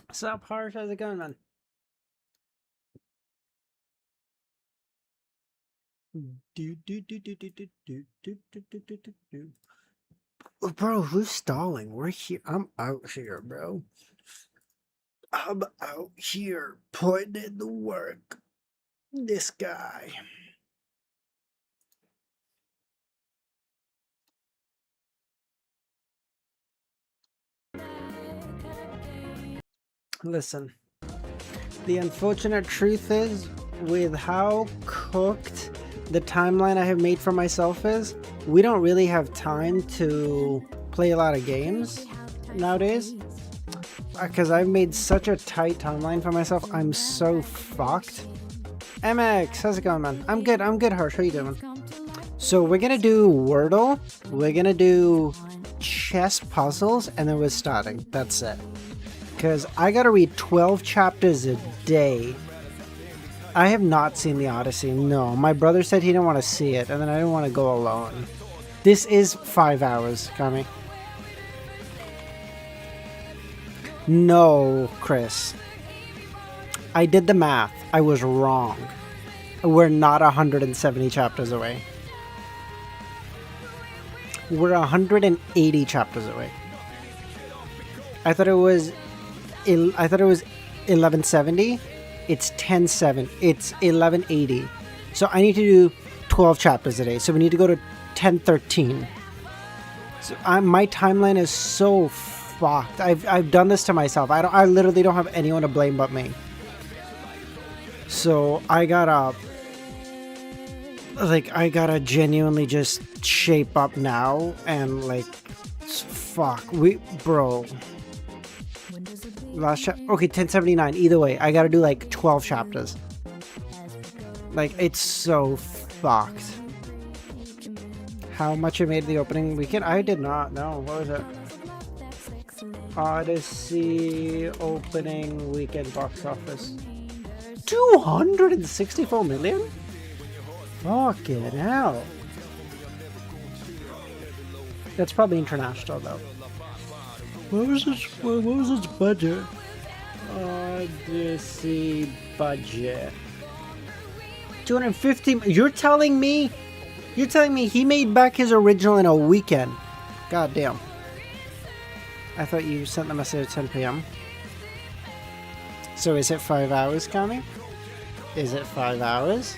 What's up, Harsh? How's it going, man? Bro, who's stalling? We're here. I'm out here, bro. I'm out here putting in the work. This guy. Listen, the unfortunate truth is, with how cooked the timeline I have made for myself is, we don't really have time to play a lot of games nowadays. Because I've made such a tight timeline for myself, I'm so fucked. MX, how's it going, man? I'm good, Harsh. How you doing? So we're gonna do Wordle, we're gonna do chess puzzles, and then we're starting. That's it. Because I gotta read 12 chapters a day. I have not seen the Odyssey, no. My brother said he didn't want to see it, and then I didn't want to go alone. This is 5 hours, Kami. No, Chris. I did the math. I was wrong. We're not 170 chapters away. We're 180 chapters away. I thought it was 1170. It's 1070. It's 1180. So I need to do 12 chapters a day. So we need to go to 1013. So my timeline is so fucked. I've done this to myself. I literally don't have anyone to blame but me. So I gotta genuinely just shape up now and fuck. Bro. Last okay, 1079. Either way, I gotta do 12 chapters. It's so fucked. How much I made the opening weekend? I did not know. What was it? Odyssey opening weekend box office. 264 million? Fucking hell. That's probably international though. What was its budget? Odyssey budget. 250. You're telling me he made back his original in a weekend? God damn. I thought you sent the message at 10 p.m. So is it 5 hours, Kami? Is it 5 hours?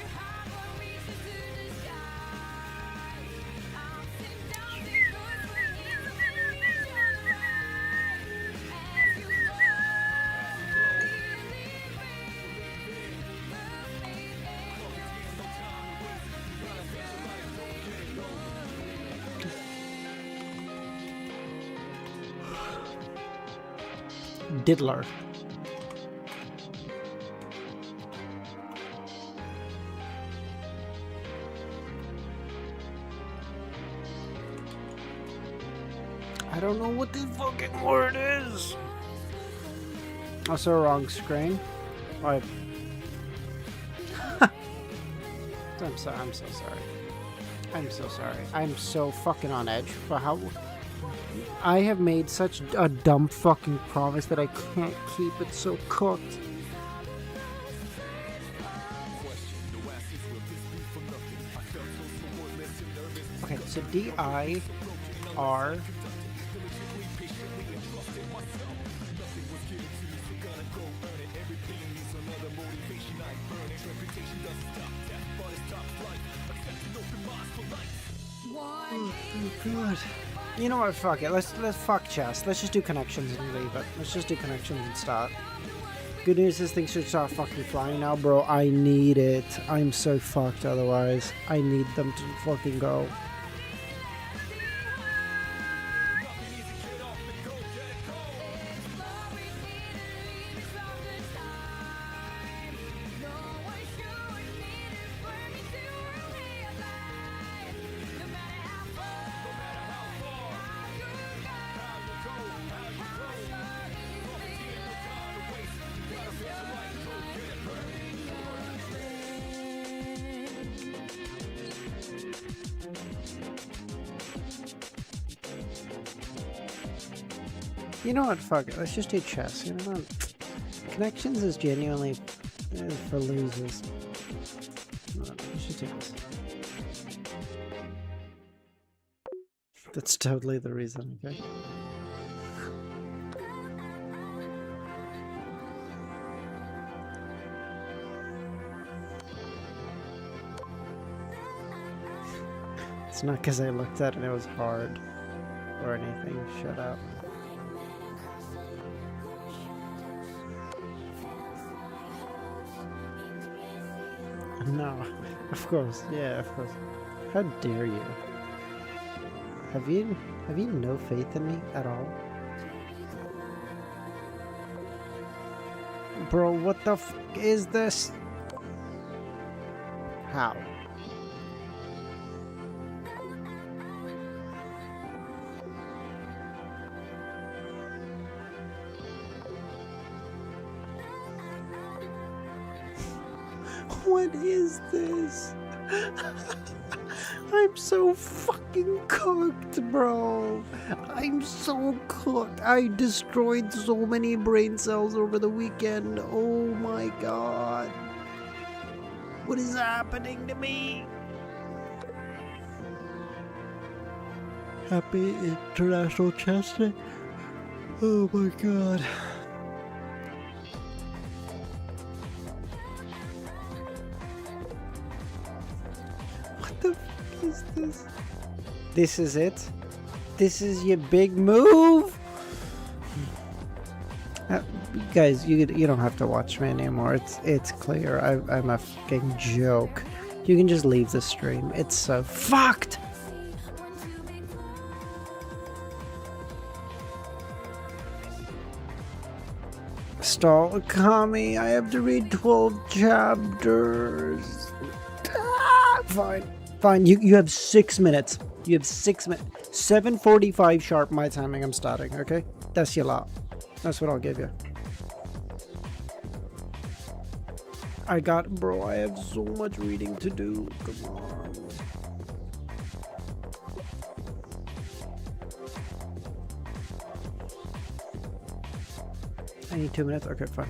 Diddler. I don't know what the fucking word is. Also wrong screen. What? I'm so sorry. I'm so sorry. I'm so fucking on edge for how I have made such a dumb fucking promise that I can't keep it so cooked. Okay, so D-I-R God. You know what? Fuck it. Let's fuck chess. Let's just do connections and leave it. Let's just do connections and start. Good news is things should start fucking flying now, bro. I need it. I'm so fucked otherwise. I need them to fucking go. You know what? Fuck it. Let's just do chess. You know what? Connections is genuinely for losers. Let's just do this. That's totally the reason, okay? It's not because I looked at it and it was hard or anything. Shut up. No, of course. Yeah, of course. How dare you? Have you no faith in me at all? Bro, what the f is this? How? What is this? I'm so fucking cooked, bro. I'm so cooked. I destroyed so many brain cells over the weekend. Oh my god. What is happening to me? Happy International Chess Day? Oh my god. What the fuck is this? This is it? This is your big move? Guys, you don't have to watch me anymore. It's clear. I'm a fucking joke. You can just leave the stream. It's so fucked. Stall Kami. I have to read 12 chapters. Ah, fine. You have 6 minutes. You have 6 minutes. 7:45 sharp my timing. I'm starting. Okay, that's your lot. That's what I'll give you. Bro, I have so much reading to do. Come on. I need 2 minutes. Okay, fine.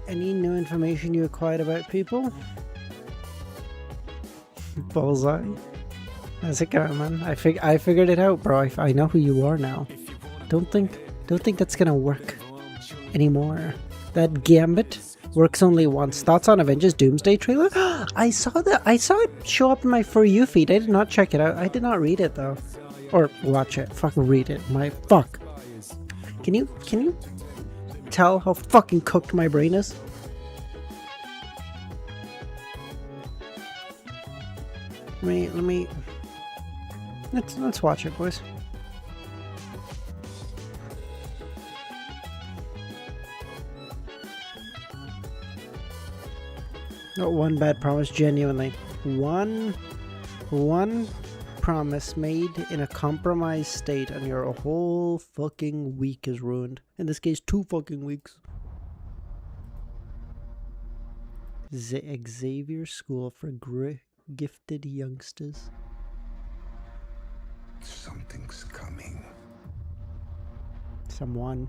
Any new information you acquired about people? Bullseye. How's it going, man? I figured it out, bro. I know who you are now. Don't think that's gonna work anymore. That gambit works only once. Thoughts on Avengers Doomsday trailer? I saw it show up in my For You feed. I did not check it out. I did not read it though, or watch it. Fucking read it. My fuck. Can you tell how fucking cooked my brain is? Let's watch it, boys. Not one bad promise, genuinely. One promise made in a compromised state and your whole fucking week is ruined. In this case, 2 fucking weeks. Xavier School for Gifted Youngsters. Something's coming. Someone.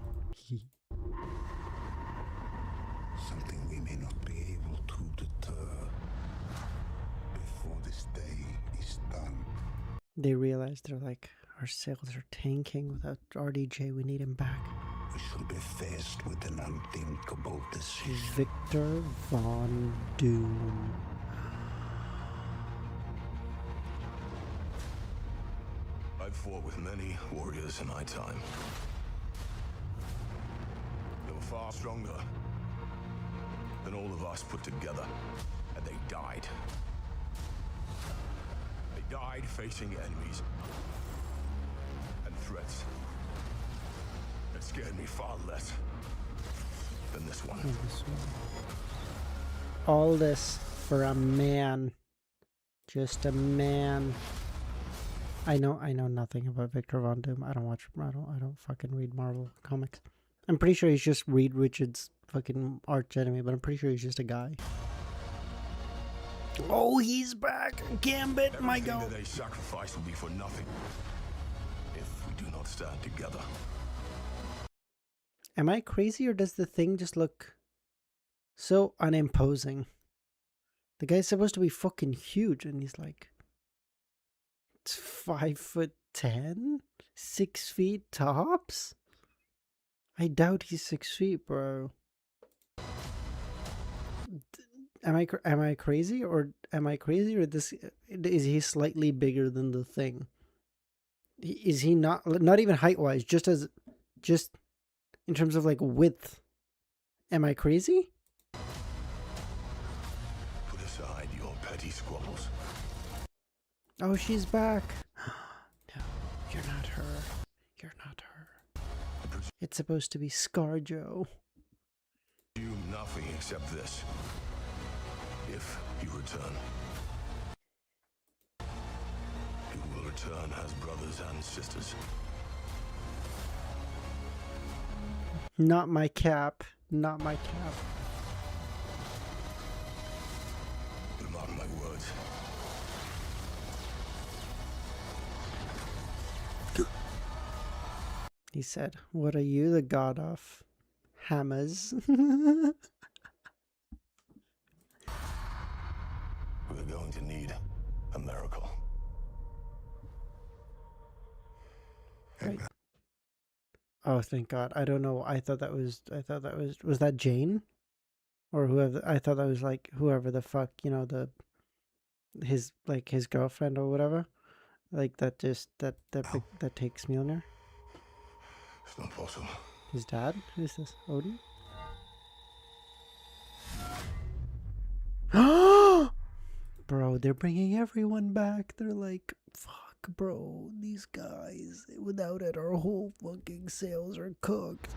Something we may not be able They realize they're like, our sales are tanking without RDJ. We need him back. We shall be faced with an unthinkable decision. Victor Von Doom. I've fought with many warriors in my time. They were far stronger than all of us put together, and they died. They died facing enemies and threats that scared me far less than this one. All this for a man. Just a man. I know nothing about Victor Von Doom. I don't fucking read Marvel comics. I'm pretty sure he's just Reed Richards' fucking arch enemy, but I'm pretty sure he's just a guy. Oh, he's back! Gambit, my god! Everything that they sacrifice will be for nothing if we do not stand together. Am I crazy, or does the thing just look so unimposing? The guy's supposed to be fucking huge, and he's like 5'10", 6 feet tops. I doubt he's 6 feet, bro. Am I crazy, or this is he slightly bigger than the thing? Is he not even height wise, just in terms of like width? Am I crazy? Put aside your petty squabbles. Oh, she's back. No, you're not her. You're not her. It's supposed to be ScarJo. You nothing except this. If you return, you will return as brothers and sisters. Not my cap. Not my cap. You mark my words. He said, "What are you, the god of hammers?" We're going to need a miracle. Right. Oh, thank God. I don't know. I thought that was that Jane? Or whoever. I thought that was like whoever the fuck, his girlfriend or whatever. Like that takes Mjolnir. It's not possible. His dad? Who's this? Odin? Bro, they're bringing everyone back. They're like, fuck, bro, these guys, without it, our whole fucking sales are cooked.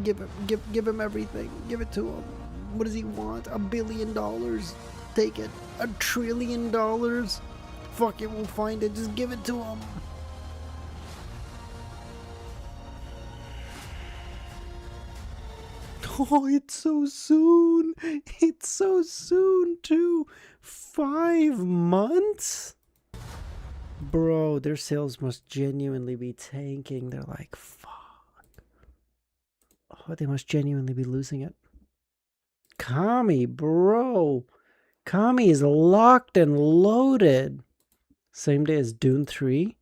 Give him everything. Give it to him. What does he want? $1 billion? Take it. $1 trillion? Fuck it, we'll find it. Just give it to him. Oh, it's so soon. It's so soon, too. 5 months? Bro, their sales must genuinely be tanking. They're like, fuck. Oh, they must genuinely be losing it. Kami, bro. Kami is locked and loaded. Same day as Dune 3.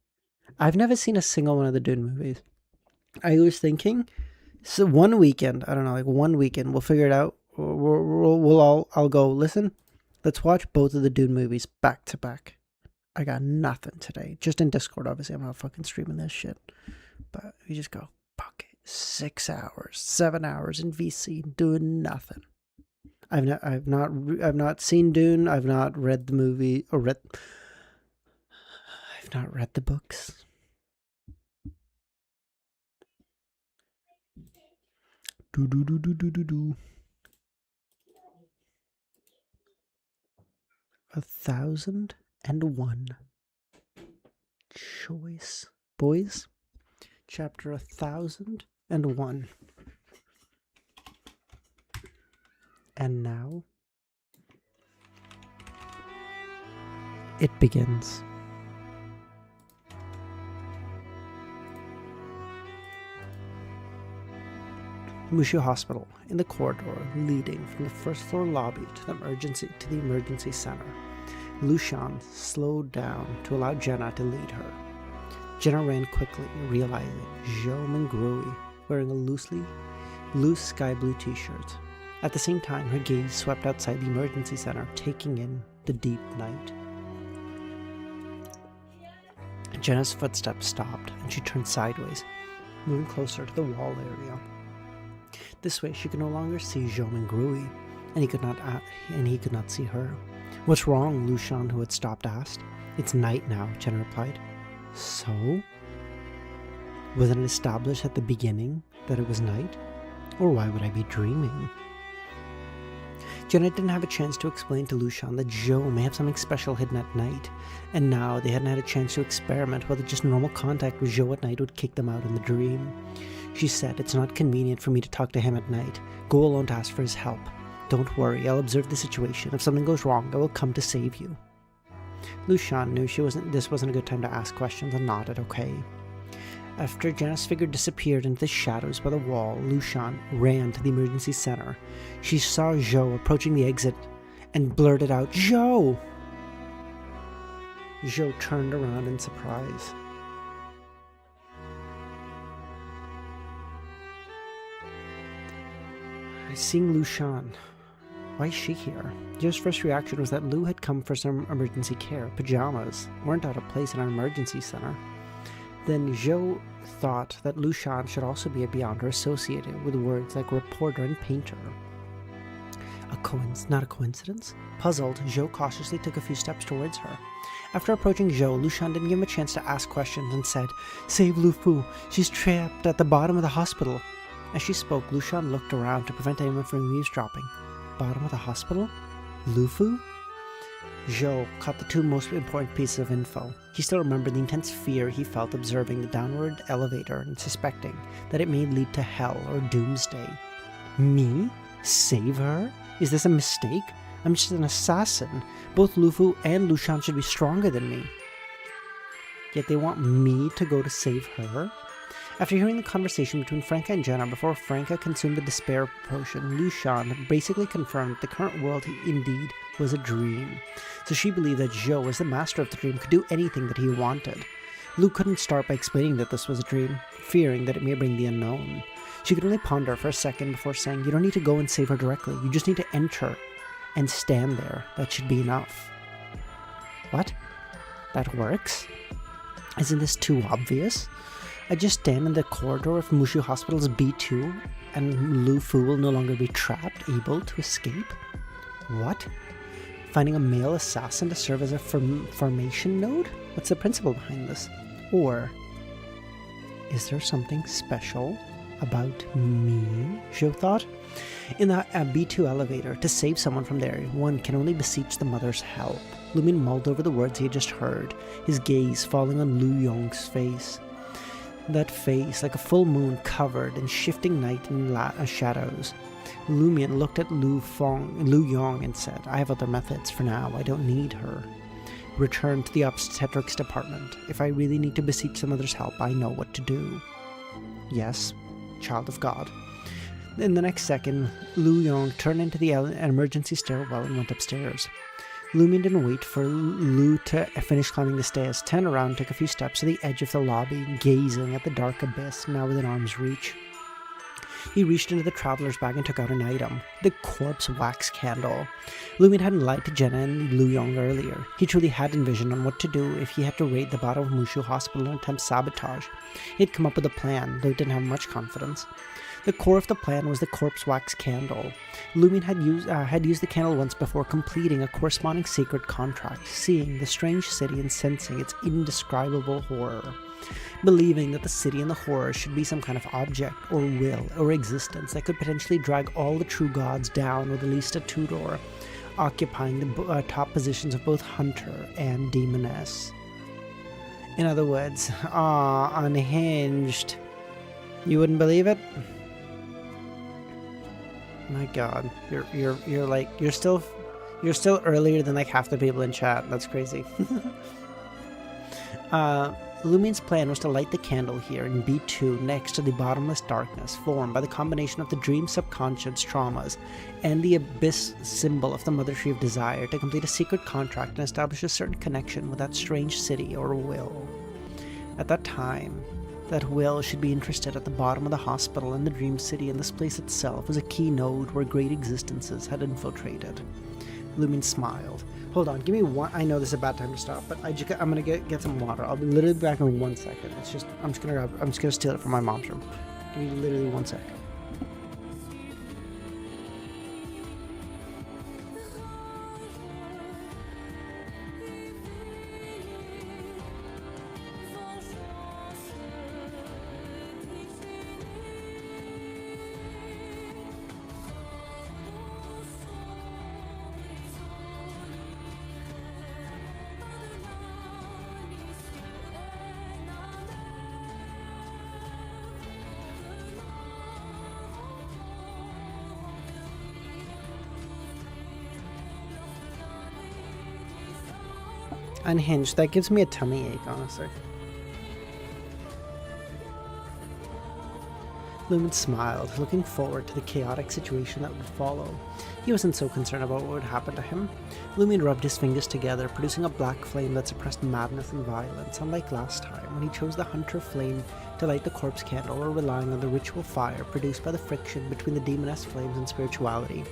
I've never seen a single one of the Dune movies. I was thinking, so one weekend, I don't know, like one weekend, we'll figure it out. I'll go, listen, let's watch both of the Dune movies back to back. I got nothing today. Just in Discord, obviously. I'm not fucking streaming this shit. But we just go, fuck it. 6 hours, 7 hours in VC doing nothing. I've not seen Dune. I've not read the movie or I've not read the books. Do. 1001 choice, boys. Chapter 1001. And now it begins. Mushu Hospital, in the corridor leading from the first floor lobby to the emergency center. Lushan slowed down to allow Jenna to lead her. Jenna ran quickly, realizing Zhou Mengrui wearing a loose sky blue t-shirt. At the same time, her gaze swept outside the emergency center, taking in the deep night. Jenna's footsteps stopped, and she turned sideways, moving closer to the wall area. This way, she could no longer see Zhou Mengrui, and he could not see her. "What's wrong?" Lushan, who had stopped, asked. "It's night now," Jenna replied. "So? Wasn't it established at the beginning that it was night? Or why would I be dreaming?" Jenna didn't have a chance to explain to Lushan that Zhou may have something special hidden at night, and now they hadn't had a chance to experiment whether just normal contact with Zhou at night would kick them out in the dream. She said, "It's not convenient for me to talk to him at night. Go alone to ask for his help. Don't worry, I'll observe the situation. If something goes wrong, I will come to save you." Lushan knew this wasn't a good time to ask questions and nodded okay. After Jenna's figure disappeared into the shadows by the wall, Lushan ran to the emergency center. She saw Zhou approaching the exit and blurted out, "Zhou!" Zhou turned around in surprise. Seeing Lushan, why is she here? Zhou's first reaction was that Lu had come for some emergency care. Pajamas weren't out of place in an emergency center. Then Zhou thought that Lushan should also be a beyonder associated with words like reporter and painter. Not a coincidence? Puzzled, Zhou cautiously took a few steps towards her. After approaching Zhou, Lushan didn't give him a chance to ask questions and said, "Save Lu Fu, she's trapped at the bottom of the hospital." As she spoke, Lushan looked around to prevent anyone from eavesdropping. Bottom of the hospital? Lu Fu? Zhou caught the two most important pieces of info. He still remembered the intense fear he felt observing the downward elevator and suspecting that it may lead to hell or doomsday. Me? Save her? Is this a mistake? I'm just an assassin. Both Lu Fu and Lushan should be stronger than me. Yet they want me to go to save her? After hearing the conversation between Franca and Jenna before Franca consumed the despair potion, Lushan basically confirmed that the current world indeed was a dream. So she believed that Zhou, as the master of the dream, could do anything that he wanted. Lu couldn't start by explaining that this was a dream, fearing that it may bring the unknown. She could only ponder for a second before saying, "You don't need to go and save her directly. You just need to enter and stand there. That should be enough." What? That works? Isn't this too obvious? I just stand in the corridor of Mushu Hospital's B2 and Lu Fu will no longer be trapped, able to escape? What? Finding a male assassin to serve as a formation node? What's the principle behind this? Or is there something special about me? Zhou thought. In the B2 elevator, to save someone from there, one can only beseech the mother's help. Lumin mulled over the words he had just heard, his gaze falling on Lu Yong's face. That face, like a full moon covered in shifting night and shadows. Lumian looked at Lu Yong and said, "I have other methods for now. I don't need her. Return to the obstetrics department. If I really need to beseech some other's help, I know what to do." Yes, child of God. In the next second, Lu Yong turned into the emergency stairwell and went upstairs. Lumian didn't wait for Lu to finish climbing the stairs, turned around and took a few steps to the edge of the lobby, gazing at the dark abyss now within arm's reach. He reached into the traveler's bag and took out an item, the corpse wax candle. Lumian hadn't lied to Jenna and Lu Yong earlier. He truly had envisioned on what to do if he had to raid the bottom of Mushu Hospital and attempt sabotage. He had come up with a plan, though he didn't have much confidence. The core of the plan was the corpse wax candle. Lumian had used the candle once before, completing a corresponding sacred contract, seeing the strange city and sensing its indescribable horror. Believing that the city and the horror should be some kind of object or will or existence that could potentially drag all the true gods down, with at least a Tudor occupying the top positions of both hunter and demoness. In other words, unhinged. You wouldn't believe it? My God, you're still earlier than like half the people in chat. That's crazy. Lumine's plan was to light the candle here in B2 next to the bottomless darkness formed by the combination of the dream's subconscious traumas and the abyss symbol of the Mother Tree of Desire to complete a secret contract and establish a certain connection with that strange city or will. At that time, that will should be interested at the bottom of the hospital in the Dream City, and this place itself was a key node where great existences had infiltrated. Lumine smiled. Hold on, give me one. I know this is a bad time to stop, but I'm gonna get some water. I'll be literally back in 1 second. I'm just gonna steal it from my mom's room. Give me literally 1 second. Unhinged. That gives me a tummy ache, honestly. Lumine smiled, looking forward to the chaotic situation that would follow. He wasn't so concerned about what would happen to him. Lumine rubbed his fingers together, producing a black flame that suppressed madness and violence, unlike last time when he chose the hunter flame to light the corpse candle, or relying on the ritual fire produced by the friction between the demoness flames and spirituality.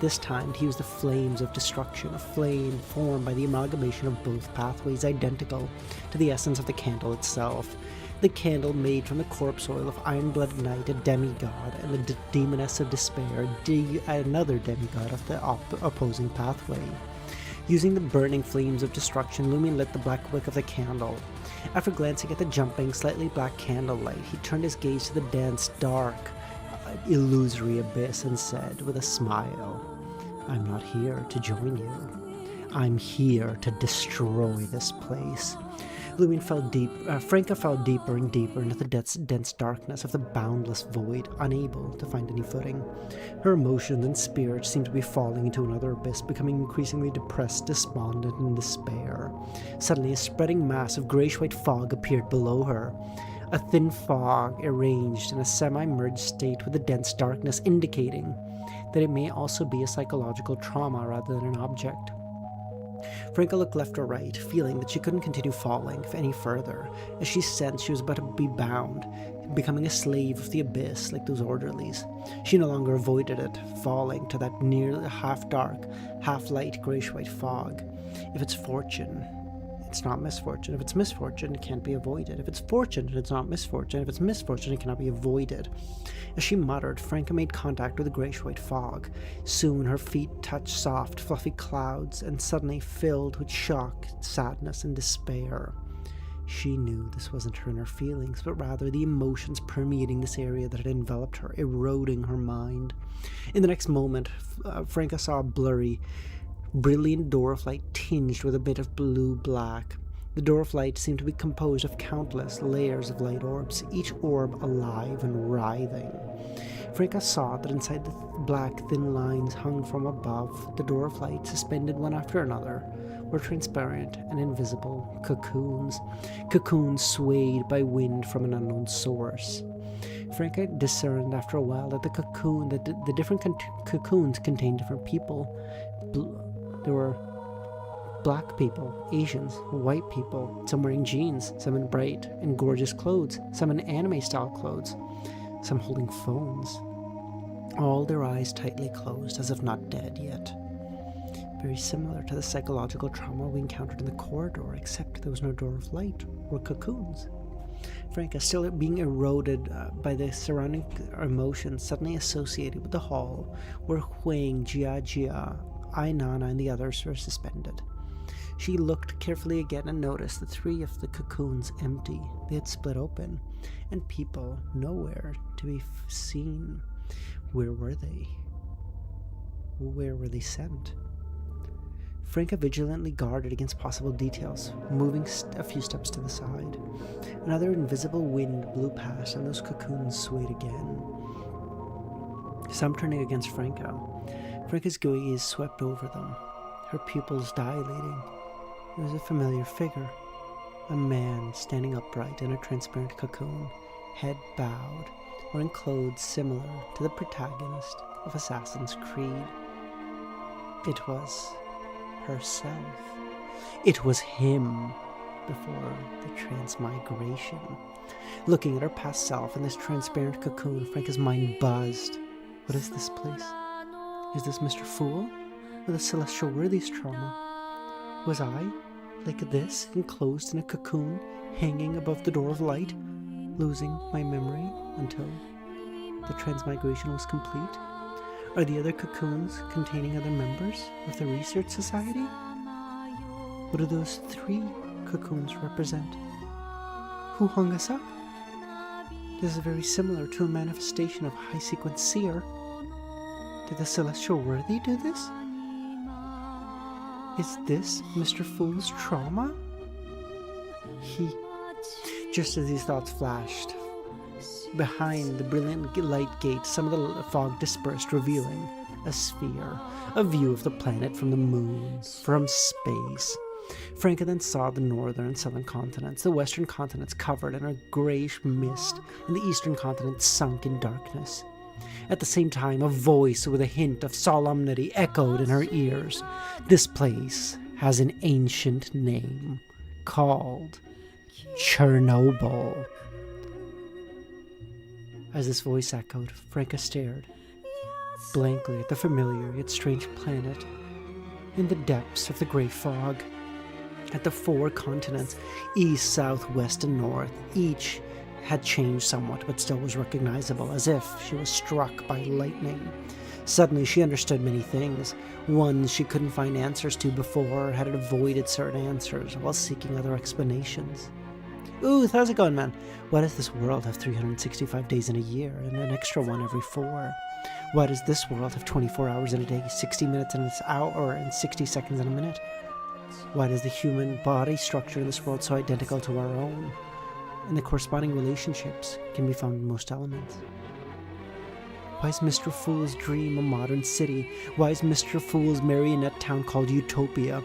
This time he used the flames of destruction, a flame formed by the amalgamation of both pathways, identical to the essence of the candle itself. The candle made from the corpse oil of Iron-Blooded Knight, a demigod, and the demoness of despair, another demigod of the opposing pathway. Using the burning flames of destruction, Lumine lit the black wick of the candle. After glancing at the jumping, slightly black candlelight, he turned his gaze to the dense, dark, illusory abyss and said with a smile, "I'm not here to join you. I'm here to destroy this place." Lumine fell deep. Franca fell deeper and deeper into the dense darkness of the boundless void, unable to find any footing. Her emotions and spirit seemed to be falling into another abyss, becoming increasingly depressed, despondent, and in despair. Suddenly, a spreading mass of grayish-white fog appeared below her. A thin fog arranged in a semi-merged state with the dense darkness, indicating that it may also be a psychological trauma rather than an object. Franca looked left or right, feeling that she couldn't continue falling any further, as she sensed she was about to be bound, becoming a slave of the abyss like those orderlies. She no longer avoided it, falling to that near half-dark, half-light greyish-white fog. If it's fortune, it's not misfortune. If it's misfortune, it can't be avoided. If it's fortune, it's not misfortune. If it's misfortune, it cannot be avoided. As she muttered, Franca made contact with the greyish-white fog. Soon her feet touched soft, fluffy clouds, and suddenly filled with shock, sadness, and despair. She knew this wasn't her inner feelings, but rather the emotions permeating this area that had enveloped her, eroding her mind. In the next moment, Franca saw a blurry, brilliant door of light tinged with a bit of blue-black. The door of light seemed to be composed of countless layers of light orbs, each orb alive and writhing. Franca saw that inside the black, thin lines hung from above, the door of light, suspended one after another, were transparent and invisible cocoons. Cocoons swayed by wind from an unknown source. Franca discerned after a while that the different cocoons contained different people. There were black people, Asians, white people, some wearing jeans, some in bright and gorgeous clothes, some in anime-style clothes, some holding phones. All their eyes tightly closed, as if not dead yet. Very similar to the psychological trauma we encountered in the corridor, except there was no door of light or cocoons. Franca, still being eroded by the surrounding emotions suddenly associated with the hall where Huang, Jia, Ainana, and the others were suspended. She looked carefully again and noticed the 3 of the cocoons empty. They had split open, and people nowhere to be seen. Where were they? Where were they sent? Franca vigilantly guarded against possible details, moving a few steps to the side. Another invisible wind blew past, and those cocoons swayed again, some turning against Franca. Franca's gaze swept over them, her pupils dilating. It was a familiar figure, A man standing upright in a transparent cocoon, head bowed, wearing clothes similar to the protagonist of Assassin's Creed. It was herself. It was him before the transmigration. Looking at her past self in this transparent cocoon, Franca's mind buzzed. What is this place? Is this Mr. Fool? Or the celestial worthies trauma? Was I, like this, enclosed in a cocoon, hanging above the door of light, losing my memory until the transmigration was complete? Are the other cocoons containing other members of the research society? What do those 3 cocoons represent? Who hung us up? This is very similar to a manifestation of high sequence seer. Did the celestial worthy do this? Is this Mr. Fool's trauma? Just as these thoughts flashed, behind the brilliant light gate, some of the fog dispersed, revealing a sphere, a view of the planet from the moon, from space. Franca then saw the northern and southern continents, the western continents covered in a grayish mist, and the eastern continent sunk in darkness. At the same time, a voice with a hint of solemnity echoed in her ears. This place has an ancient name, called Chernobyl. As this voice echoed, Franca stared blankly at the familiar yet strange planet in the depths of the gray fog. At the 4 continents, east, south, west, and north, each had changed somewhat, but still was recognizable, as if she was struck by lightning. Suddenly she understood many things, ones she couldn't find answers to before, or had avoided certain answers while seeking other explanations. Ooh, how's it going, man? Why does this world have 365 days in a year, and an extra one every 4? Why does this world have 24 hours in a day, 60 minutes in an hour, and 60 seconds in a minute? Why does the human body structure in this world so identical to our own? And the corresponding relationships can be found in most elements. Why is Mr. Fool's dream a modern city? Why is Mr. Fool's marionette town called Utopia?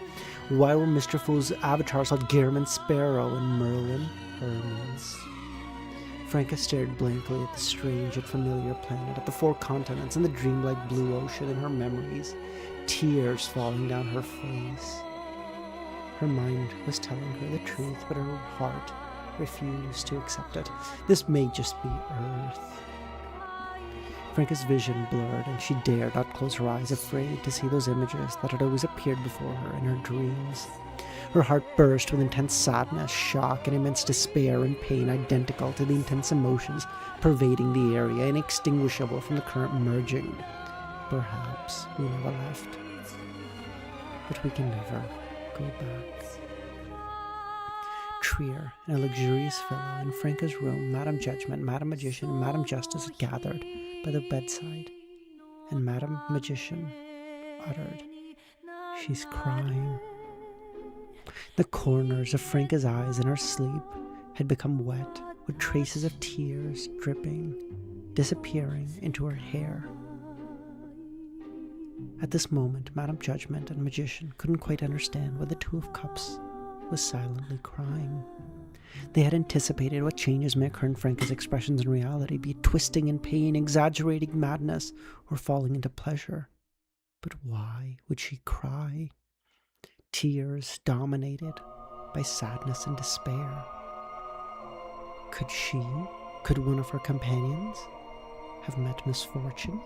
Why were Mr. Fool's avatars called Gehrman Sparrow and Merlin Hermes? Franca stared blankly at the strange yet familiar planet, at the 4 continents and the dreamlike blue ocean in her memories, tears falling down her face. Her mind was telling her the truth, but her heart refused to accept it. This may just be Earth. Franca's vision blurred, and she dared not close her eyes, afraid to see those images that had always appeared before her in her dreams. Her heart burst with intense sadness, shock, and immense despair and pain identical to the intense emotions pervading the area, inextinguishable from the current merging. Perhaps we never left, but we can never go back. Trier, in a luxurious villa in Franca's room, Madame Judgment, Madame Magician, and Madame Justice had gathered by the bedside, and Madame Magician uttered, "She's crying." The corners of Franca's eyes in her sleep had become wet, with traces of tears dripping, disappearing into her hair. At this moment, Madame Judgment and Magician couldn't quite understand why the 2 of Cups was silently crying. They had anticipated what changes may occur in Franca's expressions in reality, be it twisting in pain, exaggerating madness, or falling into pleasure. But why would she cry? Tears dominated by sadness and despair. Could one of her companions have met misfortune?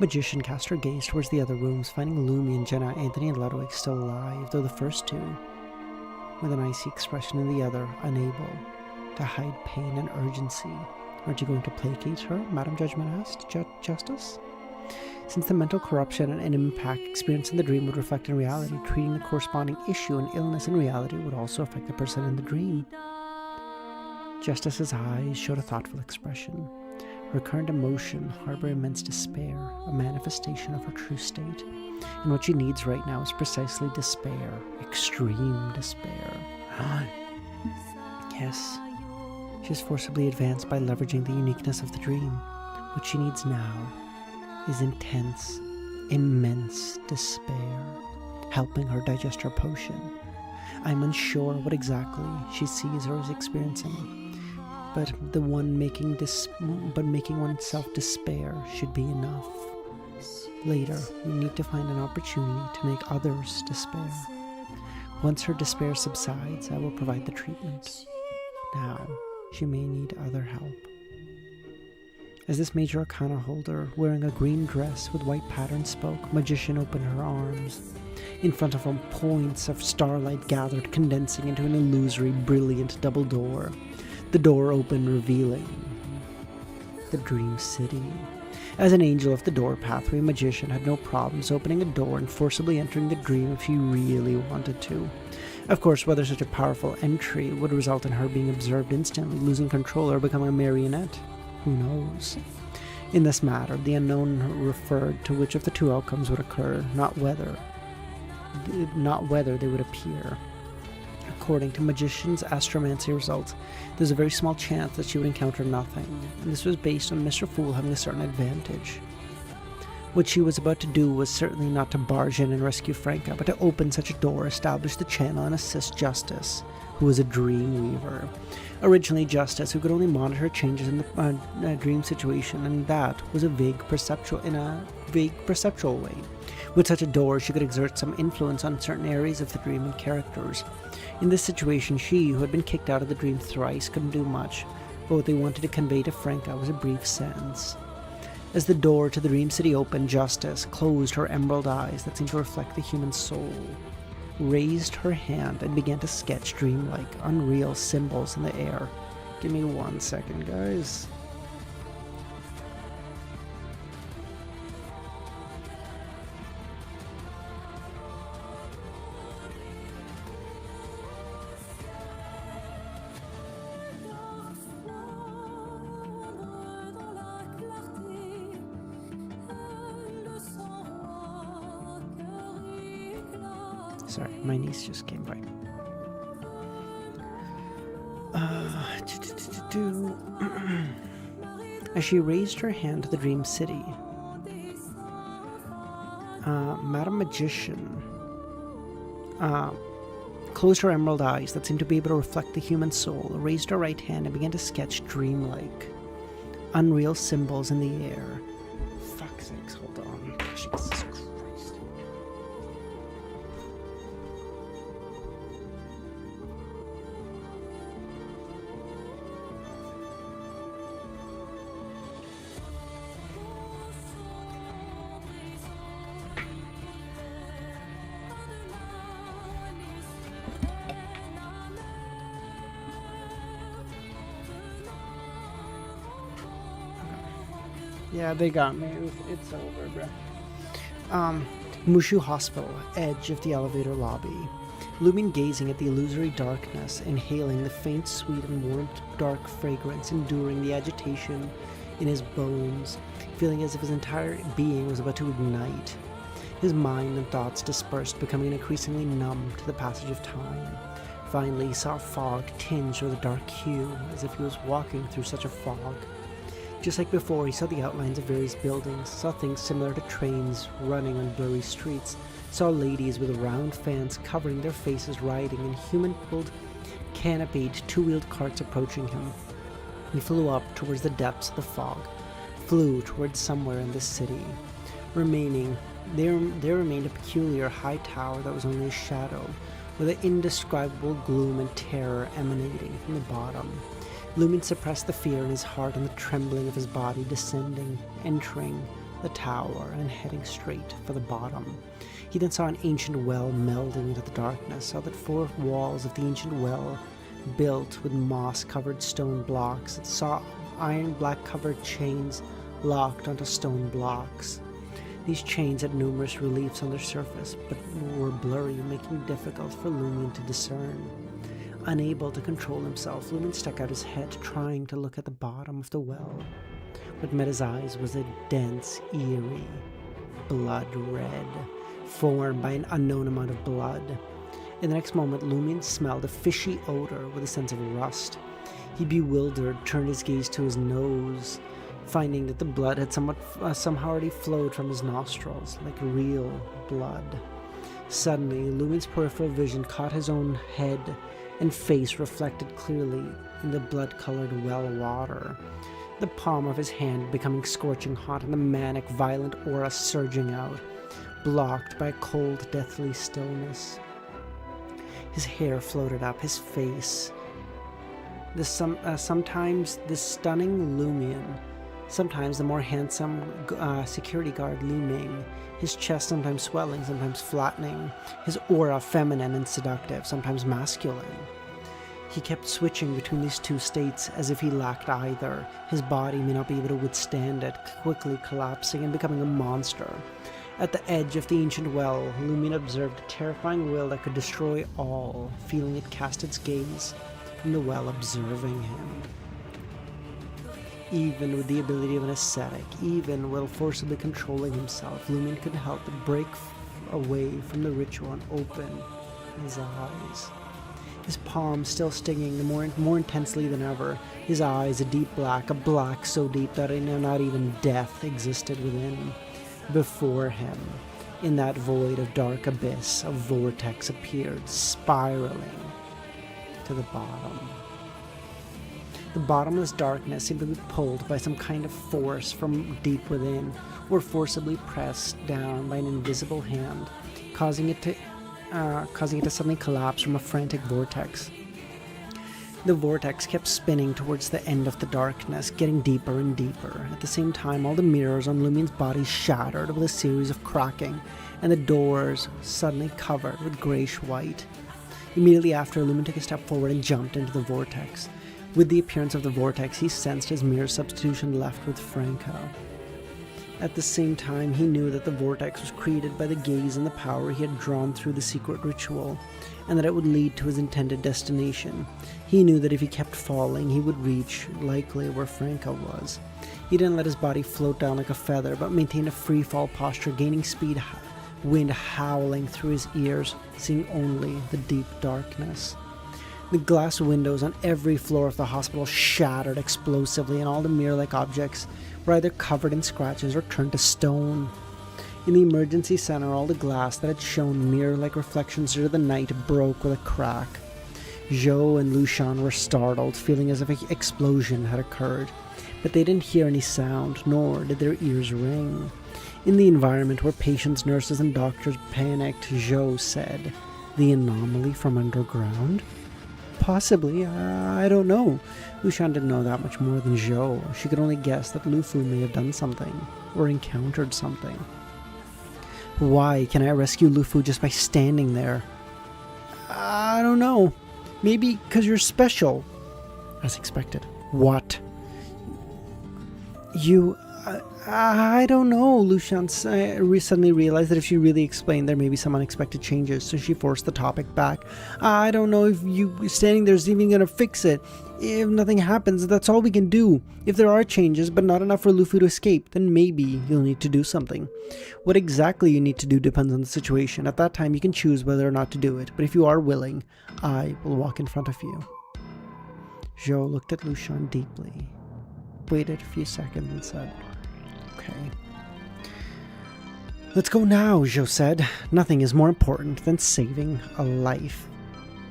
Magician cast her gaze towards the other rooms, finding Lumion, Jenna, Anthony, and Ludwig still alive, though the first 2, with an icy expression, in the other unable to hide pain and urgency. "Aren't you going to placate her?" Madame Judgment asked. Justice? Since the mental corruption and impact experienced in the dream would reflect in reality, treating the corresponding issue and illness in reality would also affect the person in the dream. Justice's eyes showed a thoughtful expression. Her current emotion harbored immense despair, a manifestation of her true state. And what she needs right now is precisely despair, extreme despair. Yes, she is forcibly advanced by leveraging the uniqueness of the dream. What she needs now is intense, immense despair, helping her digest her potion. I'm unsure what exactly she sees or is experiencing, but making oneself despair should be enough. Later, we need to find an opportunity to make others despair. Once her despair subsides, I will provide the treatment. Now, she may need other help. As this major arcana holder, wearing a green dress with white patterns, spoke, Magician opened her arms. In front of him, points of starlight gathered, condensing into an illusory, brilliant double door. The door opened, revealing the Dream City. As an angel of the door pathway, Magician had no problems opening a door and forcibly entering the dream if he really wanted to. Of course, whether such a powerful entry would result in her being observed instantly, losing control, or becoming a marionette, who knows? In this matter, the unknown referred to which of the two outcomes would occur, not whether they would appear. According to Magician's astromancy results, there's a very small chance that she would encounter nothing, and this was based on Mr. Fool having a certain advantage. What she was about to do was certainly not to barge in and rescue Franca, but to open such a door, establish the channel, and assist Justice, who was a dream weaver. Originally Justice, who could only monitor changes in the dream situation, and that was in a vague perceptual way. With such a door, she could exert some influence on certain areas of the dream and characters. In this situation, she, who had been kicked out of the dream thrice, couldn't do much, but what they wanted to convey to Franca was a brief sentence. As the door to the Dream City opened, Justice closed her emerald eyes that seemed to reflect the human soul, raised her hand, and began to sketch dreamlike, unreal symbols in the air. Give me 1 second, guys. Sorry, my niece just came by. As she raised her hand to the Dream City, Madam Magician closed her emerald eyes that seemed to be able to reflect the human soul, raised her right hand, and began to sketch dreamlike, unreal symbols in the air. Fuck's sakes, hold on. Jesus Christ. Yeah, they got me. It's over, bro. Mushu Hospital, edge of the elevator lobby. Lumin gazing at the illusory darkness, inhaling the faint, sweet, and warm, dark fragrance, enduring the agitation in his bones, feeling as if his entire being was about to ignite. His mind and thoughts dispersed, becoming increasingly numb to the passage of time. Finally, he saw fog tinged with a dark hue, as if he was walking through such a fog. Just like before, he saw the outlines of various buildings, saw things similar to trains running on blurry streets, saw ladies with round fans covering their faces riding in human-pulled, canopied, two-wheeled carts approaching him. He flew up towards the depths of the fog, flew towards somewhere in the city. There remained a peculiar high tower that was only a shadow, with an indescribable gloom and terror emanating from the bottom. Lumin suppressed the fear in his heart and the trembling of his body, descending, entering the tower, and heading straight for the bottom. He then saw an ancient well melding into the darkness, saw that 4 walls of the ancient well, built with moss-covered stone blocks, saw iron black-covered chains locked onto stone blocks. These chains had numerous reliefs on their surface, but were blurry, making it difficult for Lumin to discern. Unable to control himself, Lumin stuck out his head, trying to look at the bottom of the well. What met his eyes was a dense, eerie, blood red, formed by an unknown amount of blood. In the next moment, Lumin smelled a fishy odor with a sense of rust. He, bewildered, turned his gaze to his nose, finding that the blood had somehow already flowed from his nostrils, like real blood. Suddenly, Lumen's peripheral vision caught his own head and face reflected clearly in the blood-colored well water, the palm of his hand becoming scorching hot and the manic, violent aura surging out, blocked by a cold, deathly stillness. His hair floated up, his face. Sometimes this stunning Lumion, sometimes the more handsome security guard Lu Ming, his chest sometimes swelling, sometimes flattening, his aura feminine and seductive, sometimes masculine. He kept switching between these two states as if he lacked either. His body may not be able to withstand it, quickly collapsing and becoming a monster. At the edge of the ancient well, Lumion observed a terrifying will that could destroy all, feeling it cast its gaze from the well, observing him. Even with the ability of an ascetic, even while forcibly controlling himself, Lumion couldn't help but break away from the ritual and open his eyes. His palm still stinging more intensely than ever, his eyes a deep black, a black so deep that not even death existed within. Before him, in that void of dark abyss, a vortex appeared, spiraling to the bottom. The bottomless darkness seemed to be pulled by some kind of force from deep within, or forcibly pressed down by an invisible hand, causing it to suddenly collapse from a frantic vortex. The vortex kept spinning towards the end of the darkness, getting deeper and deeper. At the same time, all the mirrors on Lumion's body shattered with a series of cracking, and the doors suddenly covered with grayish-white. Immediately after, Lumion took a step forward and jumped into the vortex. With the appearance of the vortex, he sensed his mirror substitution left with Franco. At the same time, he knew that the vortex was created by the gaze and the power he had drawn through the secret ritual, and that it would lead to his intended destination. He knew that if he kept falling, he would reach, likely, where Franco was. He didn't let his body float down like a feather, but maintained a free-fall posture, gaining speed, wind howling through his ears, seeing only the deep darkness. The glass windows on every floor of the hospital shattered explosively, and all the mirror-like objects were either covered in scratches or turned to stone. In the emergency center, all the glass that had shown mirror-like reflections through the night broke with a crack. Zhou and Lushan were startled, feeling as if an explosion had occurred, but they didn't hear any sound, nor did their ears ring. In the environment where patients, nurses, and doctors panicked, Zhou said, "The anomaly from underground?" Possibly, I don't know. Lushan didn't know that much more than Zhou. She could only guess that Lufu may have done something, or encountered something. Why can I rescue Lufu just by standing there? I don't know. Maybe because you're special. As expected. What? You... I don't know. Lushan suddenly realized that if she really explained, there may be some unexpected changes, so she forced the topic back. I don't know if you standing there is even going to fix it. If nothing happens, that's all we can do. If there are changes, but not enough for Lufu to escape, then maybe you'll need to do something. What exactly you need to do depends on the situation. At that time, you can choose whether or not to do it, but if you are willing, I will walk in front of you. Zhou looked at Lushan deeply, waited a few seconds and said, "Okay." "Let's go now," Zhou said. "Nothing is more important than saving a life."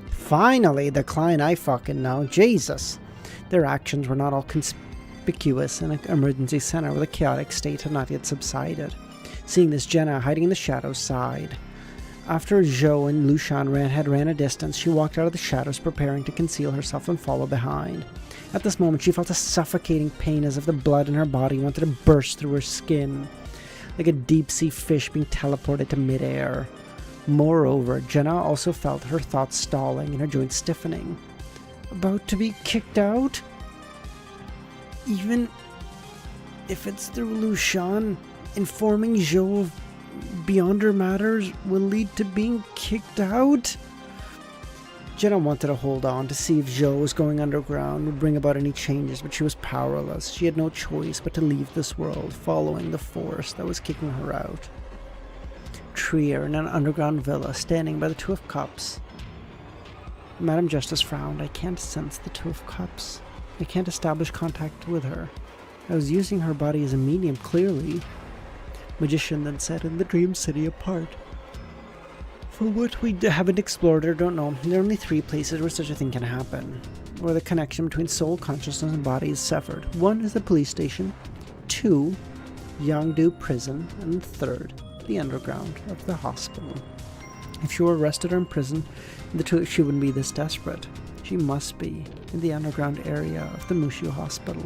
Finally, the client I fucking know. Jesus. Their actions were not all conspicuous in an emergency center where the chaotic state had not yet subsided. Seeing this, Jenna, hiding in the shadows, sighed. After Zhou and Lushan had ran a distance, she walked out of the shadows, preparing to conceal herself and follow behind. At this moment, she felt a suffocating pain as if the blood in her body wanted to burst through her skin, like a deep-sea fish being teleported to midair. Moreover, Jenna also felt her thoughts stalling and her joints stiffening. About to be kicked out? Even if it's through Lushan, informing Zhou of beyonder matters will lead to being kicked out? Jenna wanted to hold on to see if Zhou was going underground would bring about any changes, but she was powerless. She had no choice but to leave this world, following the force that was kicking her out. Trier in an underground villa, standing by the Two of Cups. Madame Justice frowned. "I can't sense the Two of Cups. I can't establish contact with her. I was using her body as a medium, clearly." Magician then said, "In the Dream City apart." For what we haven't explored or don't know, there are only 3 places where such a thing can happen, where the connection between soul, consciousness, and body is severed. 1 is the police station, 2, Yangdu prison, and 3rd, the underground of the hospital. If she were arrested or in prison, she wouldn't be this desperate. She must be in the underground area of the Mushu Hospital.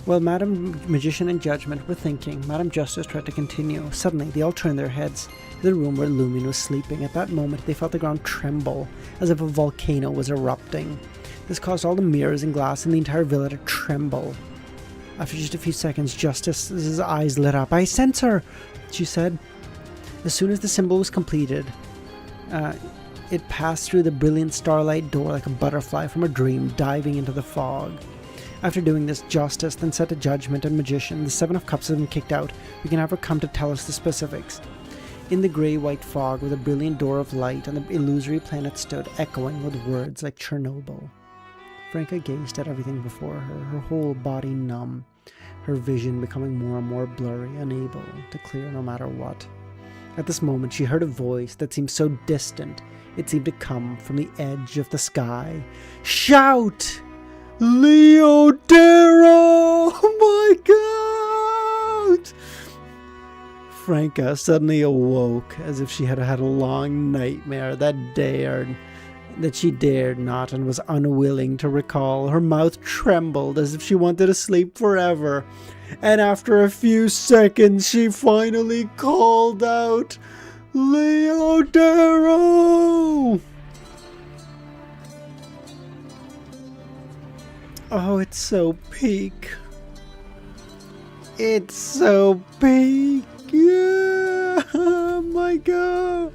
While Madam Magician and Judgment were thinking, Madam Justice tried to continue. Suddenly, they all turned their heads to the room where LEMMiNO was sleeping. At that moment, they felt the ground tremble, as if a volcano was erupting. This caused all the mirrors and glass in the entire villa to tremble. After just a few seconds, Justice's eyes lit up. "I sense her," she said. As soon as the symbol was completed, it passed through the brilliant starlight door like a butterfly from a dream, diving into the fog. After doing this, Justice then said to Judgment and Magician, "The 7 of Cups has been kicked out. We can have her come to tell us the specifics." In the grey-white fog, where the brilliant door of light and the illusory planet stood, echoing with words like Chernobyl. Franca gazed at everything before her, her whole body numb, her vision becoming more and more blurry, unable to clear no matter what. At this moment, she heard a voice that seemed so distant, it seemed to come from the edge of the sky. "Shout! Leodero! Oh my God!" Franca suddenly awoke as if she had had a long nightmare that she dared not and was unwilling to recall. Her mouth trembled as if she wanted to sleep forever. And after a few seconds, she finally called out, "Leodero!" Oh, it's so peak. It's so peak. Yeah, oh my God.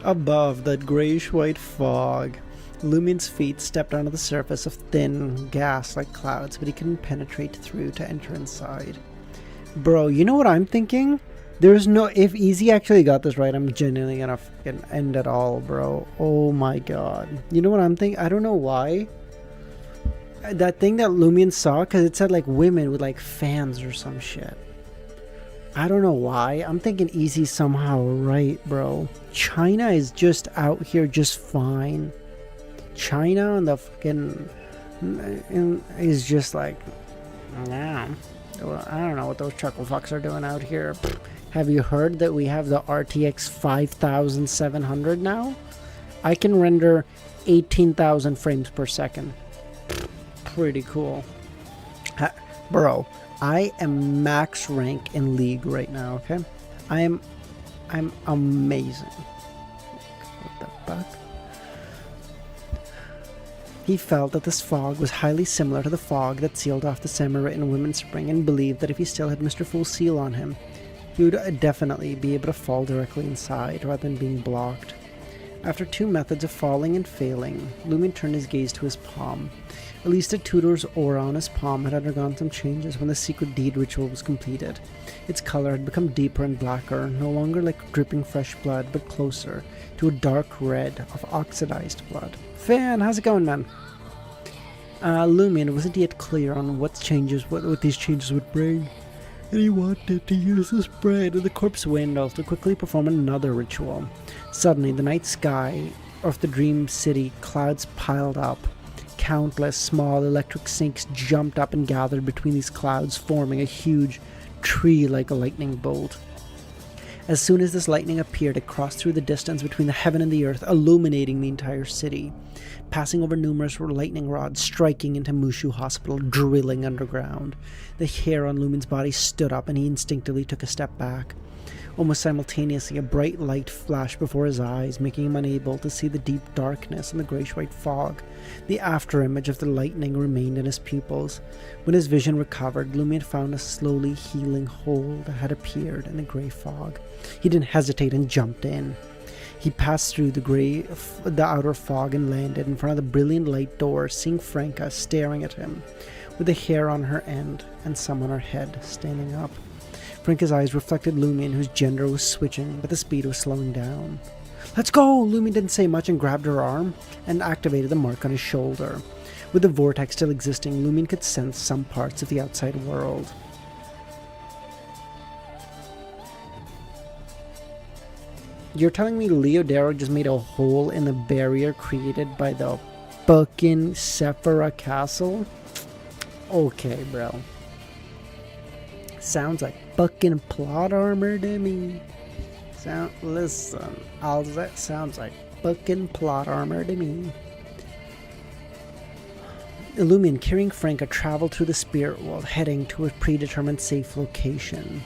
Above that grayish-white fog, Lumine's feet stepped onto the surface of thin, gas-like clouds, but he couldn't penetrate through to enter inside. Bro, you know what I'm thinking? There's no... If Easy actually got this right, I'm genuinely gonna fucking end it all, bro. Oh my God. You know what I'm thinking? I don't know why. That thing that Lumine saw, because it said like women with like fans or some shit. I don't know why. I'm thinking Easy's somehow right, bro. China is just out here just fine. China and the fucking... is just like... Nah. I don't know what those chuckle fucks are doing out here. Have you heard that we have the RTX 5700 now? I can render 18,000 frames per second. Pretty cool. Bro, I am max rank in League right now, okay? I'm amazing. What the fuck? He felt that this fog was highly similar to the fog that sealed off the Samurai in Women's Spring, and believed that if he still had Mr. Fool's seal on him, he would definitely be able to fall directly inside rather than being blocked. After 2 methods of falling and failing, Lumine turned his gaze to his palm. At least Tudor's aura on his palm had undergone some changes when the secret deed ritual was completed. Its color had become deeper and blacker, no longer like dripping fresh blood, but closer to a dark red of oxidized blood. Fan, how's it going, man? Lumine wasn't yet clear on what these changes would bring, and he wanted to use the spread of the corpse window to quickly perform another ritual. Suddenly, the night sky of the Dream City clouds piled up. Countless small electric sinks jumped up and gathered between these clouds, forming a huge tree like a lightning bolt. As soon as this lightning appeared, it crossed through the distance between the heaven and the earth, illuminating the entire city, passing over numerous lightning rods, striking into Mushu Hospital, drilling underground. The hair on Lumine's body stood up, and he instinctively took a step back. Almost simultaneously, a bright light flashed before his eyes, making him unable to see the deep darkness and the grayish-white fog. The afterimage of the lightning remained in his pupils. When his vision recovered, Lumine found a slowly healing hole that had appeared in the grey fog. He didn't hesitate and jumped in. He passed through the outer fog and landed in front of the brilliant light door, seeing Franca staring at him, with the hair on her end and some on her head standing up. Franca's eyes reflected Lumine, whose gender was switching, but the speed was slowing down. "Let's go!" Lumine didn't say much and grabbed her arm and activated the mark on his shoulder. With the vortex still existing, Lumine could sense some parts of the outside world. You're telling me Leodero just made a hole in the barrier created by the fucking Cipher castle? Okay, bro. Sounds like fucking plot armor to me. Listen, all that sounds like fucking plot armor to me. Illumin, carrying Franca, traveled through the spirit world, heading to a predetermined safe location.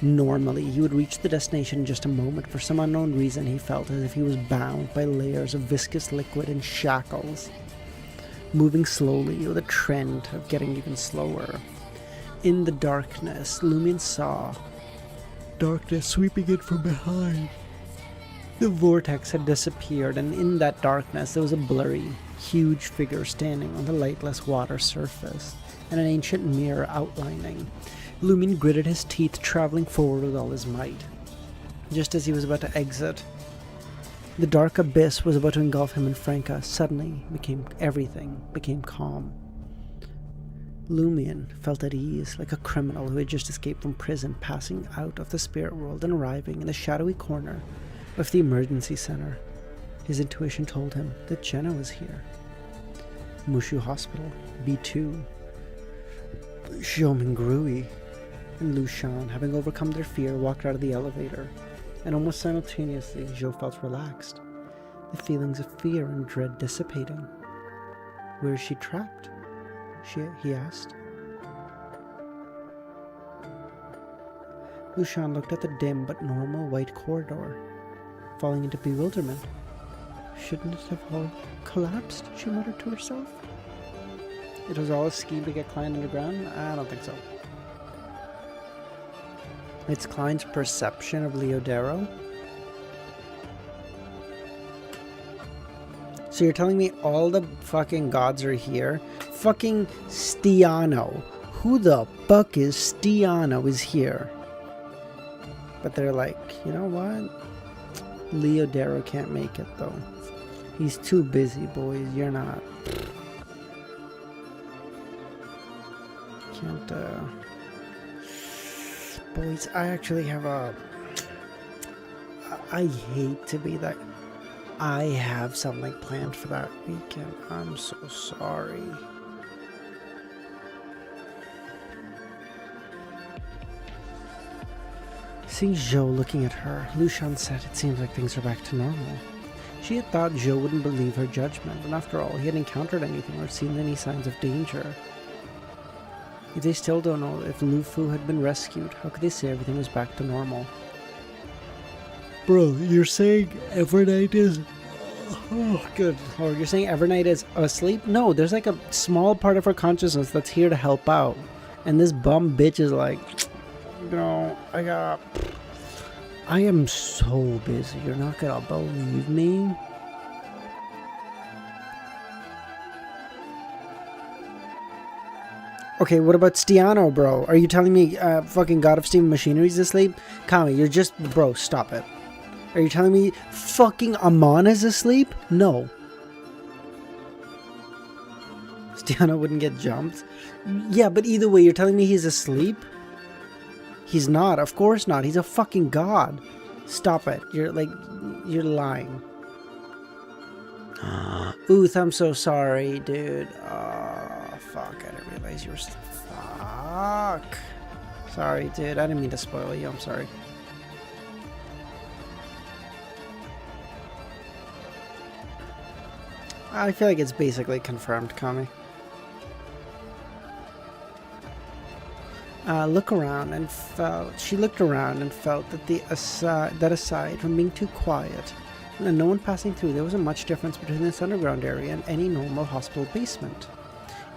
Normally, he would reach the destination in just a moment. For some unknown reason, he felt as if he was bound by layers of viscous liquid and shackles, moving slowly with a trend of getting even slower. In the darkness, Lumion saw darkness sweeping in from behind. The vortex had disappeared, and in that darkness there was a blurry, huge figure standing on the lightless water surface, and an ancient mirror outlining. Lumion gritted his teeth, traveling forward with all his might. Just as he was about to exit, the dark abyss was about to engulf him and Franca. Suddenly, everything became calm. Lumion felt at ease, like a criminal who had just escaped from prison, passing out of the spirit world and arriving in the shadowy corner of the emergency center. His intuition told him that Jenna was here. Mushu Hospital, B2. Xiaoming Grui and Lushan, having overcome their fear, walked out of the elevator, and almost simultaneously, Zhou felt relaxed, the feelings of fear and dread dissipating. Where is she trapped? He asked. Lushan looked at the dim but normal white corridor, falling into bewilderment. Shouldn't it have all collapsed? She muttered to herself. It was all a scheme to get Klein underground? I don't think so. It's Klein's perception of Leodero? So you're telling me all the fucking gods are here? Fucking Stiano. Who the fuck is Stiano is here? But they're like, you know what? Leodero can't make it though. He's too busy, boys. You're not. Can't, boys, I actually have a... I hate to be that... I have something planned for that weekend. I'm so sorry. Seeing Zhou looking at her, Lushan said it seems like things are back to normal. She had thought Zhou wouldn't believe her judgment, and after all, he hadn't encountered anything or seen any signs of danger. If they still don't know if Lu Fu had been rescued, how could they say everything was back to normal? Bro, you're saying Evernight is... Oh, good lord, you're saying Evernight is asleep? No, there's like a small part of her consciousness that's here to help out. And this bum bitch is like... No, I am so busy, you're not gonna believe me. Okay, what about Stiano, bro? Are you telling me fucking God of Steam Machinery is asleep? Kami, you're just... Bro, stop it. Are you telling me fucking Amon is asleep? No. Stiano wouldn't get jumped? Yeah, but either way, you're telling me he's asleep? He's not. Of course not. He's a fucking god. Stop it. You're lying. Ooth, I'm so sorry, dude. Oh, fuck. I didn't realize you were... Fuck. Sorry, dude. I didn't mean to spoil you. I'm sorry. I feel like it's basically confirmed, Kami. She looked around and felt that aside from being too quiet and no one passing through, there wasn't much difference between this underground area and any normal hospital basement.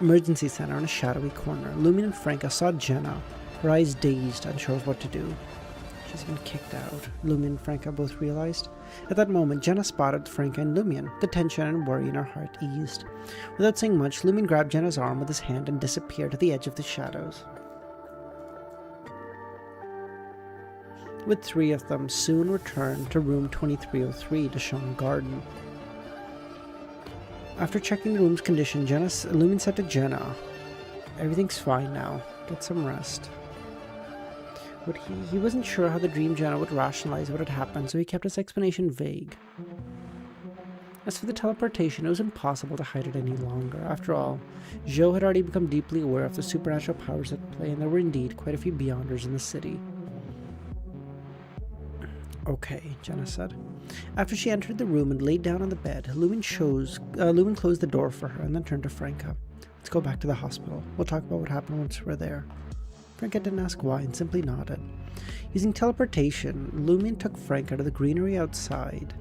Emergency center in a shadowy corner. Lumion and Franca saw Jenna, her eyes dazed, unsure of what to do. She's been kicked out, Lumion and Franca both realized. At that moment, Jenna spotted Franca and Lumion. The tension and worry in her heart eased. Without saying much, Lumion grabbed Jenna's arm with his hand and disappeared at the edge of the shadows. With three of them soon returned to room 2303 to Shang Garden. After checking the room's condition, Lumion said to Jenna, "Everything's fine now. Get some rest." But he wasn't sure how the dream Jenna would rationalize what had happened, so he kept his explanation vague. As for the teleportation, it was impossible to hide it any longer. After all, Zhou had already become deeply aware of the supernatural powers at play, and there were indeed quite a few Beyonders in the city. Okay, Jenna said. After she entered the room and laid down on the bed, Lumen closed the door for her and then turned to Franca. Let's go back to the hospital. We'll talk about what happened once we're there. Franca didn't ask why and simply nodded. Using teleportation, Lumen took Franca to the greenery outside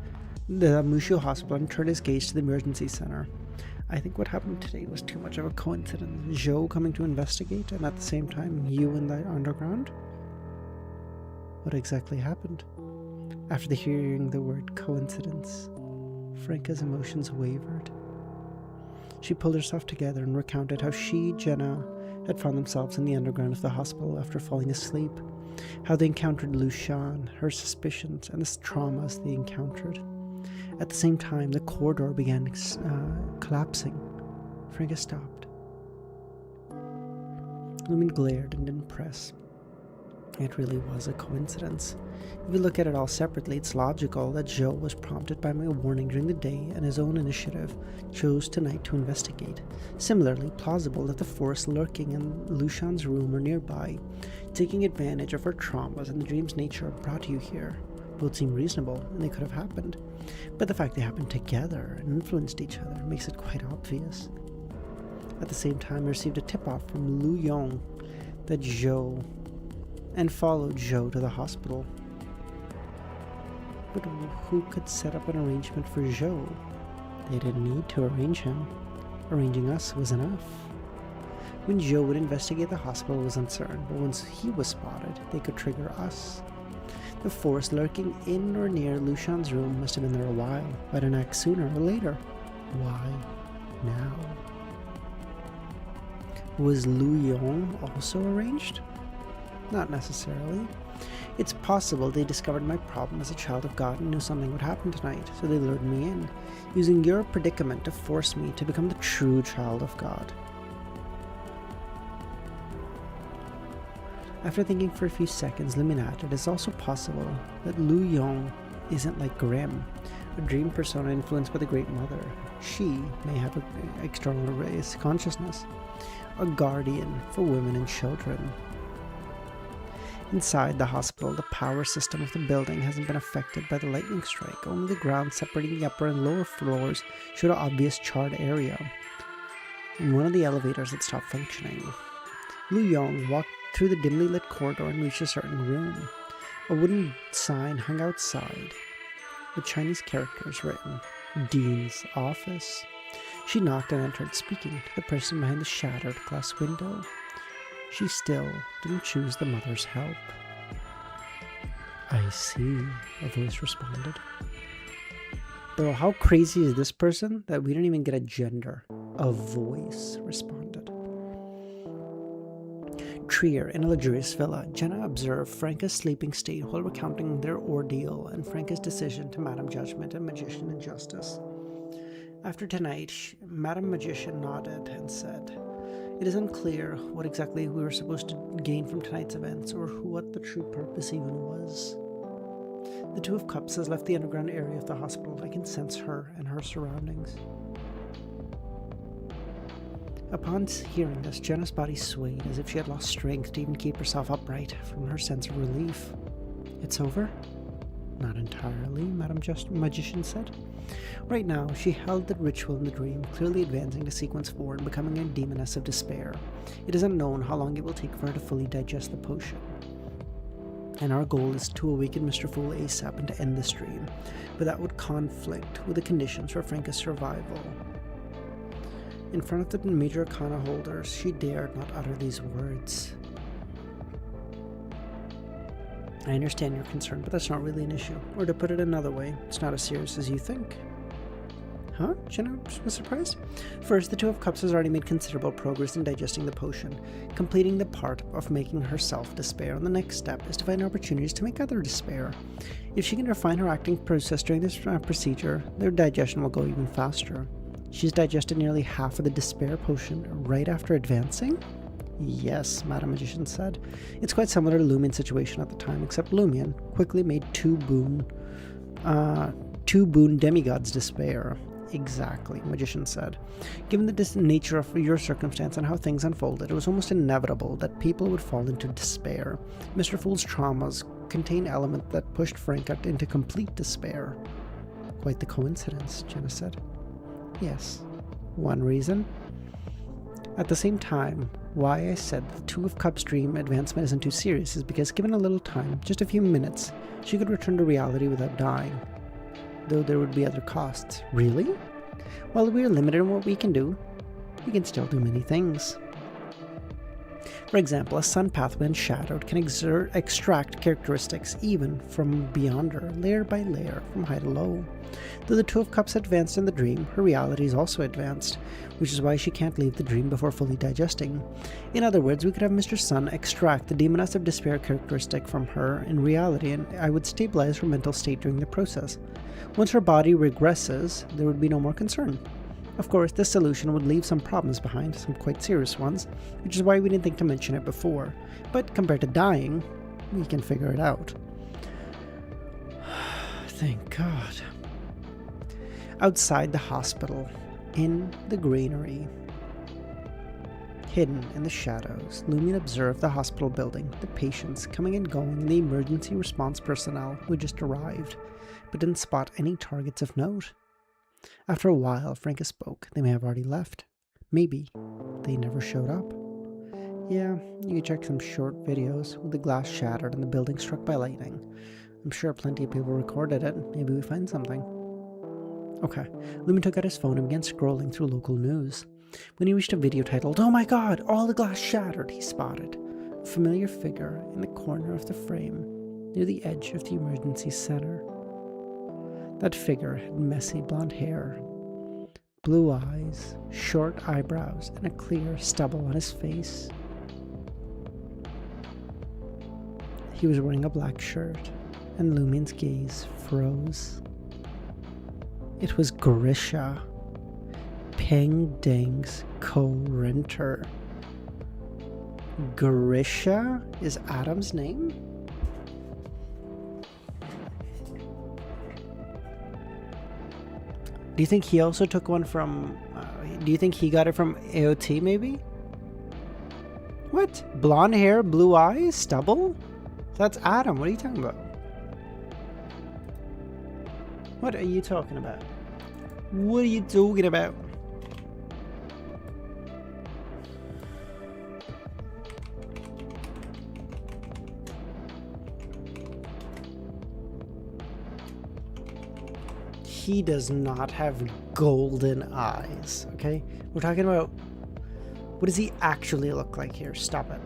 the Mushu hospital and turned his gaze to the emergency center. I think what happened today was too much of a coincidence. Zhou coming to investigate, and at the same time, you in the underground? What exactly happened? After hearing the word coincidence, Franca's emotions wavered. She pulled herself together and recounted how she, Jenna, had found themselves in the underground of the hospital after falling asleep, how they encountered Lucian, her suspicions, and the traumas they encountered. At the same time, the corridor began collapsing. Franca stopped. Lumen glared and didn't press. It really was a coincidence. If you look at it all separately, it's logical that Zhou was prompted by my warning during the day and his own initiative chose tonight to investigate. Similarly plausible that the force lurking in Lucian's room or nearby, taking advantage of her traumas and the dream's nature, brought you here. Both seem reasonable, and they could have happened. But the fact they happened together and influenced each other makes it quite obvious. At the same time, I received a tip-off from Lu Yong that Zhou and followed Zhou to the hospital. But who could set up an arrangement for Zhou? They didn't need to arrange him. Arranging us was enough. When Zhou would investigate the hospital was uncertain, but once he was spotted, they could trigger us. The force lurking in or near Lucian's room must have been there a while, but an act sooner or later. Why now? Was Lu Yong also arranged? Not necessarily. It's possible they discovered my problem as a child of God and knew something would happen tonight, so they lured me in, using your predicament to force me to become the true child of God. After thinking for a few seconds, Lumen added, it is also possible that Lu Yong isn't like Grimm, a dream persona influenced by the Great Mother. She may have an external race consciousness, a guardian for women and children. Inside the hospital, the power system of the building hasn't been affected by the lightning strike. Only the ground separating the upper and lower floors showed an obvious charred area, and one of the elevators had stopped functioning. Lu Yong walked through the dimly lit corridor and reached a certain room. A wooden sign hung outside, with Chinese characters written, Dean's Office. She knocked and entered, speaking to the person behind the shattered glass window. She still didn't choose the mother's help. I see, a voice responded. Though how crazy is this person that we didn't even get a gender? A voice responded. Trier, in a luxurious villa, Jenna observed Franca's sleeping state while recounting their ordeal and Franca's decision to Madame Judgment and Magician Injustice. After tonight, Madame Magician nodded and said, it is unclear what exactly we were supposed to gain from tonight's events or what the true purpose even was. The Two of Cups has left the underground area of the hospital. I can sense her and her surroundings. Upon hearing this, Jenna's body swayed as if she had lost strength to even keep herself upright from her sense of relief. It's over? Not entirely, Madame Magician said. Right now, she held the ritual in the dream, clearly advancing to sequence 4 and becoming a demoness of despair. It is unknown how long it will take for her to fully digest the potion. And our goal is to awaken Mr. Fool ASAP and to end this dream, but that would conflict with the conditions for Franca's survival. In front of the major arcana holders, she dared not utter these words. I understand your concern, but that's not really an issue. Or to put it another way, it's not as serious as you think. Huh? Jenna was surprised. First, the Two of Cups has already made considerable progress in digesting the potion, completing the part of making herself despair, and the next step is to find opportunities to make others despair. If she can refine her acting process during this procedure, their digestion will go even faster. She's digested nearly half of the despair potion right after advancing? Yes, Madam Magician said. It's quite similar to Lumien's situation at the time, except Lumien quickly made two boon demigods despair. Exactly, Magician said. Given the nature of your circumstance and how things unfolded, it was almost inevitable that people would fall into despair. Mr. Fool's traumas contain elements that pushed Frank into complete despair. Quite the coincidence, Jenna said. Yes. One reason? At the same time, why I said the Two of Cups dream advancement isn't too serious is because given a little time, just a few minutes, she could return to reality without dying. Though there would be other costs. Really? While we are limited in what we can do, we can still do many things. For example, a sun path when shadowed can extract characteristics even from beyond her, layer by layer, from high to low. Though the Two of Cups advanced in the dream, her reality is also advanced, which is why she can't leave the dream before fully digesting. In other words, we could have Mr. Sun extract the Demoness of Despair characteristic from her in reality, and I would stabilize her mental state during the process. Once her body regresses, there would be no more concern. Of course, this solution would leave some problems behind, some quite serious ones, which is why we didn't think to mention it before. But compared to dying, we can figure it out. Thank God. Outside the hospital, in the granary, hidden in the shadows, Lumien observed the hospital building, the patients coming and going, and the emergency response personnel who had just arrived, but didn't spot any targets of note. After a while, Franca spoke. They may have already left. Maybe they never showed up. Yeah, you could check some short videos with the glass shattered and the building struck by lightning. I'm sure plenty of people recorded it. Maybe we find something. Okay, Lumien took out his phone and began scrolling through local news. When he reached a video titled, "Oh my God, all the glass shattered," he spotted a familiar figure in the corner of the frame, near the edge of the emergency center. That figure had messy blonde hair, blue eyes, short eyebrows, and a clear stubble on his face. He was wearing a black shirt, and Lumien's gaze froze. It was Grisha, Peng Deng's co-renter. Grisha is Adam's name? Do you think he also took one from... do you think he got it from AOT, maybe? What? Blonde hair, blue eyes, stubble? That's Adam. What are you talking about? What are you talking about? What are you talking about? He does not have golden eyes, okay? We're talking about, what does he actually look like here? Stop it.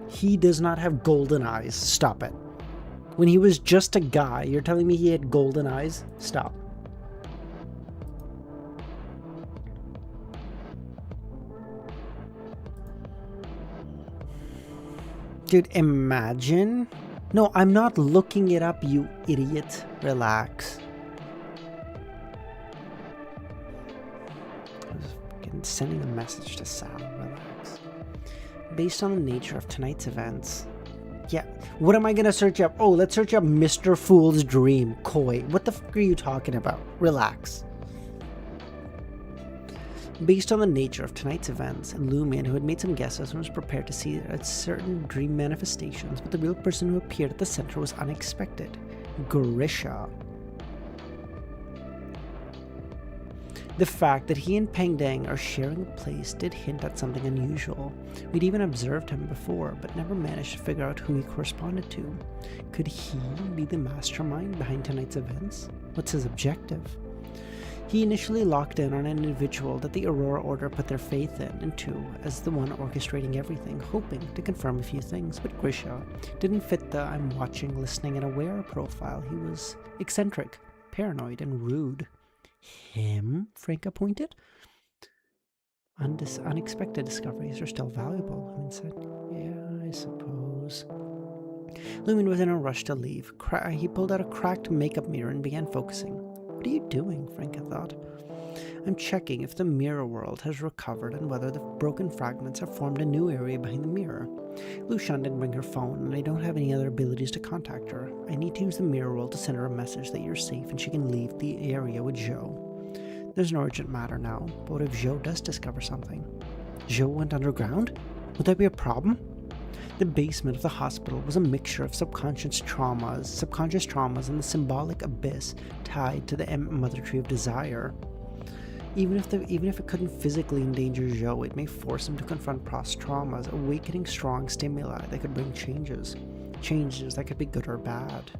He does not have golden eyes. Stop it. When he was just a guy, you're telling me he had golden eyes? Stop. Dude, imagine. No, I'm not looking it up, you idiot. Relax. I was sending a message to Sal. Relax. Based on the nature of tonight's events. Yeah, what am I gonna search up? Oh, let's search up Mr. Fool's Dream, COI. What the fuck are you talking about? Relax. Based on the nature of tonight's events, Lumien, who had made some guesses and was prepared to see certain dream manifestations, but the real person who appeared at the center was unexpected. Grisha. The fact that he and Peng Deng are sharing a place did hint at something unusual. We'd even observed him before, but never managed to figure out who he corresponded to. Could he be the mastermind behind tonight's events? What's his objective? He initially locked in on an individual that the Aurora Order put their faith in, and to as the one orchestrating everything, hoping to confirm a few things, but Grisha didn't fit the I'm watching, listening, and aware profile. He was eccentric, paranoid, and rude. Him? Franca pointed. Unexpected discoveries are still valuable, Lumen said. Yeah, I suppose. Lumen was in a rush to leave. He pulled out a cracked makeup mirror and began focusing. What are you doing? Franca thought. I'm checking if the mirror world has recovered and whether the broken fragments have formed a new area behind the mirror. Lucian didn't bring her phone, and I don't have any other abilities to contact her. I need to use the mirror world to send her a message that you're safe and she can leave the area with Joe. There's an urgent matter now, but what if Joe does discover something? Joe went underground? Would that be a problem? The basement of the hospital was a mixture of subconscious traumas and the symbolic abyss tied to the mother tree of desire. Even if it couldn't physically endanger Joe, it may force him to confront past traumas, awakening strong stimuli that could bring changes that could be good or bad.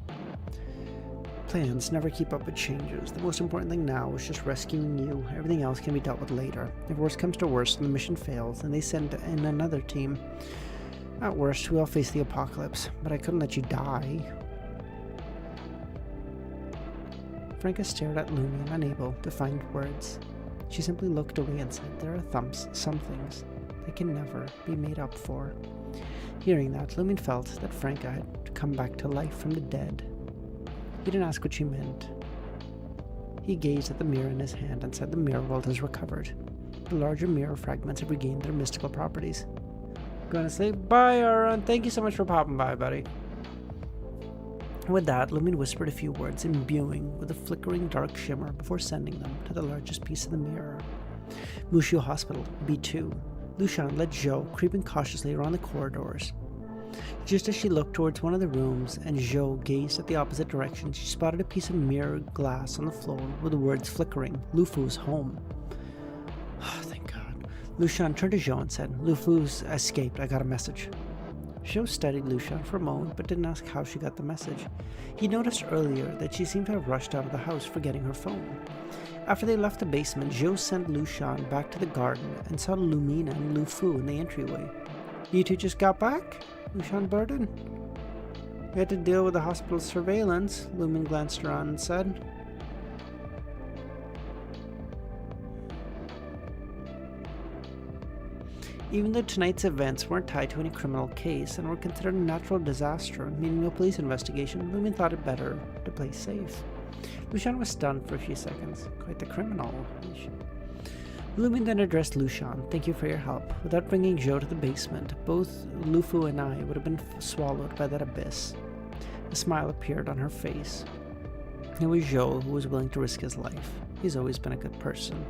Plans never keep up with changes. The most important thing now is just rescuing you. Everything else can be dealt with later. If worst comes to worst and the mission fails, then they send in another team. At worst, we all face the apocalypse, but I couldn't let you die. Franca stared at Lumen, unable to find words. She simply looked away and said, there are some things that can never be made up for. Hearing that, Lumen felt that Franca had come back to life from the dead. He didn't ask what she meant. He gazed at the mirror in his hand and said the mirror world has recovered. The larger mirror fragments have regained their mystical properties. Going to say bye, Aaron. Thank you so much for popping by, buddy. With that, Lumen whispered a few words, imbuing with a flickering dark shimmer before sending them to the largest piece of the mirror. Mushu Hospital, B2. Lucian led Joe creeping cautiously around the corridors. Just as she looked towards one of the rooms and Joe gazed at the opposite direction, she spotted a piece of mirror glass on the floor with the words flickering, Lufu's home. Oh, thank God. Lucian turned to Joe and said, Lufu's escaped, I got a message. Joe studied Lucian for a moment, but didn't ask how she got the message. He noticed earlier that she seemed to have rushed out of the house, forgetting her phone. After they left the basement, Joe sent Lucian back to the garden and saw LEMMiNO and Lufu in the entryway. You two just got back? Lucian burdened. We had to deal with the hospital's surveillance, Lumen glanced around and said. Even though tonight's events weren't tied to any criminal case and were considered a natural disaster, meaning no police investigation, Lumen thought it better to play safe. Lucian was stunned for a few seconds. Quite the criminal. Lumen then addressed Lucian. Thank you for your help. Without bringing Joe to the basement, both Lufu and I would have been swallowed by that abyss. A smile appeared on her face. It was Joe who was willing to risk his life. He's always been a good person.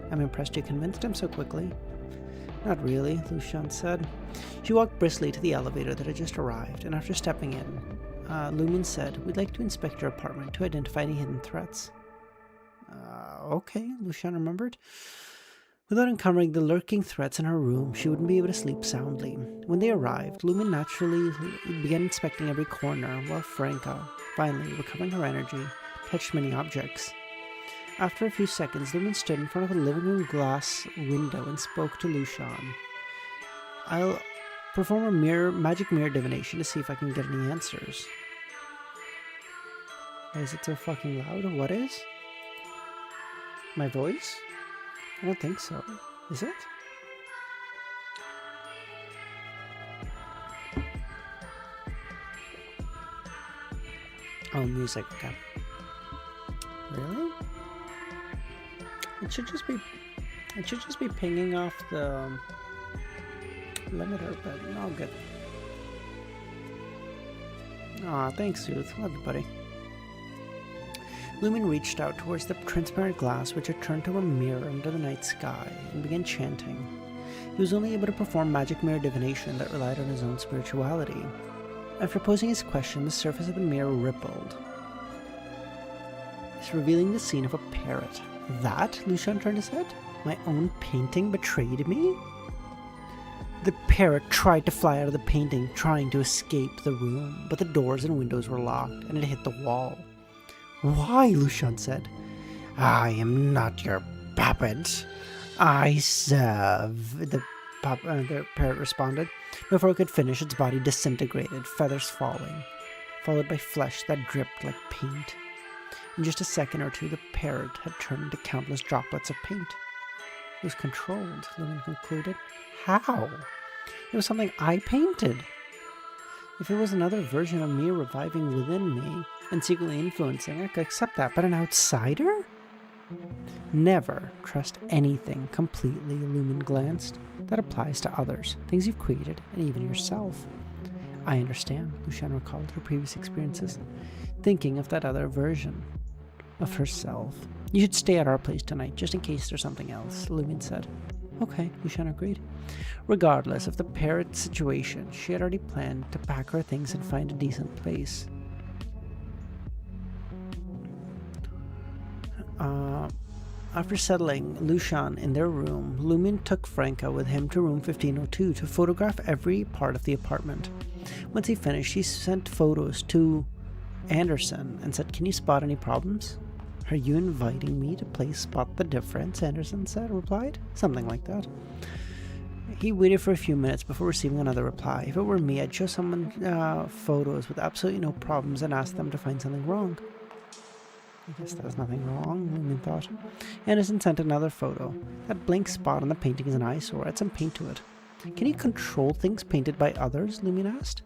I'm impressed you convinced him so quickly. Not really, Lucian said. She walked briskly to the elevator that had just arrived, and after stepping in, Lumen said, We'd like to inspect your apartment to identify any hidden threats. Okay, Lucian remembered. Without uncovering the lurking threats in her room, she wouldn't be able to sleep soundly. When they arrived, Lumen naturally began inspecting every corner, while Franca, finally recovering her energy, touched many objects. After a few seconds, Lumen stood in front of a living room glass window and spoke to Lucian. I'll perform a magic mirror divination to see if I can get any answers. Why is it so fucking loud? What is? My voice? I don't think so. Is it? Oh, music. Okay. Really? It should just be pinging off the limiter, but all good. Aw, thanks, Sooth. Love you, buddy. Lumen reached out towards the transparent glass which had turned to a mirror under the night sky and began chanting. He was only able to perform magic mirror divination that relied on his own spirituality. After posing his question, the surface of the mirror rippled, revealing the scene of a parrot. That? Lucian turned his head. My own painting betrayed me? The parrot tried to fly out of the painting, trying to escape the room, but the doors and windows were locked, and it hit the wall. Why? Lucian said. I am not your puppet. I serve, the parrot responded. Before it could finish, its body disintegrated, feathers falling, followed by flesh that dripped like paint. In just a second or two, the parrot had turned into countless droplets of paint. It was controlled, Lumen concluded. How? It was something I painted. If it was another version of me reviving within me and secretly influencing, I could accept that, but an outsider? Never trust anything completely, Lumen glanced. That applies to others, things you've created, and even yourself. I understand, Lucian recalled her previous experiences, thinking of that other version of herself. You should stay at our place tonight, just in case there's something else, Lumen said. Okay, Lucian agreed. Regardless of the parrot situation, she had already planned to pack her things and find a decent place. After settling Lucian in their room, Lumen took Franca with him to room 1502 to photograph every part of the apartment. Once he finished, he sent photos to Anderson and said, "Can you spot any problems?" "Are you inviting me to play Spot the Difference?" Anderson replied. Something like that. He waited for a few minutes before receiving another reply. If it were me, I'd show someone photos with absolutely no problems and ask them to find something wrong. I guess there's nothing wrong, Lumen thought. Anderson sent another photo. That blank spot on the painting is an eyesore. Add some paint to it. Can you control things painted by others? Lumen asked.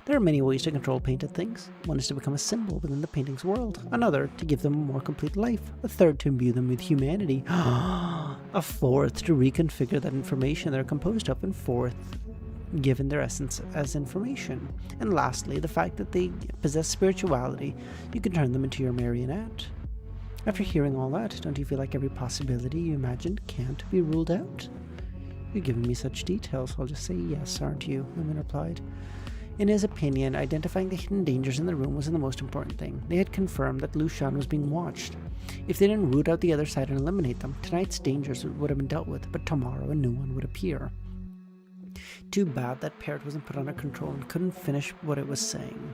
There are many ways to control painted things. One is to become a symbol within the painting's world. Another, to give them a more complete life. A third, to imbue them with humanity. A fourth, to reconfigure that information they're composed of. And fourth, given their essence as information. And lastly, the fact that they possess spirituality, you can turn them into your marionette. After hearing all that, don't you feel like every possibility you imagined can't be ruled out? You're giving me such details, so I'll just say yes, aren't you? Lumen replied. In his opinion, identifying the hidden dangers in the room wasn't the most important thing. They had confirmed that Lucian was being watched. If they didn't root out the other side and eliminate them, tonight's dangers would have been dealt with, but tomorrow a new one would appear. Too bad that parrot wasn't put under control and couldn't finish what it was saying.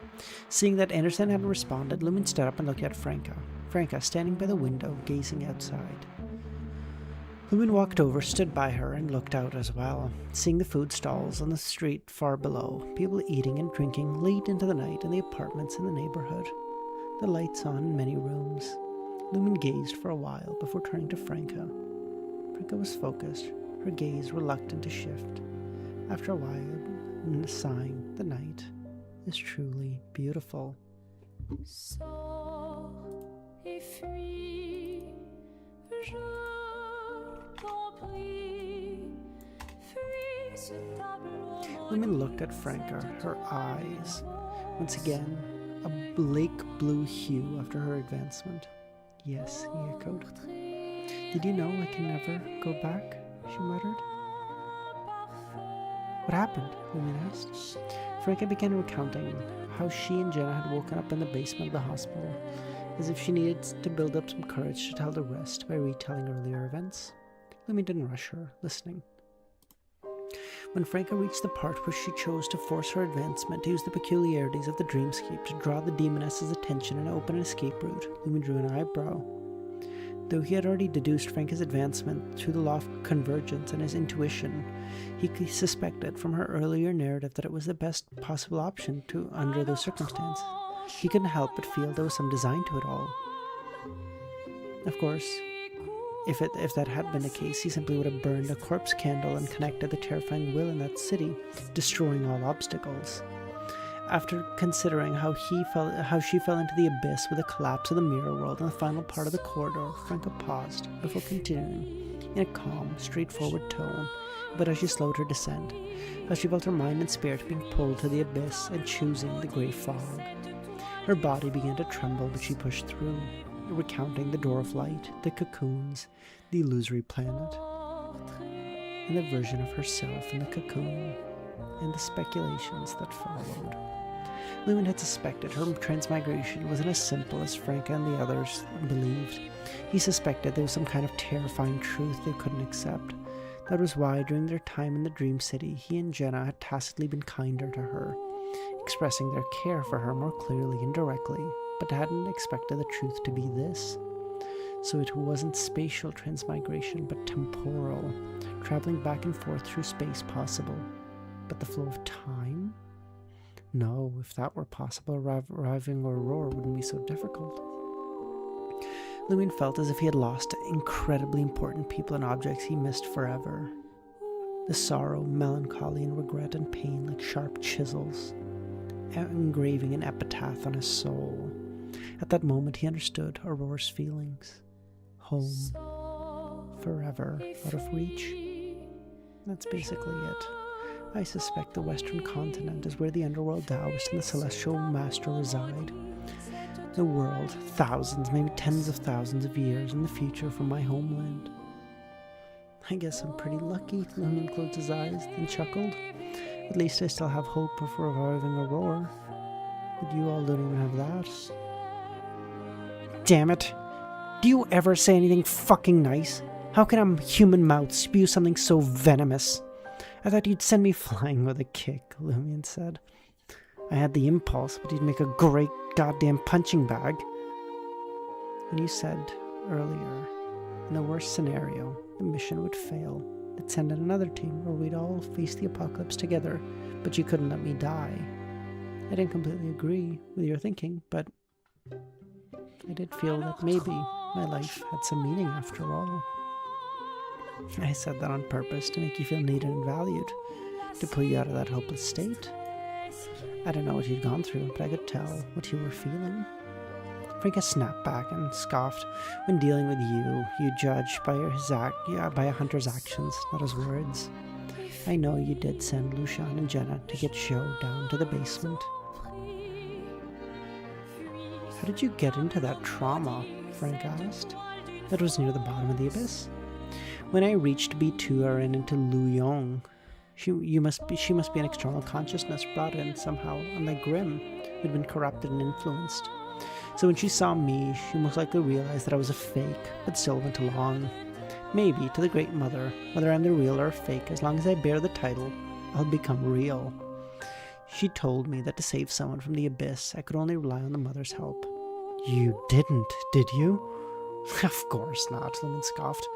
Seeing that Anderson hadn't responded, Lumen stood up and looked at Franca. Franca, standing by the window, gazing outside. Lumen walked over, stood by her, and looked out as well, seeing the food stalls on the street far below, people eating and drinking late into the night in the apartments in the neighborhood, the lights on in many rooms. Lumen gazed for a while before turning to Franca. Franca was focused, her gaze reluctant to shift. After a while, sighing, the night is truly beautiful. Lumen looked at Franca, her eyes, once again, a bleak blue hue after her advancement. Yes, he echoed. Did you know I can never go back? She muttered. What happened? Lumen asked. Franca began recounting how she and Jenna had woken up in the basement of the hospital, as if she needed to build up some courage to tell the rest by retelling earlier events. Lumen didn't rush her, listening. When Franca reached the part where she chose to force her advancement to use the peculiarities of the Dreamscape to draw the demoness's attention and open an escape route, Lumen drew an eyebrow. Though he had already deduced Franca's advancement through the law of convergence and his intuition, he suspected from her earlier narrative that it was the best possible option under those circumstances. He couldn't help but feel there was some design to it all. Of course, if that had been the case, he simply would have burned a corpse candle and connected the terrifying will in that city, destroying all obstacles. After considering how she fell into the abyss with the collapse of the mirror world in the final part of the corridor, Franca paused before continuing in a calm, straightforward tone, but as she slowed her descent, as she felt her mind and spirit being pulled to the abyss and choosing the grey fog. Her body began to tremble, but she pushed through, recounting the door of light, the cocoons, the illusory planet, and the version of herself in the cocoon, and the speculations that followed. Lumen had suspected her transmigration wasn't as simple as Franca and the others believed. He suspected there was some kind of terrifying truth they couldn't accept. That was why, during their time in the Dream City, he and Jenna had tacitly been kinder to her, expressing their care for her more clearly and directly, but hadn't expected the truth to be this. So it wasn't spatial transmigration, but temporal, traveling back and forth through space possible. But the flow of time? No, if that were possible, arriving at Aurora wouldn't be so difficult. Lumion felt as if he had lost incredibly important people and objects he missed forever. The sorrow, melancholy, and regret and pain like sharp chisels, engraving an epitaph on his soul. At that moment he understood Aurora's feelings. Home. Forever. Out of reach. That's basically it. I suspect the Western continent is where the underworld Taoist and the Celestial Master reside. The world, thousands, maybe tens of thousands of years in the future from my homeland. I guess I'm pretty lucky. Lumion closed his eyes, then chuckled. At least I still have hope of reviving Aurora. But you all don't even have that. Damn it! Do you ever say anything fucking nice? How can a human mouth spew something so venomous? I thought you'd send me flying with a kick, Lumion said. I had the impulse, but you'd make a great goddamn punching bag. And you said earlier, in the worst scenario, the mission would fail. They'd send in another team, or we'd all face the apocalypse together, but you couldn't let me die. I didn't completely agree with your thinking, but I did feel that maybe my life had some meaning after all. I said that on purpose to make you feel needed and valued, to pull you out of that hopeless state. I don't know what you'd gone through, but I could tell what you were feeling. Franca snapped back and scoffed. When dealing with you judge by by a hunter's actions, not his words. I know you did send Lucian and Jenna to get Joe down to the basement. How did you get into that trauma? Frank asked. That was near the bottom of the abyss. When I reached B2 or into Lu Yong, she must be an external consciousness brought in somehow, unlike Grimm, who'd been corrupted and influenced. So when she saw me, she most likely realized that I was a fake, but still went along. Maybe, to the Great Mother, whether I'm the real or fake, as long as I bear the title, I'll become real. She told me that to save someone from the abyss, I could only rely on the Mother's help. You didn't, did you? Of course not, Lumion scoffed.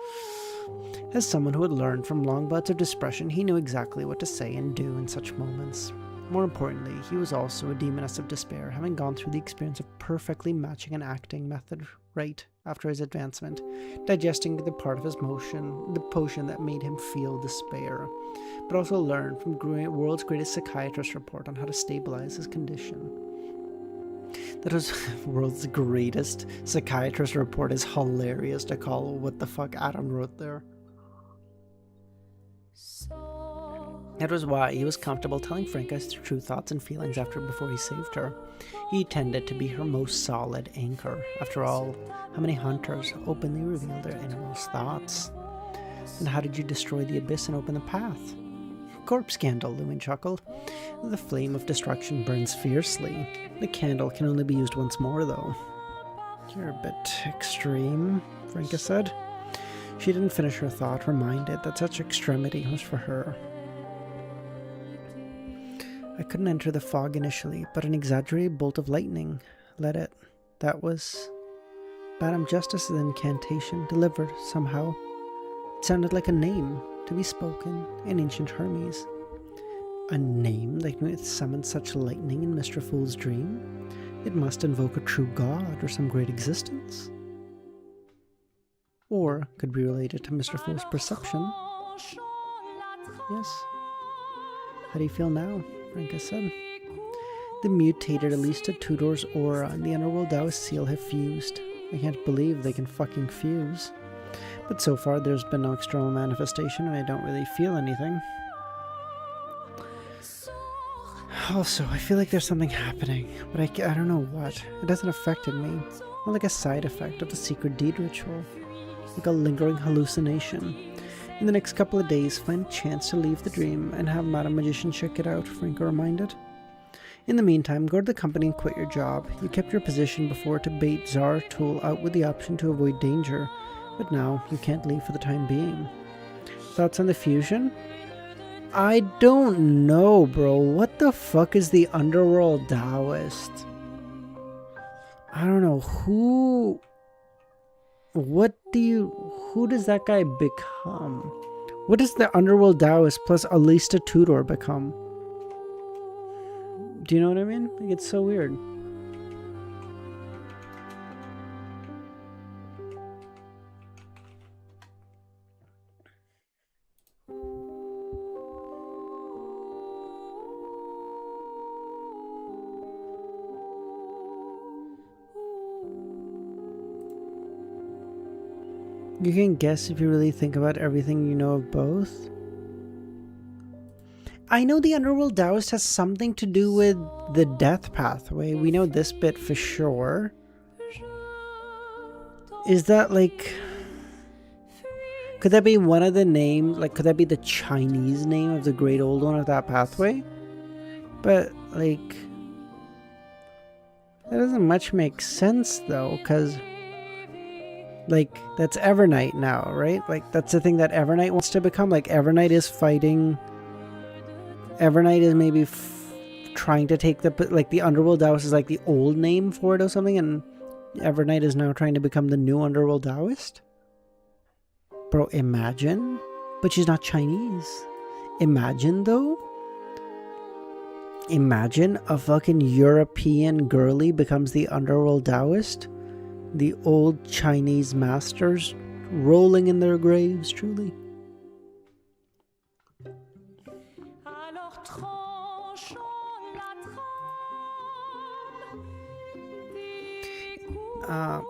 As someone who had learned from long bouts of depression, he knew exactly what to say and do in such moments. More importantly, he was also a demoness of despair, having gone through the experience of perfectly matching an acting method right after his advancement, digesting the part of his motion, the potion that made him feel despair, but also learned from world's greatest psychiatrist report on how to stabilize his condition. That was world's greatest psychiatrist report is hilarious to call what the fuck Adam wrote there. That was why he was comfortable telling Franca his true thoughts and feelings before he saved her. He tended to be her most solid anchor. After all, how many hunters openly reveal their innermost thoughts? And how did you destroy the abyss and open the path? Corpse candle, Lumion chuckled. The flame of destruction burns fiercely. The candle can only be used once more, though. You're a bit extreme, Franca said. She didn't finish her thought, reminded that such extremity was for her. I couldn't enter the fog initially, but an exaggerated bolt of lightning let it. That was Madame Justice's incantation, delivered somehow. It sounded like a name to be spoken in ancient Hermes. A name that could summon such lightning in Mr. Fool's dream? It must invoke a true god or some great existence. Or could be related to Mr. Fool's perception. Yes. How do you feel now? Franca said. The mutated Alista Tudor's aura and the Underworld Taoist seal have fused. I can't believe they can fucking fuse. But so far there's been no external manifestation and I don't really feel anything. Also, I feel like there's something happening, but I don't know what. It hasn't affected me. More like a side effect of the secret deed ritual. Like a lingering hallucination. In the next couple of days, find a chance to leave the dream and have Madame Magician check it out, Franca reminded. In the meantime, go to the company and quit your job. You kept your position before to bait Tsar Tool out with the option to avoid danger, but now you can't leave for the time being. Thoughts on the fusion? I don't know, bro. What the fuck is the Underworld Taoist? I don't know. Who does that guy become? What does the Underworld Taoist plus Alista Tudor become? Do you know what I mean? Like, it's so weird. You can guess if you really think about everything you know of both. I know the Underworld Taoist has something to do with the death pathway. We know this bit for sure. Is that like... Could that be one of the names? Like, could that be the Chinese name of the Great Old One of that pathway? But, like... That doesn't much make sense, though, because... Like, that's Evernight now, right? Like, that's the thing that Evernight wants to become. Like, Evernight is fighting... Evernight is maybe trying to take the... Like, the Underworld Taoist is like the old name for it or something, and Evernight is now trying to become the new Underworld Taoist? Bro, imagine. But she's not Chinese. Imagine, though. Imagine a fucking European girly becomes the Underworld Taoist. The old Chinese masters rolling in their graves, truly.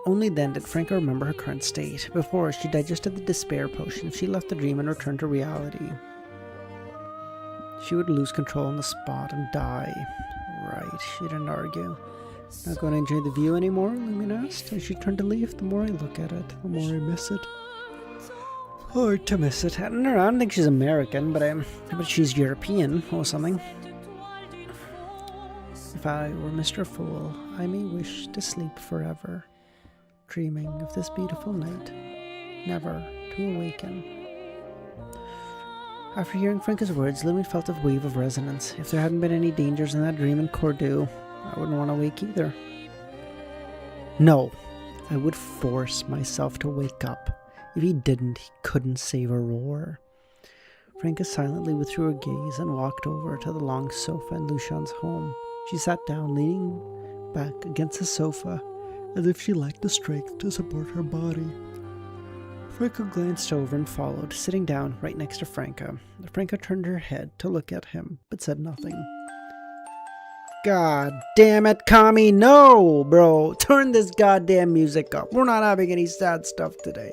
Only then did Franca remember her current state. Before, she digested the despair potion. She left the dream and returned to reality. She would lose control on the spot and die. Right, she didn't argue. Not going to enjoy the view anymore, LEMMiNO asked. As she turned to leave, the more I look at it, the more I miss it. Hard to miss it. I don't think she's American, but she's European or something. If I were Mr. Fool, I may wish to sleep forever, dreaming of this beautiful night, never to awaken. After hearing Franca's words, LEMMiNO felt a wave of resonance. If there hadn't been any dangers in that dream in Cordu, I wouldn't want to wake either. No, I would force myself to wake up. If he didn't, he couldn't save Aurora. Franca silently withdrew her gaze and walked over to the long sofa in Lucian's home. She sat down, leaning back against the sofa, as if she lacked the strength to support her body. Franca glanced over and followed, sitting down right next to Franca. Franca turned her head to look at him, but said nothing. God damn it, Kami, no, bro! Turn this goddamn music up. We're not having any sad stuff today.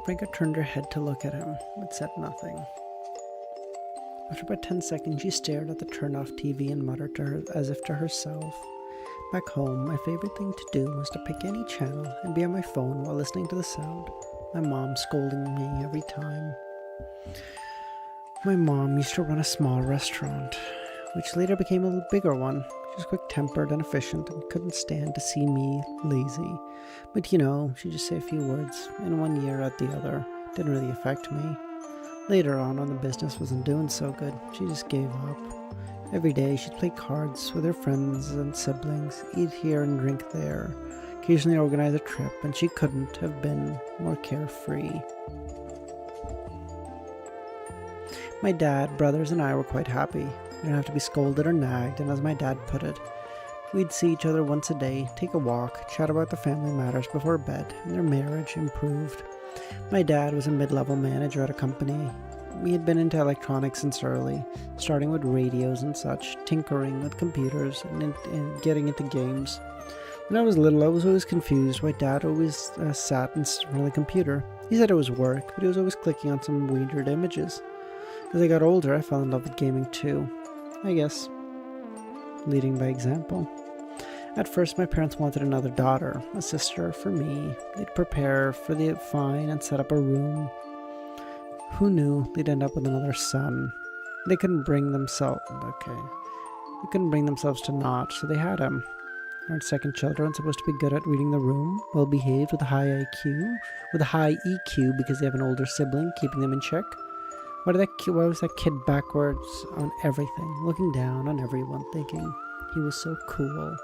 Franca turned her head to look at him, but said nothing. After about 10 seconds, she stared at the turned-off TV and muttered to her, as if to herself. Back home, my favorite thing to do was to pick any channel and be on my phone while listening to the sound. My mom scolding me every time. My mom used to run a small restaurant, which later became a bigger one. She was quick-tempered and efficient and couldn't stand to see me lazy. But you know, she'd just say a few words, in one ear out the other. Didn't really affect me. Later on, when the business wasn't doing so good, she just gave up. Every day, she'd play cards with her friends and siblings, eat here and drink there, occasionally organize a trip, and she couldn't have been more carefree. My dad, brothers, and I were quite happy. We didn't have to be scolded or nagged, and as my dad put it, we'd see each other once a day, take a walk, chat about the family matters before bed, and their marriage improved. My dad was a mid-level manager at a company. We had been into electronics since early, starting with radios and such, tinkering with computers, and getting into games. When I was little, I was always confused why Dad always sat in front of the computer. He said it was work, but he was always clicking on some weird images. As I got older, I fell in love with gaming too. I guess, leading by example. At first, my parents wanted another daughter, a sister for me. They'd prepare for the fine and set up a room. Who knew they'd end up with another son? They couldn't bring themselves to not, so they had him. Aren't second children supposed to be good at reading the room, well behaved, with a high IQ, with a high EQ because they have an older sibling keeping them in check? Why was that kid backwards on everything, looking down on everyone, thinking he was so cool,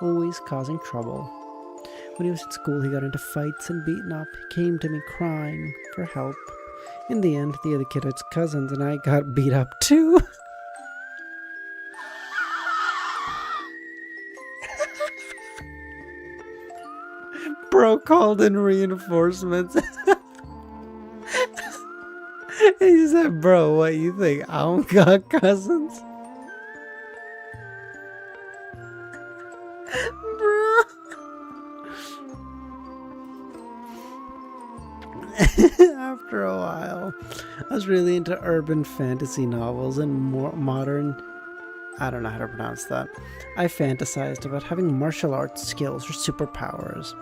always causing trouble? When he was at school, he got into fights and beaten up. He came to me crying for help. In the end, the other kid had cousins, and I got beat up too. Bro called in reinforcements. He said, bro, what you think? I don't got cousins? Bro. After a while, I was really into urban fantasy novels and more modern... I don't know how to pronounce that. I fantasized about having martial arts skills or superpowers.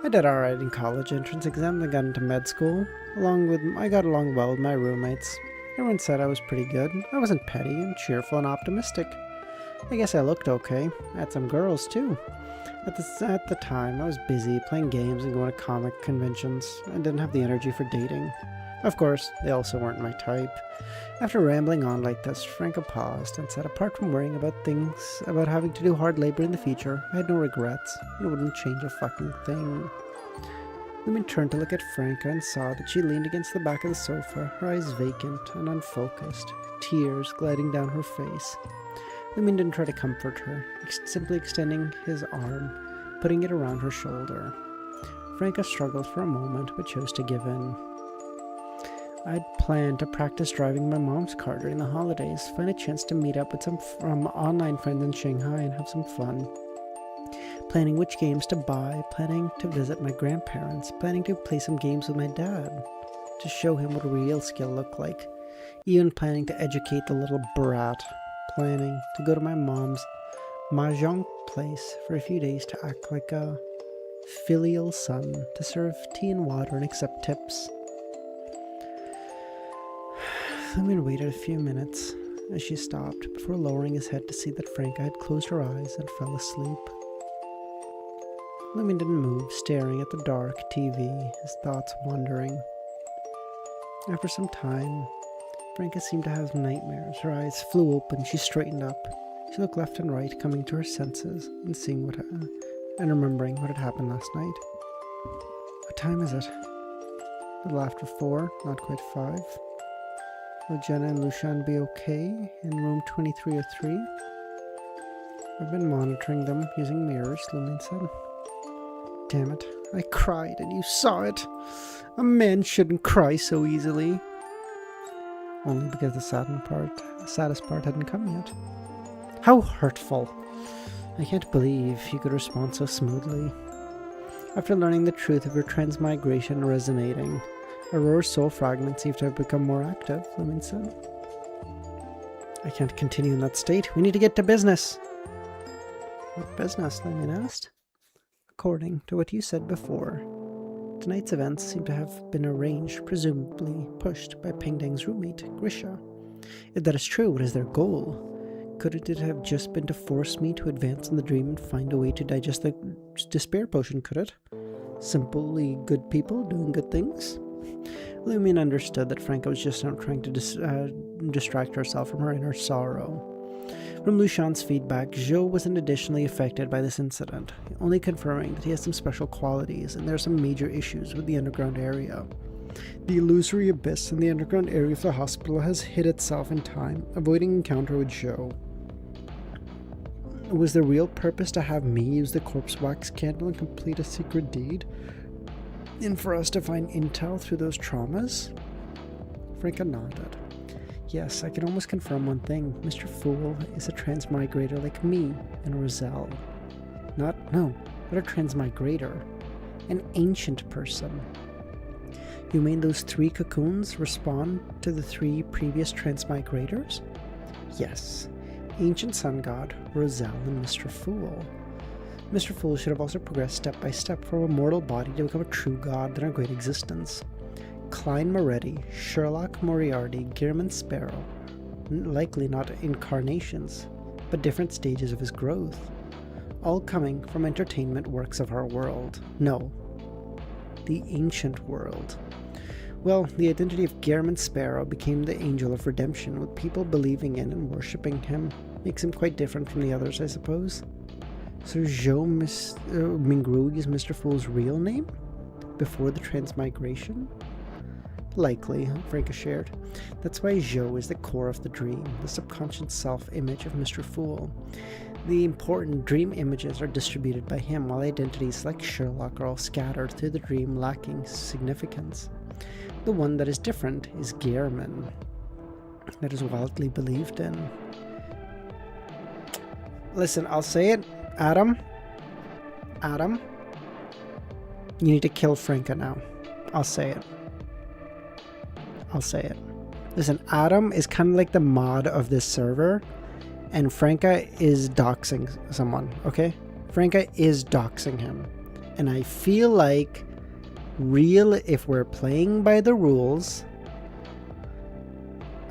I did alright in college entrance exams and got into med school. I got along well with my roommates. Everyone said I was pretty good. I wasn't petty and cheerful and optimistic. I guess I looked okay. I had some girls too. At the time, I was busy playing games and going to comic conventions. I didn't have the energy for dating. Of course, they also weren't my type. After rambling on like this, Franca paused and said, apart from worrying about having to do hard labor in the future, I had no regrets. It wouldn't change a fucking thing. LEMMiNO turned to look at Franca and saw that she leaned against the back of the sofa, her eyes vacant and unfocused, tears gliding down her face. LEMMiNO didn't try to comfort her, simply extending his arm, putting it around her shoulder. Franca struggled for a moment, but chose to give in. I'd planned to practice driving my mom's car during the holidays, find a chance to meet up with some online friends in Shanghai and have some fun. Planning which games to buy, planning to visit my grandparents, planning to play some games with my dad, to show him what real skill looked like, even planning to educate the little brat, planning to go to my mom's mahjong place for a few days to act like a filial son, to serve tea and water and accept tips. LEMMiNO waited a few minutes as she stopped before lowering his head to see that Franca had closed her eyes and fell asleep. LEMMiNO didn't move, staring at the dark TV, his thoughts wandering. After some time, Franca seemed to have nightmares. Her eyes flew open, she straightened up. She looked left and right, coming to her senses and and remembering what had happened last night. What time is it? A little after 4, not quite 5. Will Jenna and Lucian be okay in room 2303? I've been monitoring them using mirrors, LEMMiNO said. Damn it, I cried and you saw it. A man shouldn't cry so easily. Only because the saddest part hadn't come yet. How hurtful. I can't believe you could respond so smoothly. After learning the truth of your transmigration resonating, Aurora's soul fragment seemed to have become more active, LEMMiNO said. I can't continue in that state. We need to get to business. What business? LEMMiNO asked. According to what you said before, tonight's events seem to have been arranged, presumably pushed by Pingdang's roommate, Grisha. If that is true, what is their goal? Could it have just been to force me to advance in the dream and find a way to digest the despair potion, could it? Simply good people doing good things? LEMMiNO understood that Franca was just not trying to distract herself from her inner sorrow. From Lucian's feedback, Zhou wasn't additionally affected by this incident, only confirming that he has some special qualities and there are some major issues with the underground area. The illusory abyss in the underground area of the hospital has hid itself in time, avoiding encounter with Zhou. Was the real purpose to have me use the corpse wax candle and complete a secret deed? And for us to find intel through those traumas? Franca nodded. Yes, I can almost confirm one thing. Mr. Fool is a transmigrator like me and Roselle. Not a transmigrator. An ancient person. You mean those 3 cocoons respond to the 3 previous transmigrators? Yes. Ancient Sun God, Roselle, and Mr. Fool. Mr. Fool should have also progressed step by step from a mortal body to become a true god in our great existence. Klein Moretti, Sherlock Moriarty, Gearman Sparrow, likely not incarnations, but different stages of his growth, all coming from entertainment works of our world. No, the ancient world. Well, the identity of Gearman Sparrow became the angel of redemption, with people believing in and worshipping him. Makes him quite different from the others, I suppose. So Zhou Mingrui is Mr. Fool's real name? Before the transmigration? Likely, Franca shared. That's why Zhou is the core of the dream, the subconscious self-image of Mr. Fool. The important dream images are distributed by him, while identities like Sherlock are all scattered through the dream, lacking significance. The one that is different is Gehrman, that is wildly believed in. Listen, I'll say it. Adam, you need to kill Franca now. I'll say it. Listen, Adam is kind of like the mod of this server, and Franca is doxing someone, okay? Franca is doxing him. And I feel like if we're playing by the rules,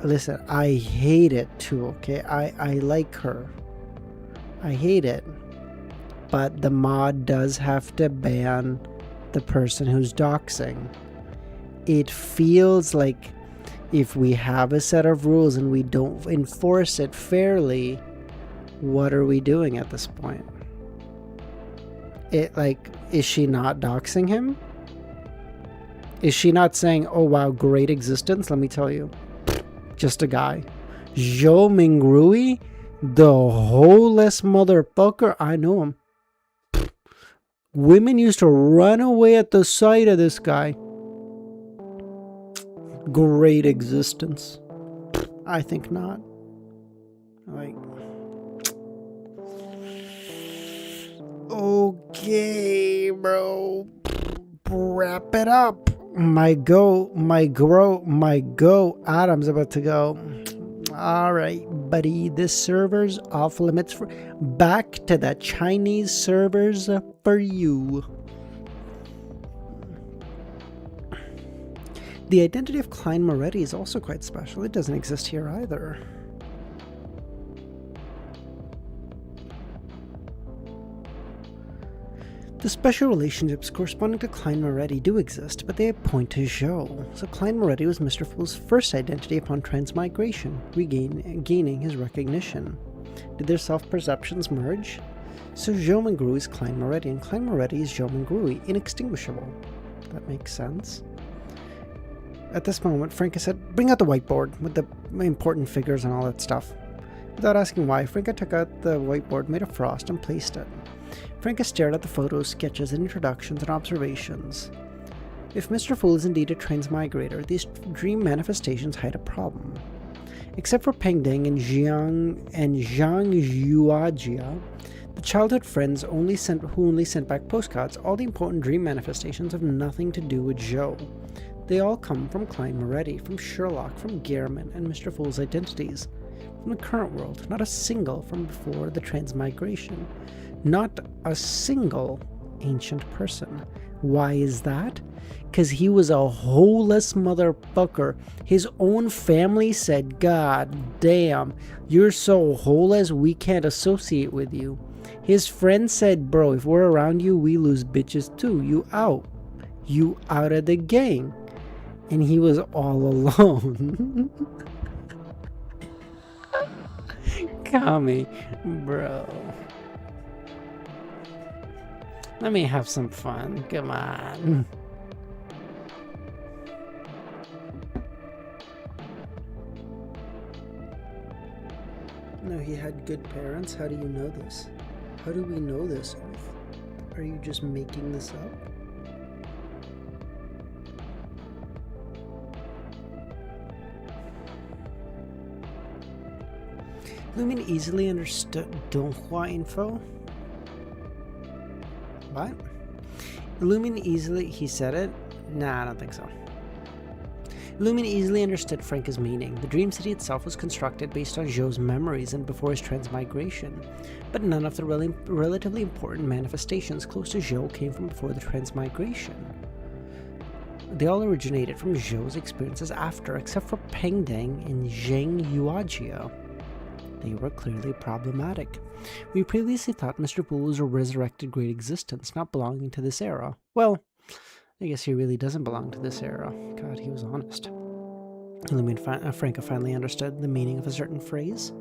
listen, I hate it too, okay? I like her. I hate it. But the mod does have to ban the person who's doxing. It feels like if we have a set of rules and we don't enforce it fairly, what are we doing at this point? Is she not doxing him? Is she not saying, oh wow, great existence? Let me tell you. Just a guy. Zhou Mingrui, the holeless motherfucker. I know him. Women used to run away at the sight of this guy. Great existence. I think not. Okay, bro. Wrap it up. My go. Adam's about to go. All right, buddy. This server's off limits. Back to the Chinese servers for you. The identity of Klein Moretti is also quite special. It doesn't exist here either. The special relationships corresponding to Klein Moretti do exist, but they point to Zhou. So Klein Moretti was Mr. Fool's first identity upon transmigration, gaining his recognition. Did their self-perceptions merge? So Zhou Mingrui is Klein Moretti, and Klein Moretti is Zhou Mingrui, inextinguishable. That makes sense. At this moment, Franca said, bring out the whiteboard with the important figures and all that stuff. Without asking why, Franca took out the whiteboard made of frost and placed it. Franca stared at the photos, sketches, and introductions and observations. If Mr. Fool is indeed a transmigrator, these dream manifestations hide a problem. Except for Peng Ding and Zhang Yuajia, the childhood friends who only sent back postcards, all the important dream manifestations have nothing to do with Zhou. They all come from Klein Moretti, from Sherlock, from Gehrman, and Mr. Fool's identities. From the current world, not a single from before the transmigration. Not a single ancient person. Why is that? Because he was a holeless motherfucker. His own family said, God damn, you're so holeless we can't associate with you. His friends said, bro, if we're around you, we lose bitches too. You out. You out of the gang. And he was all alone. Kami, bro. Let me have some fun. Come on. No, he had good parents. How do you know this? How do we know this? Are you just making this up? LEMMiNO easily understood Donghua info? What? LEMMiNO easily... He said it? Nah, I don't think so. LEMMiNO easily understood Franca's meaning. The Dream City itself was constructed based on Zhou's memories and before his transmigration. But none of the relatively important manifestations close to Zhou came from before the transmigration. They all originated from Zhou's experiences after, except for Peng Ding and Zhang Yuajia. They were clearly problematic. We previously thought Mr. Fool was a resurrected great existence, not belonging to this era. Well, I guess he really doesn't belong to this era. God, he was honest. Franca finally understood the meaning of a certain phrase.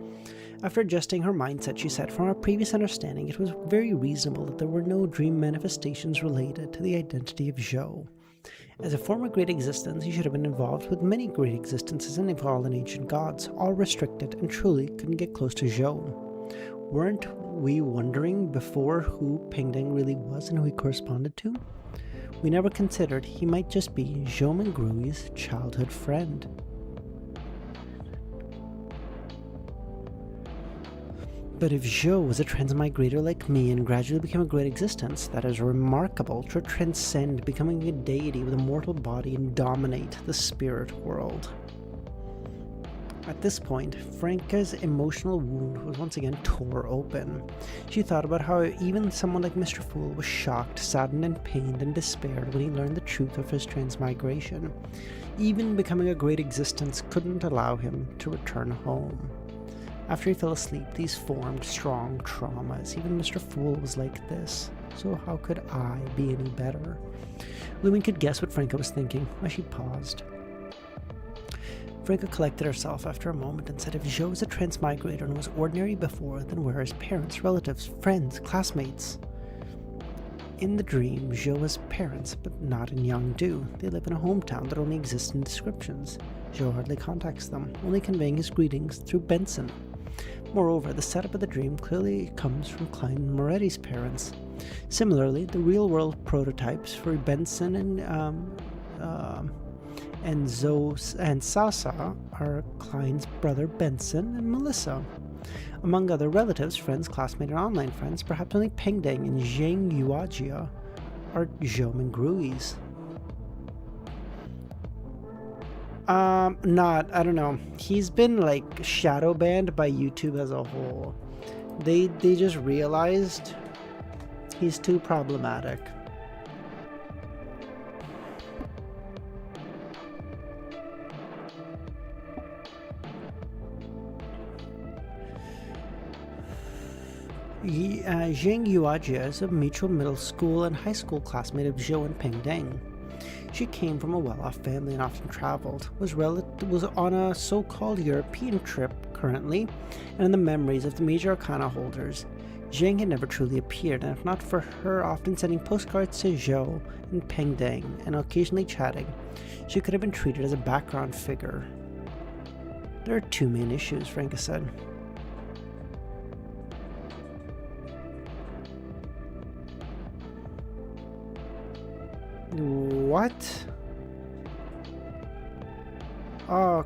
After adjusting her mindset, she said, from our previous understanding, it was very reasonable that there were no dream manifestations related to the identity of Zhou. As a former great existence, he should have been involved with many great existences and fallen ancient gods, all restricted and truly couldn't get close to Zhou. Weren't we wondering before who Pingdeng really was and who he corresponded to? We never considered he might just be Zhou Mengrui's childhood friend. But if Zhou was a transmigrator like me and gradually became a great existence, that is remarkable, to transcend becoming a deity with a mortal body and dominate the spirit world. At this point, Franca's emotional wound was once again tore open. She thought about how even someone like Mr. Fool was shocked, saddened, and pained and despaired when he learned the truth of his transmigration. Even becoming a great existence couldn't allow him to return home. After he fell asleep, these formed strong traumas. Even Mr. Fool was like this, so how could I be any better? Lumen could guess what Franca was thinking as she paused. Franca collected herself after a moment and said if Zhou was a transmigrator and was ordinary before, then where are his parents, relatives, friends, classmates? In the dream, Zhou has parents, but not in Yangdu. They live in a hometown that only exists in descriptions. Zhou hardly contacts them, only conveying his greetings through Benson. Moreover, the setup of the dream clearly comes from Klein and Moretti's parents. Similarly, the real-world prototypes for Benson and Zhou and Sasa are Klein's brother Benson and Melissa. Among other relatives, friends, classmates, and online friends, perhaps only Pengdeng and Zheng Yuajia are Zhou Mengrui's. I don't know. He's been like shadow banned by YouTube as a whole. They just realized he's too problematic. Zheng Yuajia is a mutual middle school and high school classmate of Zhou and Pengdeng. She came from a well-off family and often traveled, was on a so-called European trip currently, and in the memories of the major arcana holders, Zheng had never truly appeared, and if not for her often sending postcards to Zhou and Pengdeng and occasionally chatting, she could have been treated as a background figure. There are two main issues, Franca said. What? Oh,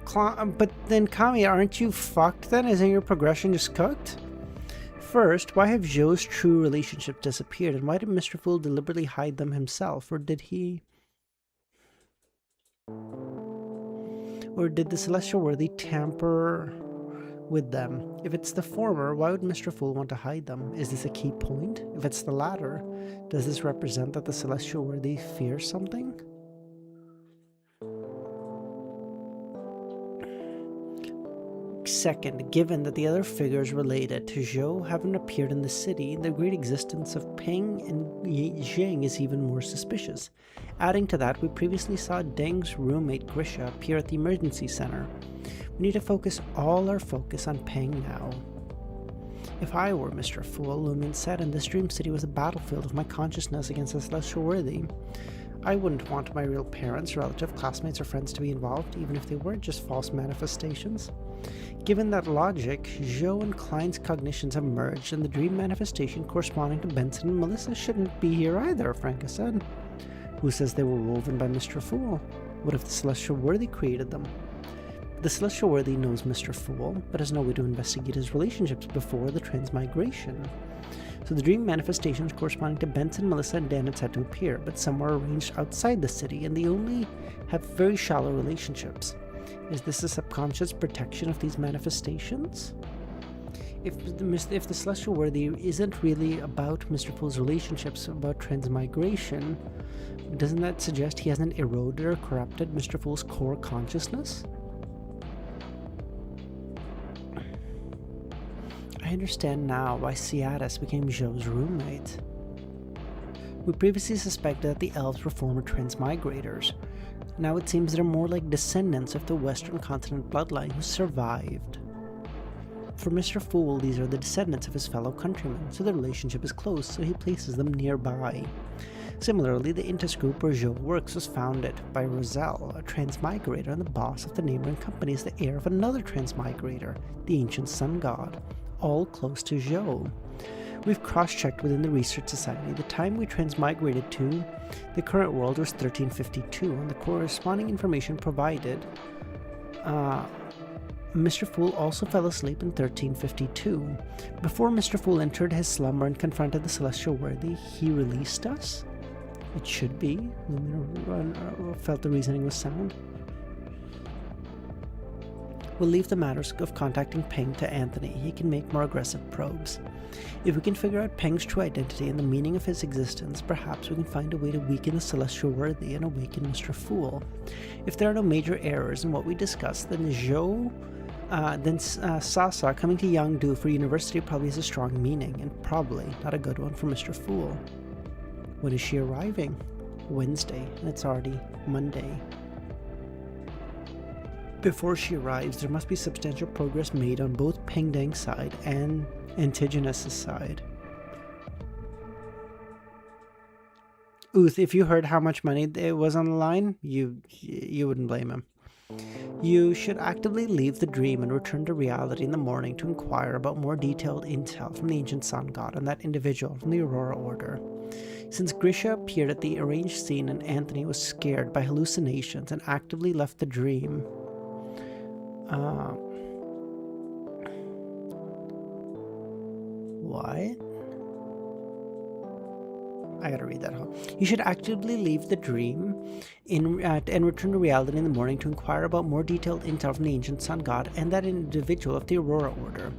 but then Kami, aren't you fucked then? Isn't your progression just cooked? First, why have Zhou's true relationships disappeared, and why did Mr. Fool deliberately hide them himself, or did he... Or did the Celestial Worthy tamper with them? If it's the former, why would Mr. Fool want to hide them? Is this a key point? If it's the latter, does this represent that the Celestial Worthy fears something? Second, given that the other figures related to Zhou haven't appeared in the city, the great existence of Peng and Zheng is even more suspicious. Adding to that, we previously saw Deng's roommate Grisha appear at the emergency center. We need to focus all our focus on Peng now. If I were Mr. Fool, Lumen said, and this dream city was a battlefield of my consciousness against the Celestial Worthy, I wouldn't want my real parents, relatives, classmates, or friends to be involved, even if they were just false manifestations. Given that logic, Zhou and Klein's cognitions have merged, and the dream manifestation corresponding to Benson and Melissa shouldn't be here either, Franca said. Who says they were woven by Mr. Fool? What if the Celestial Worthy created them? The Celestial Worthy knows Mr. Fool, but has no way to investigate his relationships before the transmigration. So the dream manifestations corresponding to Benson, Melissa, and Dan had said to appear, but some were arranged outside the city, and they only have very shallow relationships. Is this a subconscious protection of these manifestations? If the Celestial Worthy isn't really about Mr. Fool's relationships, about transmigration, doesn't that suggest he hasn't eroded or corrupted Mr. Fool's core consciousness? I understand now why Ciatis became Zhou's roommate. We previously suspected that the elves were former transmigrators. Now it seems they're more like descendants of the Western Continent bloodline who survived. For Mr. Fool, these are the descendants of his fellow countrymen, so the relationship is close, so he places them nearby. Similarly, the Intus group where Zhou works was founded by Roselle, a transmigrator and the boss of the neighboring company is the heir of another transmigrator, the ancient sun god, all close to Zhou. We've cross-checked within the Research Society. The time we transmigrated to the current world was 1352, and the corresponding information provided. Mr. Fool also fell asleep in 1352. Before Mr. Fool entered his slumber and confronted the celestial worthy, he released us? It should be. LEMMiNO felt the reasoning was sound. We'll leave the matters of contacting Peng to Anthony. He can make more aggressive probes. If we can figure out Peng's true identity and the meaning of his existence, perhaps we can find a way to weaken the Celestial Worthy and awaken Mr. Fool. If there are no major errors in what we discussed, then Sasa coming to Yangdu for university probably has a strong meaning, and probably not a good one for Mr. Fool. When is she arriving? Wednesday, and it's already Monday. Before she arrives, there must be substantial progress made on both Peng Deng's side and Antigonus' side. Uth, if you heard how much money it was on the line, you wouldn't blame him. You should actively leave the dream and return to reality in the morning to inquire about more detailed intel from the ancient sun god and that individual from the Aurora Order. Since Grisha appeared at the arranged scene and Anthony was scared by hallucinations and actively left the dream, what? I gotta read that. You should actively leave the dream and return to reality in the morning to inquire about more detailed intel from the ancient sun god and that individual of the Aurora Order.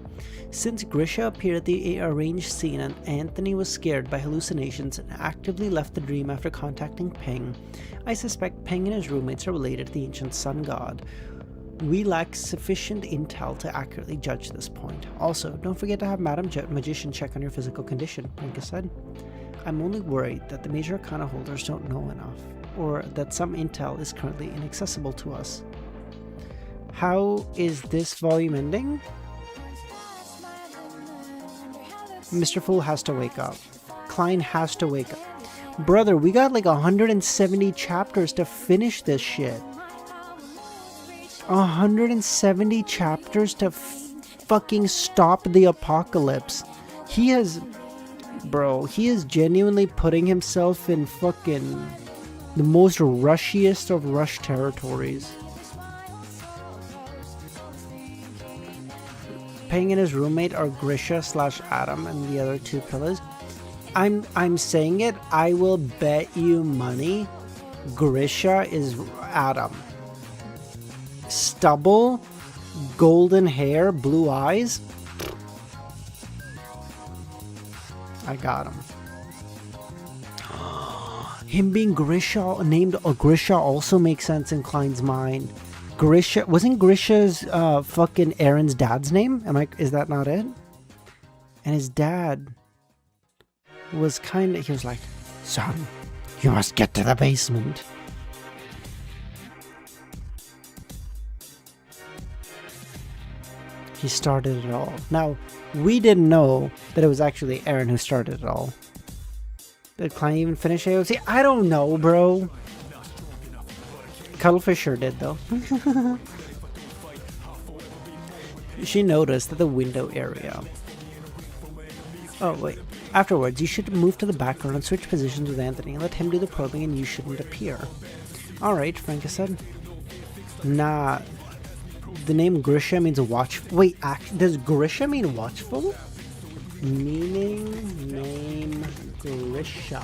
Since Grisha appeared at the arranged scene and Anthony was scared by hallucinations and actively left the dream after contacting Peng, I suspect Peng and his roommates are related to the ancient sun god. We lack sufficient intel to accurately judge this point. Also, don't forget to have Madam Magician check on your physical condition, Brinka said. I'm only worried that the major arcana holders don't know enough, or that some intel is currently inaccessible to us. How is this volume ending? Mr. Fool has to wake up. Klein has to wake up. Brother, we got like 170 chapters to finish this shit. 170 chapters to fucking stop the apocalypse. He is genuinely putting himself in fucking the most rushiest of rush territories. Peng and his roommate are Grisha / Adam and the other two pillars. I'm saying it, I will bet you money Grisha is Adam. Stubble, golden hair, blue eyes. I got him. Him being Grisha, named Grisha, also makes sense in Klein's mind. Grisha, wasn't Grisha's fucking Aaron's dad's name? Is that not it? And his dad was he was like, son, you must get to the basement. He started it all. Now, we didn't know that it was actually Aaron who started it all. Did Klein even finish AOC? I don't know, bro. Cuttlefish sure did, though. She noticed that the window area... Oh, wait. Afterwards, you should move to the background and switch positions with Anthony and let him do the probing and you shouldn't appear. Alright, Franca said. Nah. The name Grisha means watchful. Wait, does Grisha mean watchful? Meaning name Grisha.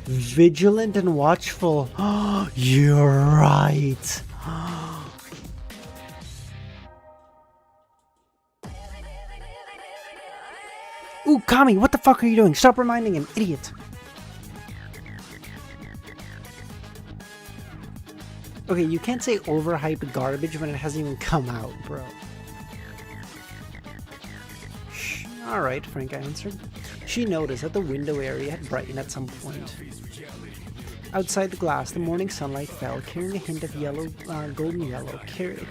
Vigilant and watchful. You're right. Ooh, Kami, what the fuck are you doing? Stop reminding him, idiot. Okay, you can't say overhyped garbage when it hasn't even come out, bro. Shh. Alright, Frank answered. She noticed that the window area had brightened at some point. Outside the glass, the morning sunlight fell, carrying a hint of yellow, golden yellow,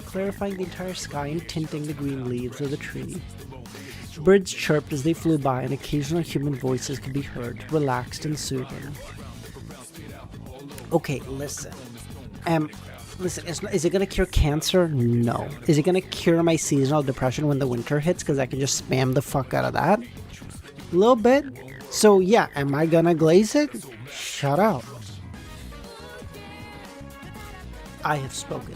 clarifying the entire sky and tinting the green leaves of the tree. Birds chirped as they flew by, and occasional human voices could be heard, relaxed and soothing. Okay, listen. Listen, is it gonna cure cancer? No. Is it gonna cure my seasonal depression when the winter hits? Because I can just spam the fuck out of that? A little bit. So yeah, am I gonna glaze it? Shut up. I have spoken.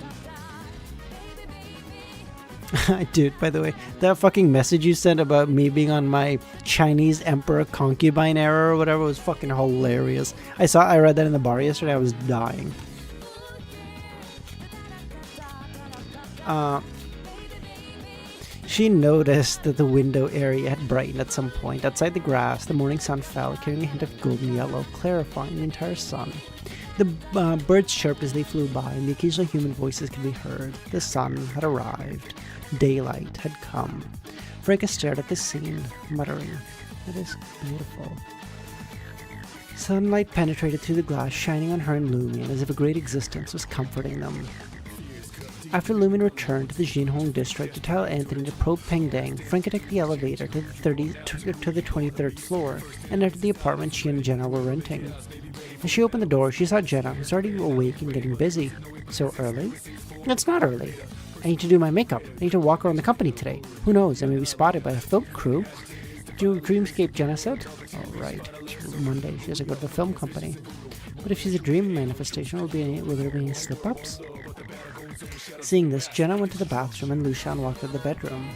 Dude, by the way, that fucking message you sent about me being on my Chinese emperor concubine era or whatever was fucking hilarious. I read that in the bar yesterday. I was dying. She noticed that the window area had brightened at some point. Outside the grass, the morning sun fell, carrying a hint of golden yellow, clarifying the entire sun. The birds chirped as they flew by, and the occasional human voices could be heard. The sun had arrived. Daylight had come. Franca stared at the scene, muttering, "It is beautiful." Sunlight penetrated through the glass, shining on her and Lumion as if a great existence was comforting them. After Lumion returned to the Jinhong district to tell Anthony to probe Pengdang, Franca took the elevator to the 23rd floor and entered the apartment she and Jenna were renting. As she opened the door, she saw Jenna, who's already awake and getting busy. "So early?" "It's not early. I need to do my makeup. I need to walk around the company today. Who knows, I may be spotted by a film crew." "Do Dreamscape," Jenna said. "Oh, right. It's Monday. She doesn't go to the film company. But if she's a dream manifestation, will there be any slip-ups?" Seeing this, Jenna went to the bathroom and Lucian walked to the bedroom.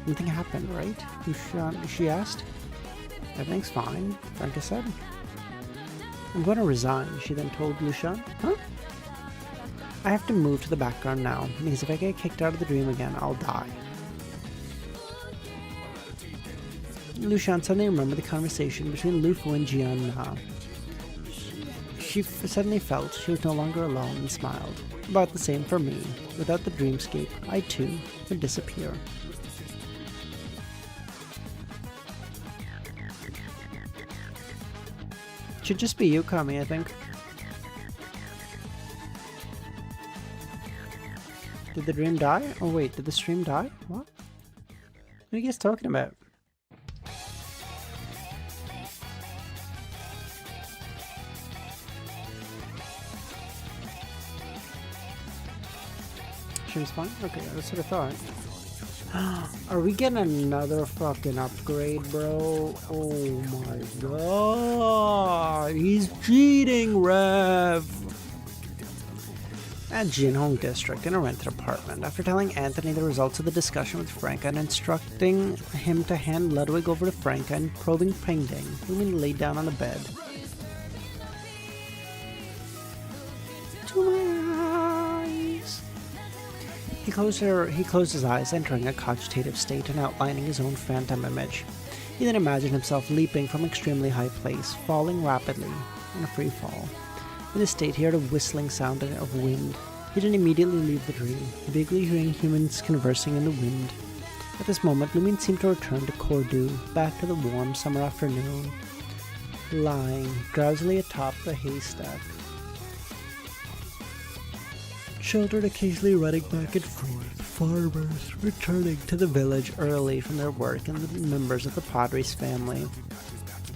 "Nothing happened, right?" she asked. "Everything's fine," Franca said. "I'm going to resign," she then told Lucian. "Huh?" "I have to move to the background now, because if I get kicked out of the dream again, I'll die." Lucian suddenly remembered the conversation between Lufu and Jian Na. She suddenly felt she was no longer alone and smiled. "About the same for me. Without the dreamscape, I too would disappear." Should just be you, Kami, I think. Did the dream die? Oh wait, did the stream die? What? What are you guys talking about? Stream's fine? Okay, that's what I thought. Are we getting another fucking upgrade, bro? Oh my god! He's cheating, Rev! At Jinhong District, in a rented apartment, after telling Anthony the results of the discussion with Franca and instructing him to hand Ludwig over to Franca and probing Pengdang, Lumion laid down on the bed. To my eyes. He closed his eyes, entering a cogitative state and outlining his own phantom image. He then imagined himself leaping from an extremely high place, falling rapidly in a free fall. In this state, he heard a whistling sound of wind. He didn't immediately leave the dream, vaguely hearing humans conversing in the wind. At this moment, Lumion seemed to return to Cordu, back to the warm summer afternoon, lying drowsily atop the haystack. Children occasionally running back and forth, farmers returning to the village early from their work, and the members of the Padres family.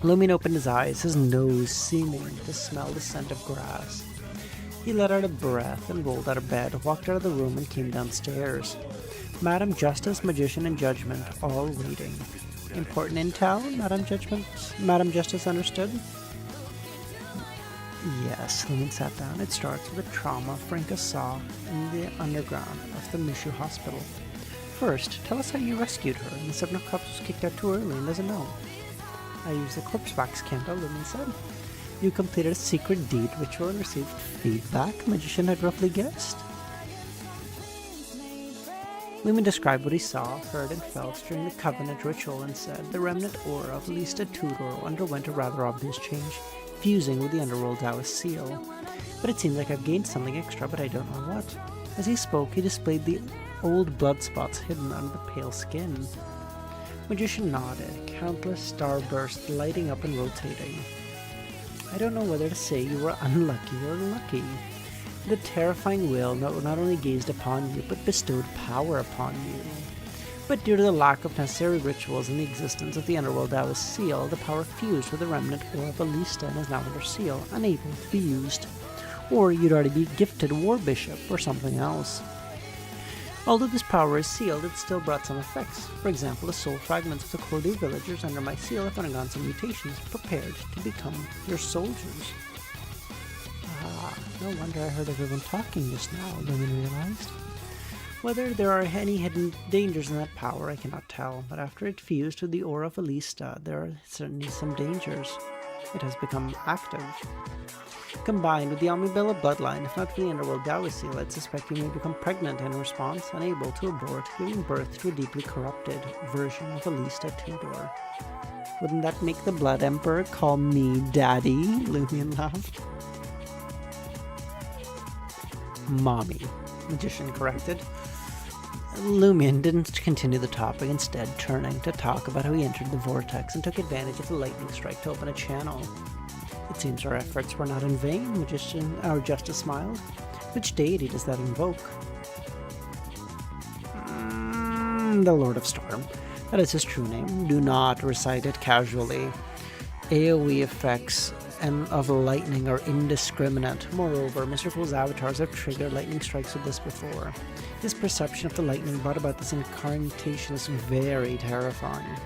Lumion opened his eyes, his nose seeming to smell the scent of grass. He let out a breath and rolled out of bed, walked out of the room and came downstairs. Madam Justice, Magician, and Judgment all waiting. Important intel, Madam Justice understood. Yes, Lumion sat down. It starts with a trauma Franca saw in the underground of the Mushu hospital. First, tell us how you rescued her, and the 7 of Cups was kicked out too early and doesn't know. I used the corpse wax candle, Lumion said. You completed a secret deed ritual and received feedback, Magician had roughly guessed. Lumion described what he saw, heard, and felt during the Covenant ritual and said the remnant aura of Lista Tudor underwent a rather obvious change, fusing with the Underworld Taoist seal. But it seems like I've gained something extra, but I don't know what. As he spoke, he displayed the old blood spots hidden under the pale skin. Magician nodded, countless starbursts lighting up and rotating. I don't know whether to say you were unlucky or lucky. The terrifying will not only gazed upon you, but bestowed power upon you. But due to the lack of necessary rituals and the existence of the Underworld Taoist seal, the power fused with the remnant Ore of Alista and is now under seal, unable to be used. Or you'd already be gifted War Bishop or something else. Although this power is sealed, it still brought some effects. For example, the soul fragments of the Kordu villagers under my seal have undergone some mutations, prepared to become your soldiers. Ah, no wonder I heard everyone talking just now, Lumen realized. Whether there are any hidden dangers in that power, I cannot tell, but after it fused with the Aura of Alista, there are certainly some dangers. It has become active. Combined with the Omnibella bloodline, if not for the Underworld Taoist seal, I'd suspect you may become pregnant in response, unable to abort, giving birth to a deeply corrupted version of Alista Tudor. Wouldn't that make the Blood Emperor call me Daddy? Lumion laughed. Mommy, Magician corrected. Lumion didn't continue the topic, instead turning to talk about how he entered the vortex and took advantage of the lightning strike to open a channel. It seems our efforts were not in vain, Magician. Our Justice smiled. Which deity does that invoke? The Lord of Storm. That is his true name. Do not recite it casually. AoE effects of lightning are indiscriminate. Moreover, Mr. Fool's avatars have triggered lightning strikes with this before. His perception of the lightning brought about this incantation is very terrifying.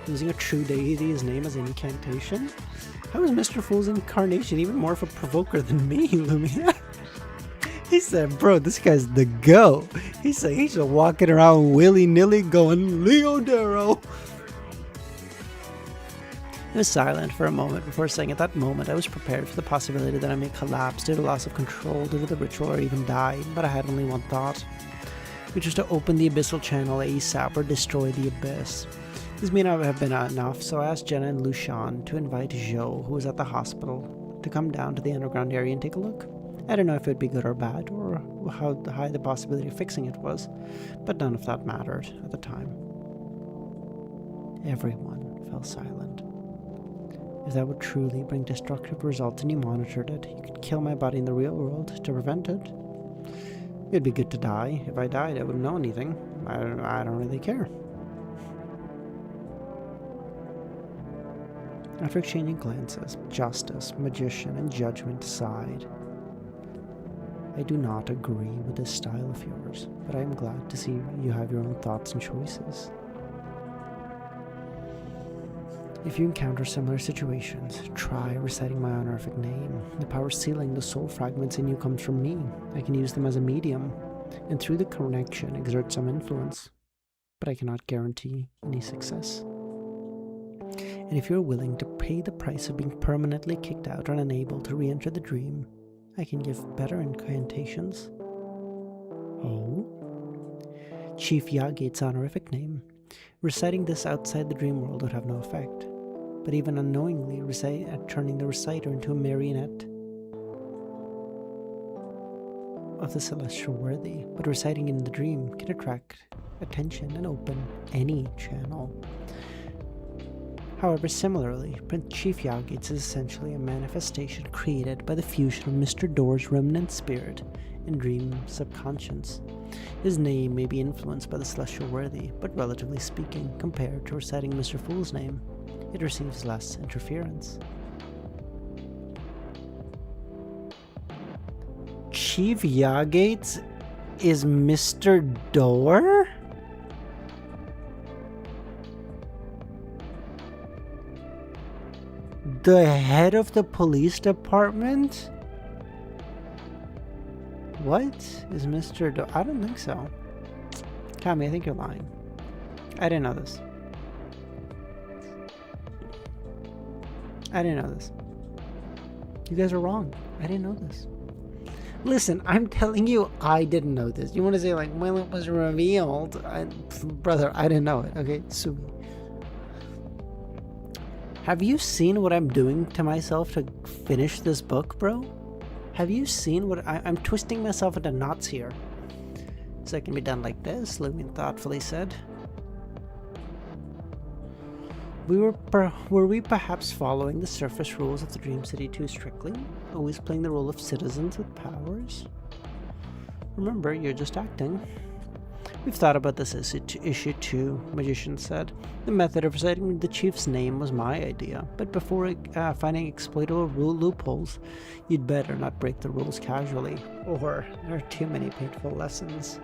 Using a true deity's name as incantation? How is Mr. Fool's incarnation even more of a provoker than me, Lumia? He said, bro, this guy's the go. He said he's just walking around willy-nilly going, Leo Darrow. He was silent for a moment before saying, at that moment I was prepared for the possibility that I may collapse due to loss of control due to the ritual or even die, but I had only one thought, which was to open the abyssal channel ASAP or destroy the abyss. This may not have been enough, so I asked Jenna and Lucian to invite Zhou, who was at the hospital, to come down to the underground area and take a look. I don't know if it would be good or bad, or how high the possibility of fixing it was, but none of that mattered at the time. Everyone fell silent. If that would truly bring destructive results and you monitored it, you could kill my body in the real world to prevent it. It'd be good to die. If I died, I wouldn't know anything. I don't really care. After exchanging glances, Justice, Magician, and Judgment sighed. I do not agree with this style of yours, but I am glad to see you have your own thoughts and choices. If you encounter similar situations, try reciting my honorific name. The power sealing the soul fragments in you comes from me. I can use them as a medium, and through the connection exert some influence, but I cannot guarantee any success. And if you're willing to pay the price of being permanently kicked out and unable to re-enter the dream, I can give better incantations. Oh? Chief Yagate's honorific name. Reciting this outside the dream world would have no effect, but even unknowingly turning the reciter into a marionette of the celestial worthy, but reciting in the dream can attract attention and open any channel. However, similarly, Prince Chief Yagates is essentially a manifestation created by the fusion of Mr. Door's remnant spirit and dream subconscious. His name may be influenced by the celestial worthy, but relatively speaking, compared to reciting Mr. Fool's name, it receives less interference. Chief Yagates is Mr. Door? The head of the police department? What is Mr. I don't think so. Kami, I think you're lying. I didn't know this. I didn't know this. You guys are wrong. I didn't know this. Listen, I'm telling you, I didn't know this. You want to say, like, when it was revealed? Brother, I didn't know it. Okay, sue me. Have you seen what I'm doing to myself to finish this book, bro? Have you seen what I'm twisting myself into knots here? So it can be done like this, Lumion thoughtfully said. Were we perhaps following the surface rules of the Dream City too strictly? Always playing the role of citizens with powers? Remember, you're just acting. We've thought about this issue too, Magician said. The method of reciting the chief's name was my idea, but before finding exploitable loopholes, you'd better not break the rules casually, or there are too many painful lessons.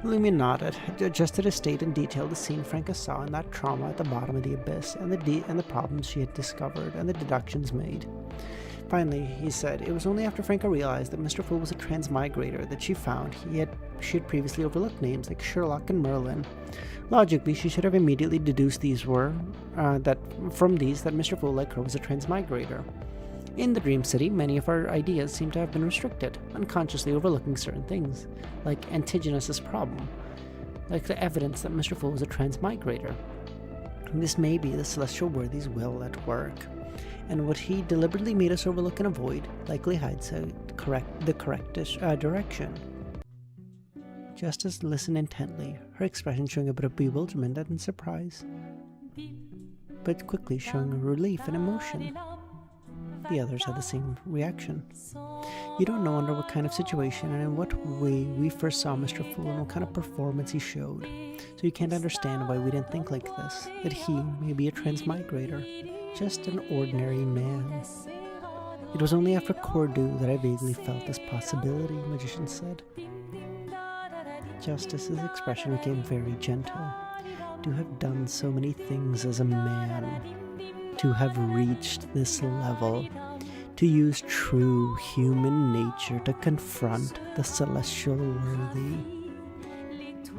Lumi nodded, adjusted his state and detailed the scene Franca saw in that trauma at the bottom of the abyss, and the problems she had discovered, and the deductions made. Finally, he said, it was only after Franca realized that Mr. Fool was a transmigrator that she found she had previously overlooked names like Sherlock and Merlin. Logically, she should have immediately deduced that Mr. Fool, like her, was a transmigrator. In the Dream City, many of our ideas seem to have been restricted, unconsciously overlooking certain things, like Antigonus's problem, like the evidence that Mr. Fool was a transmigrator. This may be the Celestial Worthy's will at work, and what he deliberately made us overlook and avoid likely hides the correct direction. Justice listened intently, her expression showing a bit of bewilderment and surprise, but quickly showing relief and emotion. The others had the same reaction. You don't know under what kind of situation and in what way we first saw Mr. Fool and what kind of performance he showed, so you can't understand why we didn't think like this, that he may be a transmigrator, just an ordinary man. It was only after Cordu that I vaguely felt this possibility, Magician said. Justice's expression became very gentle. To have done so many things as a man, to have reached this level, to use true human nature to confront the Celestial Worthy.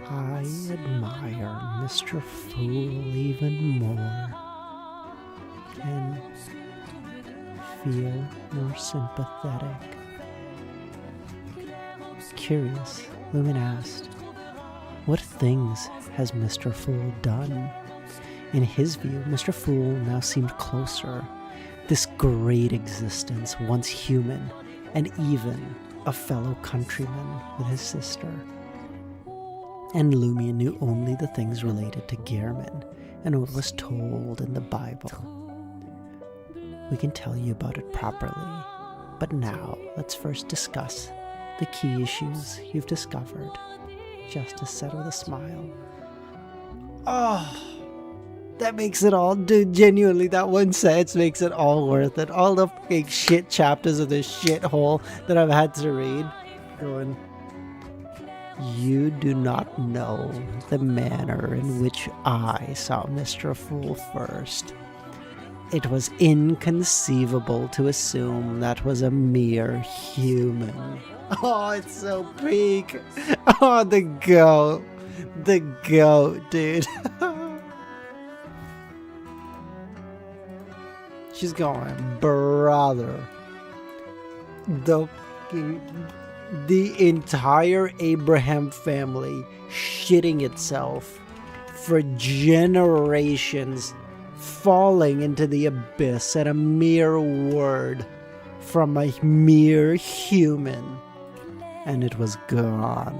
I admire Mr. Fool even more, and feel more sympathetic. Curious, Lumen asked, what things has Mr. Fool done? In his view, Mr. Fool now seemed closer. This great existence, once human, and even a fellow countryman with his sister. And Lumia knew only the things related to Gehrman and what was told in the Bible. We can tell you about it properly, but now let's first discuss the key issues you've discovered, Justice said with a smile. Oh, that makes it all, dude, genuinely, that one sentence makes it all worth it. All the fucking shit chapters of this shithole that I've had to read. Going, you do not know the manner in which I saw Mr. Fool first. It was inconceivable to assume that was a mere human. Oh, it's so peak. Oh, the goat. The goat, dude. She's going, brother. The entire Abraham family shitting itself for generations, falling into the abyss at a mere word from a mere human, and it was gone.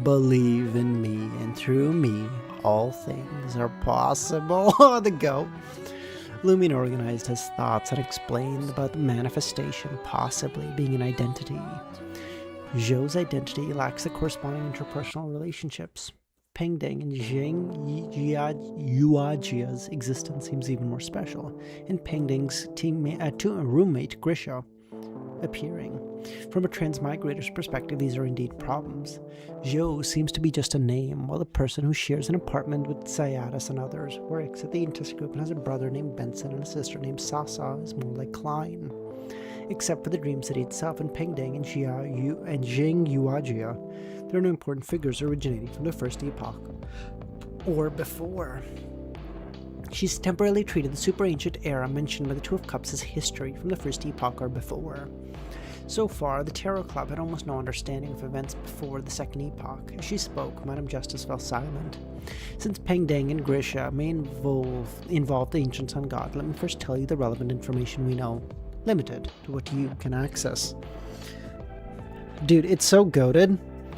Believe in me, and through me all things are possible. The goat. Lumin organized his thoughts and explained about the manifestation possibly being an identity. Zhou's identity lacks the corresponding interpersonal relationships. Pengdeng and Zheng Yuajia's existence seems even more special, and Pengdeng's roommate Grisha appearing. From a transmigrator's perspective, these are indeed problems. Zhou seems to be just a name, while the person who shares an apartment with Sayadas and others works at the Intus group and has a brother named Benson and a sister named Sasa is more like Klein. Except for the Dream City itself and Pengdeng and Zheng Yuajia, there are no important figures originating from the first epoch or before. She's temporarily treated the super ancient era mentioned by the Two of Cups as history from the first epoch or before. So far, the Tarot Club had almost no understanding of events before the second epoch. As she spoke, Madame Justice fell silent. Since Pengdeng and Grisha may involve the ancient sun god, let me first tell you the relevant information we know, limited to what you can access. Dude, it's so goated.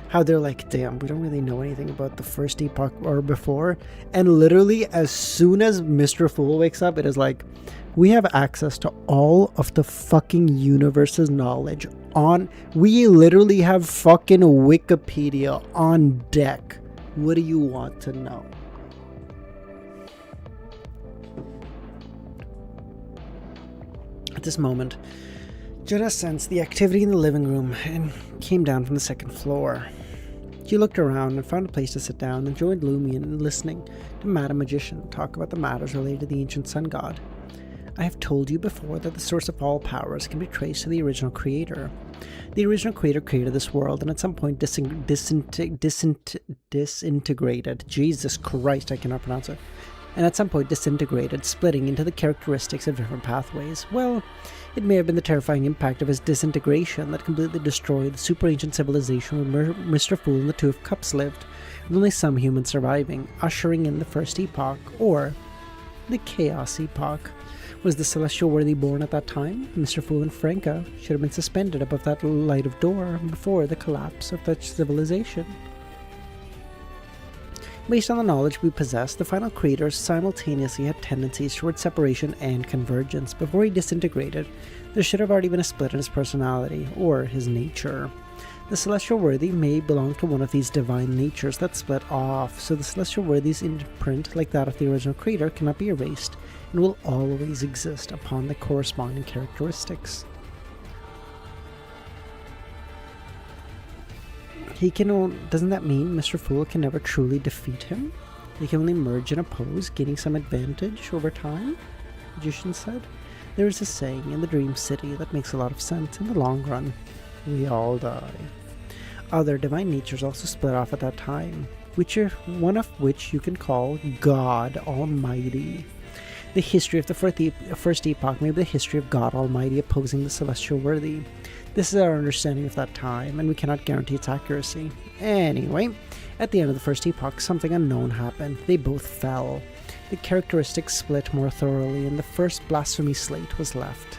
how they're like, damn, we don't really know anything about the first epoch or before. And literally, as soon as Mr. Fool wakes up, it is like, we have access to all of the fucking universe's knowledge we literally have fucking Wikipedia on deck. What do you want to know? At this moment, Jenna sensed the activity in the living room and came down from the second floor. She looked around and found a place to sit down and joined Lumion in listening to Madam Magician talk about the matters related to the ancient sun god. I have told you before that the source of all powers can be traced to the original creator. The original creator created this world and at some point disintegrated. Jesus Christ, I cannot pronounce it. And at some point disintegrated, splitting into the characteristics of different pathways. Well, it may have been the terrifying impact of his disintegration that completely destroyed the super ancient civilization where Mr. Fool and the Two of Cups lived, with only some humans surviving, ushering in the first epoch, or the Chaos Epoch. Was the celestial worthy born at that time? Mr. Fool and Franca should have been suspended above that light of door before the collapse of that civilization. Based on the knowledge we possess, the final creator simultaneously had tendencies towards separation and convergence. Before he disintegrated, there should have already been a split in his personality, or his nature. The Celestial Worthy may belong to one of these divine natures that split off, so the Celestial Worthy's imprint, like that of the original creator, cannot be erased and will always exist upon the corresponding characteristics. Doesn't that mean Mr. Fool can never truly defeat him? They can only merge and oppose, gaining some advantage over time? The Magician said. There is a saying in the Dream City that makes a lot of sense. In the long run, we all die. Other divine natures also split off at that time, one of which you can call God Almighty. The history of the first epoch may be the history of God Almighty opposing the Celestial Worthy. This is our understanding of that time, and we cannot guarantee its accuracy. Anyway, at the end of the first epoch, something unknown happened. They both fell. The characteristics split more thoroughly, and the first blasphemy slate was left.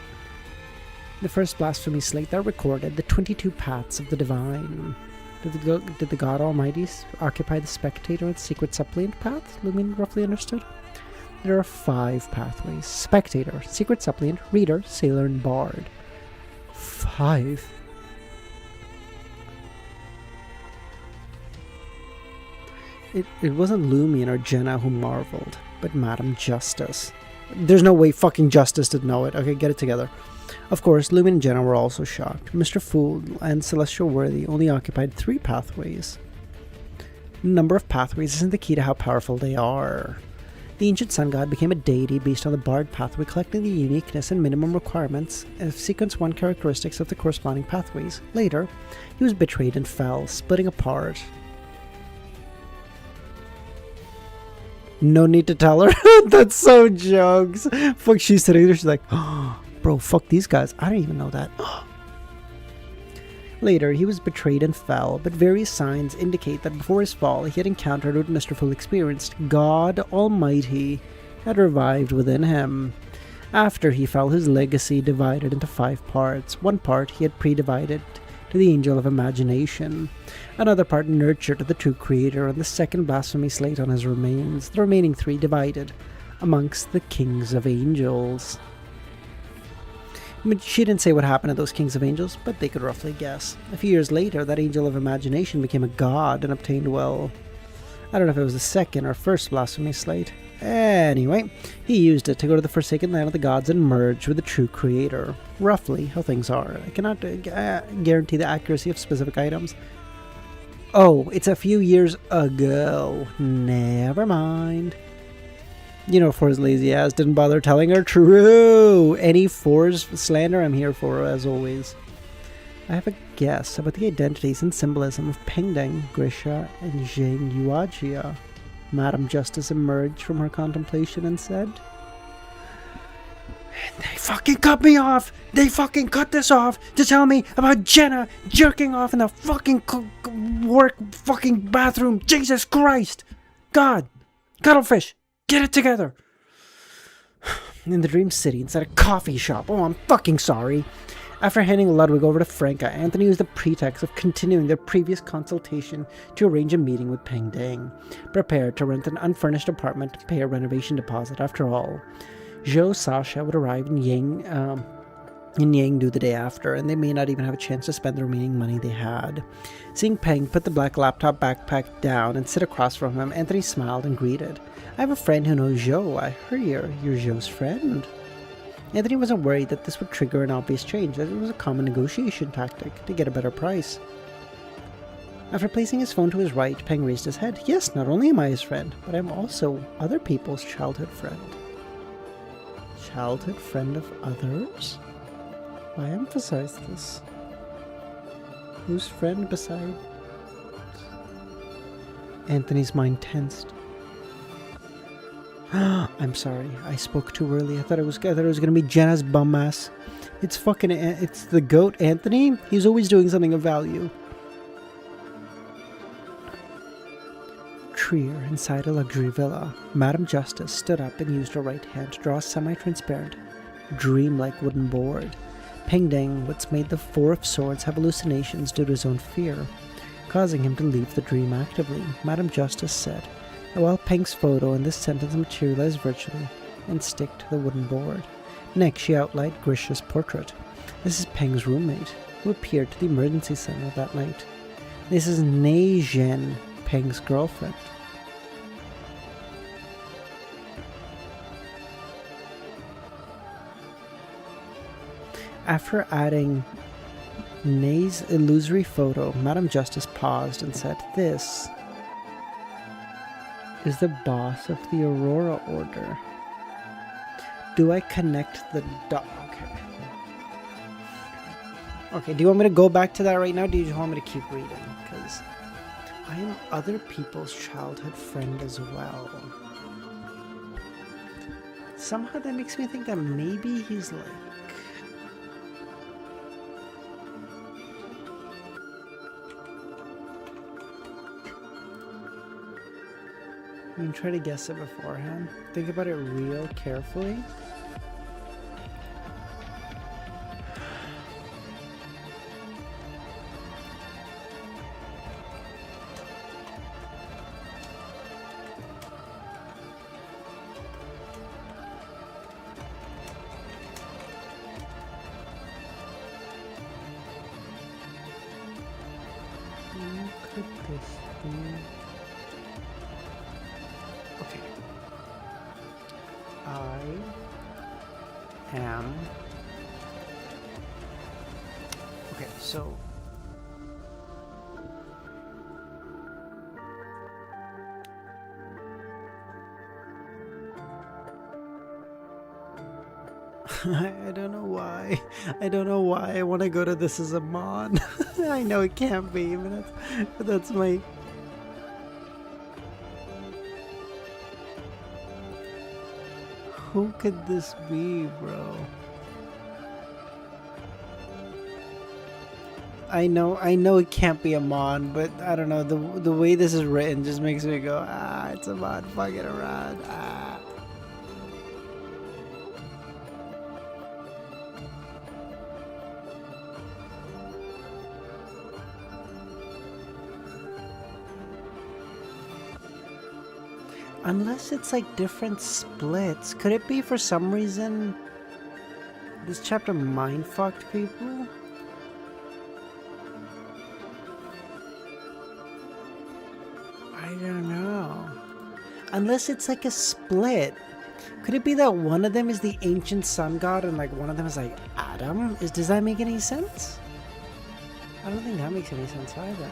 The first blasphemy slate that recorded the 22 paths of the divine. Did the God Almighty occupy the spectator and secret suppliant path? Lumin roughly understood. There are 5 pathways: spectator, secret suppliant, reader, sailor, and bard. 5. It wasn't Lumion or Jenna who marveled, but Madam Justice. There's no way fucking Justice did know it. Okay, get it together. Of course, Lumion and Jenna were also shocked. Mr. Fool and Celestial Worthy only occupied 3 pathways. The number of pathways isn't the key to how powerful they are. The ancient sun god became a deity based on the bard pathway, collecting the uniqueness and minimum requirements of sequence 1 characteristics of the corresponding pathways. Later, he was betrayed and fell, splitting apart. No need to tell her. That's so jokes. Fuck, she's sitting there, she's like, oh, bro, fuck these guys. I don't even know that. Later, he was betrayed and fell, but various signs indicate that before his fall, he had encountered what Mr. Fool experienced. God Almighty had revived within him. After he fell, his legacy divided into 5 parts. One part he had pre-divided to the Angel of Imagination. Another part nurtured the true creator, and the second blasphemy slate on his remains. The remaining 3 divided amongst the kings of angels. She didn't say what happened to those kings of angels, but they could roughly guess. A few years later, that Angel of Imagination became a god and obtained, well, I don't know if it was the second or first blasphemy slate. Anyway, he used it to go to the Forsaken Land of the Gods and merge with the true creator. Roughly how things are. I cannot guarantee the accuracy of specific items. Oh, it's a few years ago. Never mind. You know, For's lazy ass didn't bother telling her. True! Any For's slander I'm here for, as always. I have a guess about the identities and symbolism of Pengdeng, Grisha, and Zheng Yuajia. Madam Justice emerged from her contemplation and said, "They fucking cut me off! They fucking cut this off to tell me about Jenna jerking off in the fucking work fucking bathroom! Jesus Christ! God! Cuttlefish! Get it together!" In the Dream City, inside a coffee shop. Oh, I'm fucking sorry. After handing Ludwig over to Franca, Anthony used the pretext of continuing their previous consultation to arrange a meeting with Peng Dang, prepared to rent an unfurnished apartment and pay a renovation deposit. After all, Zhou Sasha would arrive in Yangdu the day after, and they may not even have a chance to spend the remaining money they had. Seeing Peng put the black laptop backpack down and sit across from him, Anthony smiled and greeted. I have a friend who knows Zhou. I heard you're Zhou's friend. Anthony wasn't worried that this would trigger an obvious change, that it was a common negotiation tactic to get a better price. After placing his phone to his right, Peng raised his head. Yes, not only am I his friend, but I'm also other people's childhood friend. Childhood friend of others? Why emphasize this? Whose friend beside? Anthony's mind tensed. I'm sorry, I spoke too early. I thought it was gonna be Jenna's bum ass. It's the goat Anthony. He's always doing something of value. Trier, inside a luxury villa, Madame Justice stood up and used her right hand to draw a semi-transparent, dream-like wooden board. Peng Dang once made the Four of Swords have hallucinations due to his own fear, causing him to leave the dream actively. Madame Justice said, while Peng's photo in this sentence materialized virtually and stick to the wooden board. Next, she outlined Grisha's portrait. This is Peng's roommate, who appeared to the emergency center that night. This is Nei Zhen, Peng's girlfriend. After adding Nei's illusory photo, Madame Justice paused and said, "This is the boss of the Aurora Order. Do I connect the dot?" Okay, do you want me to go back to that right now? Or do you just want me to keep reading? Because I am other people's childhood friend as well. Somehow that makes me think that maybe he's like... You can try to guess it beforehand. Think about it real carefully. Who could this be? Okay. I am... Okay, so... I don't know why. I don't know why I want to go to This Is a Mon. I know it can't be, but that's my... Who could this be, bro? I know it can't be a Mon, but I don't know, the way this is written just makes me go, it's a Mon fucking around, Unless it's like different splits. Could it be for some reason this chapter mind-fucked people? I don't know. Unless it's like a split. Could it be that one of them is the ancient sun god and like one of them is like Adam? Does that make any sense? I don't think that makes any sense either.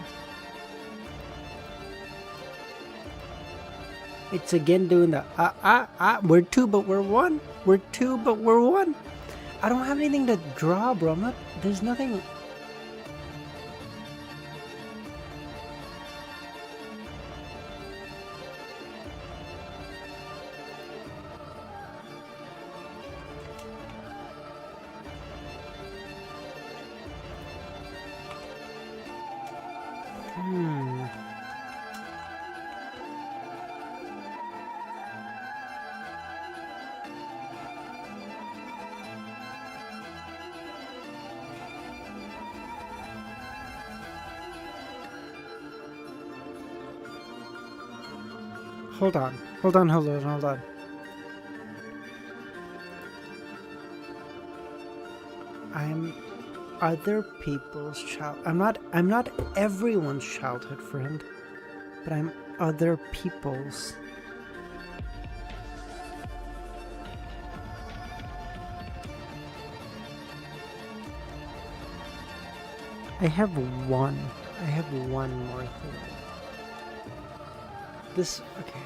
It's again doing the we're two but we're one. We're two but we're one. I don't have anything to draw, bro. There's nothing. Hold on. Hold on, hold on, hold on. I'm other people's child. I'm not everyone's childhood friend, but I'm other people's. I have one more thing. This, okay.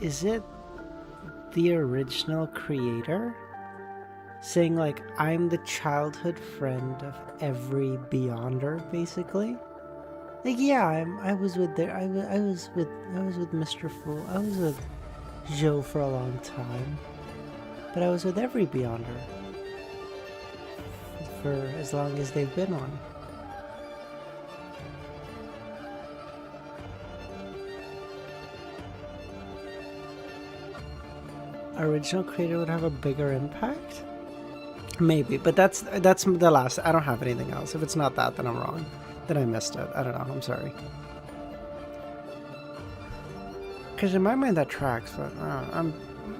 Is it the original creator saying like, I'm the childhood friend of every Beyonder, basically? Like, yeah, I was with Mr. Fool. I was with Joe for a long time, but I was with every Beyonder for as long as they've been on. Original creator would have a bigger impact? Maybe, but that's the last. I don't have anything else. If it's not that, then I'm wrong. Then I missed it. I don't know. I'm sorry. Because in my mind that tracks,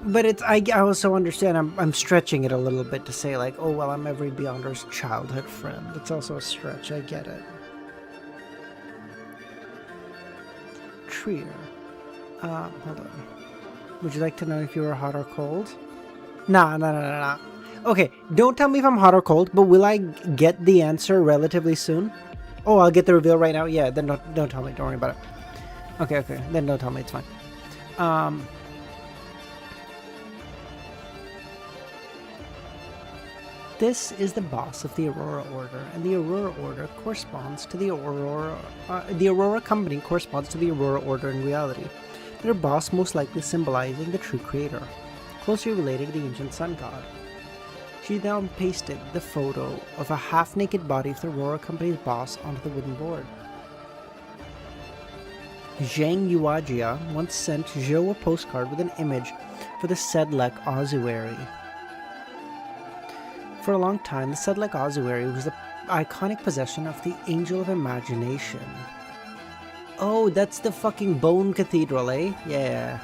but it's. I also understand. I'm stretching it a little bit to say like, oh well, I'm every Beyonder's childhood friend. It's also a stretch. I get it. Trier. Hold on. Would you like to know if you were hot or cold? Nah. Okay, don't tell me if I'm hot or cold, but will I get the answer relatively soon? Oh, I'll get the reveal right now? Yeah, then don't tell me. Don't worry about it. Okay. Then don't tell me. It's fine. This is the boss of the Aurora Order, and the Aurora Order corresponds to the Aurora... the Aurora Company corresponds to the Aurora Order in reality. Their boss most likely symbolizing the true creator, closely related to the ancient sun god. She then pasted the photo of a half-naked body of the Aurora Company's boss onto the wooden board. Zhang Yuajia once sent Zhou a postcard with an image for the Sedlec ossuary. For a long time, the Sedlec ossuary was the iconic possession of the Angel of Imagination. Oh, that's the fucking Bone Cathedral, eh? Yeah.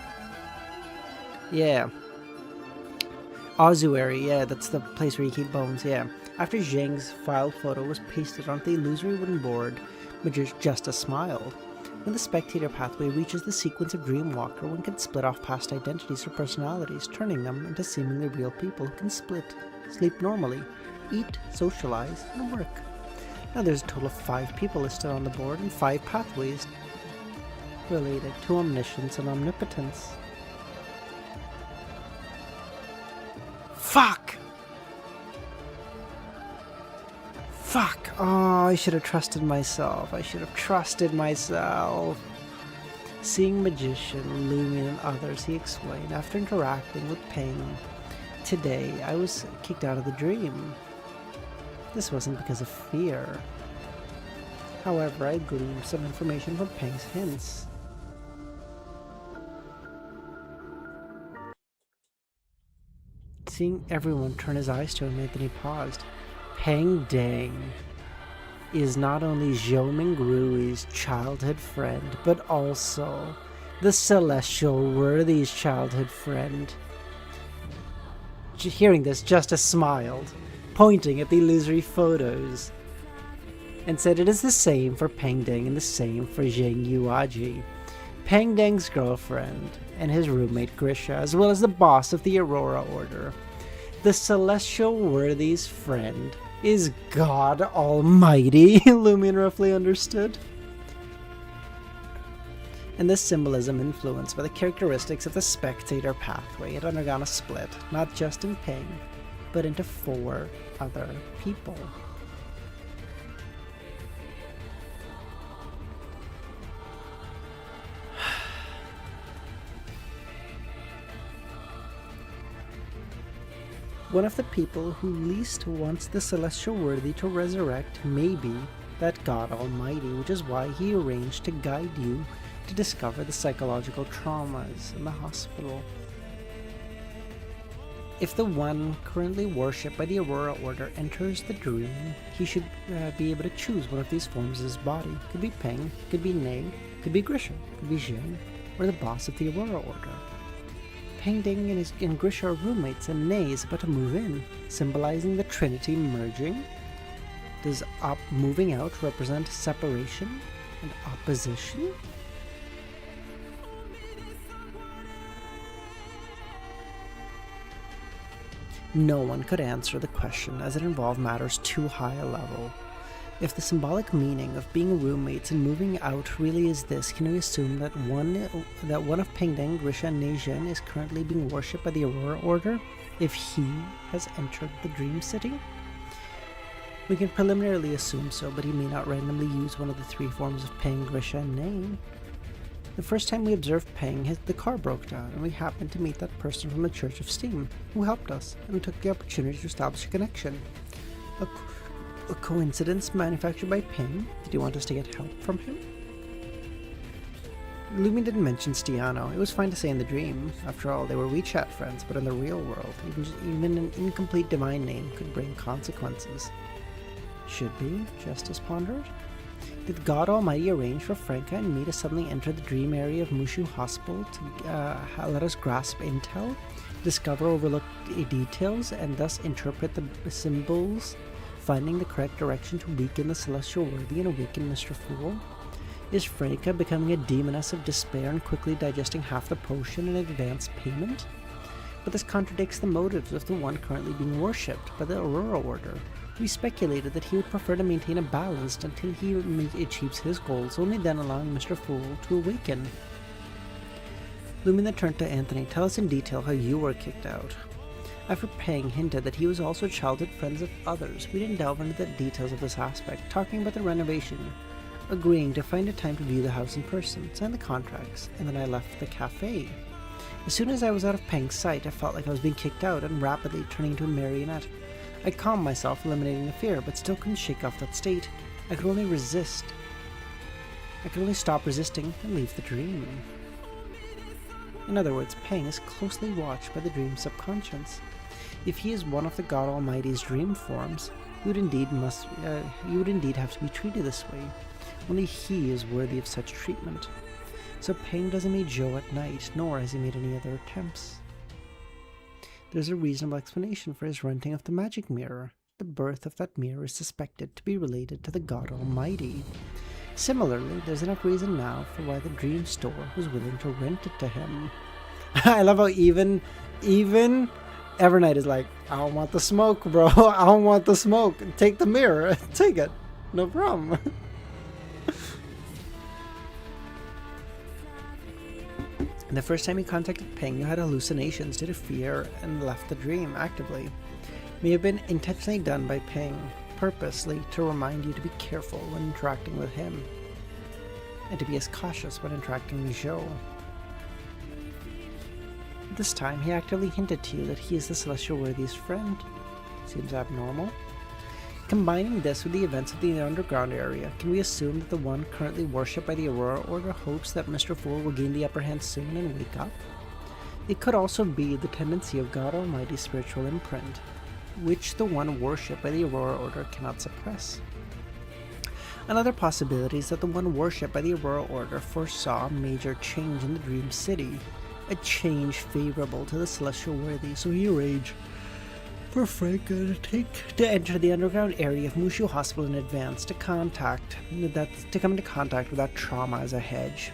Ossuary, yeah, that's the place where you keep bones, yeah. After Zhang's filed photo was pasted onto the illusory wooden board, Justice smiled. When the spectator pathway reaches the sequence of Dreamwalker, one can split off past identities or personalities, turning them into seemingly real people who can sleep normally, eat, socialize, and work. Now there's a total of 5 people listed on the board and 5 pathways related to omniscience and omnipotence. Fuck! Oh, I should have trusted myself. Seeing Magician, Lumion, and others, he explained, after interacting with Peng today, I was kicked out of the dream. This wasn't because of fear. However, I gleaned some information from Peng's hints. Seeing everyone turn his eyes to him, Anthony paused. Peng Dang is not only Zhou Mingrui's childhood friend, but also the Celestial Worthy's childhood friend. Hearing this, Justice smiled, pointing at the illusory photos, and said it is the same for Peng Dang and the same for Zhang Yuaji, Peng Dang's girlfriend, and his roommate Grisha, as well as the boss of the Aurora Order. The Celestial Worthy's friend is God Almighty, Lumion roughly understood. And this symbolism influenced by the characteristics of the spectator pathway had undergone a split, not just in Peng, but into 4 other people. One of the people who least wants the celestial worthy to resurrect may be that God Almighty, which is why he arranged to guide you to discover the psychological traumas in the hospital. If the one currently worshipped by the Aurora Order enters the dream, he should be able to choose one of these forms of his body. Could be Peng, could be Neg, could be Grisha, could be Zhang, or the boss of the Aurora Order. Peng Ding and Grisha are roommates, and Neg is about to move in, symbolizing the Trinity merging. Does moving out represent separation and opposition? No one could answer the question, as it involved matters too high a level. If the symbolic meaning of being roommates and moving out really is this, can we assume that one of Peng Ding, Grisha, and Nei Zhen is currently being worshipped by the Aurora Order if he has entered the Dream City? We can preliminarily assume so, but he may not randomly use one of the three forms of Peng, Grisha, and Nei. The first time we observed Peng, the car broke down, and we happened to meet that person from the Church of Steam, who helped us, and we took the opportunity to establish a connection. A coincidence manufactured by Peng? Did he want us to get help from him? Lumi didn't mention Stiano. It was fine to say in the dream. After all, they were WeChat friends, but in the real world, even an incomplete divine name could bring consequences. Should be, Justice pondered. Did God Almighty arrange for Franca and me to suddenly enter the dream area of Mushu Hospital to let us grasp intel, discover overlooked details, and thus interpret the symbols, finding the correct direction to weaken the Celestial Worthy and awaken Mr. Fool? Is Franca becoming a demoness of despair and quickly digesting half the potion in advance payment? But this contradicts the motives of the one currently being worshipped by the Aurora Order. We speculated that he would prefer to maintain a balance until he achieves his goals, only then allowing Mr. Fool to awaken. Lumina turned to Anthony. Tell us in detail how you were kicked out. After Peng hinted that he was also childhood friends of others, we didn't delve into the details of this aspect, talking about the renovation, agreeing to find a time to view the house in person, sign the contracts, and then I left the cafe. As soon as I was out of Peng's sight, I felt like I was being kicked out and rapidly turning into a marionette. I calmed myself, eliminating the fear, but still couldn't shake off that state. I could only resist. I could only stop resisting and leave the dream. In other words, Peng is closely watched by the dream's subconscious. If he is one of the God Almighty's dream forms, he would indeed have to be treated this way. Only he is worthy of such treatment. So Peng doesn't meet Joe at night, nor has he made any other attempts. There's a reasonable explanation for his renting of the magic mirror. The birth of that mirror is suspected to be related to the God Almighty. Similarly, there's enough reason now for why the Dream Store was willing to rent it to him. I love how even Evernight is like, I don't want the smoke, bro. I don't want the smoke. Take the mirror. Take it. No problem. The first time he contacted Peng, you had hallucinations due to fear and left the dream actively. May have been intentionally done by Peng, purposely to remind you to be careful when interacting with him, and to be as cautious when interacting with Zhou. This time, he actively hinted to you that he is the Celestial Worthy's friend. Seems abnormal. Combining this with the events of the underground area, can we assume that the one currently worshipped by the Aurora Order hopes that Mr. Fool will gain the upper hand soon and wake up? It could also be the tendency of God Almighty's spiritual imprint, which the one worshipped by the Aurora Order cannot suppress. Another possibility is that the one worshipped by the Aurora Order foresaw a major change in the Dream City, a change favorable to the Celestial Worthy, so he arranged for Franca to enter the underground area of Mushu Hospital in advance to come into contact with that trauma as a hedge.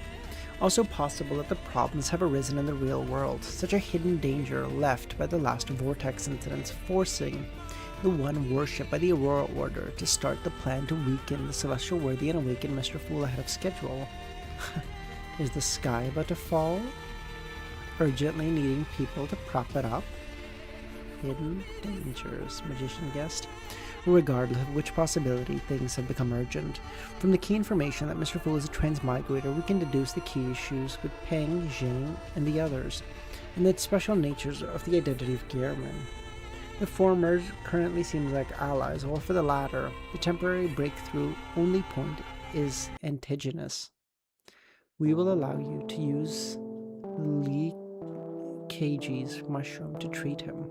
Also possible that the problems have arisen in the real world, such a hidden danger left by the last Vortex incidents, forcing the one worshipped by the Aurora Order to start the plan to weaken the Celestial Worthy and awaken Mr. Fool ahead of schedule. Is the sky about to fall? Urgently needing people to prop it up? Hidden dangers, Magician guessed. Regardless of which possibility, things have become urgent. From the key information that Mr. Fool is a transmigrator, we can deduce the key issues with Peng, Zhang, and the others, and the special natures of the identity of Gehrman. The former currently seems like allies, while for the latter, the temporary breakthrough only point is antigenous. We will allow you to use Lee KG's mushroom to treat him.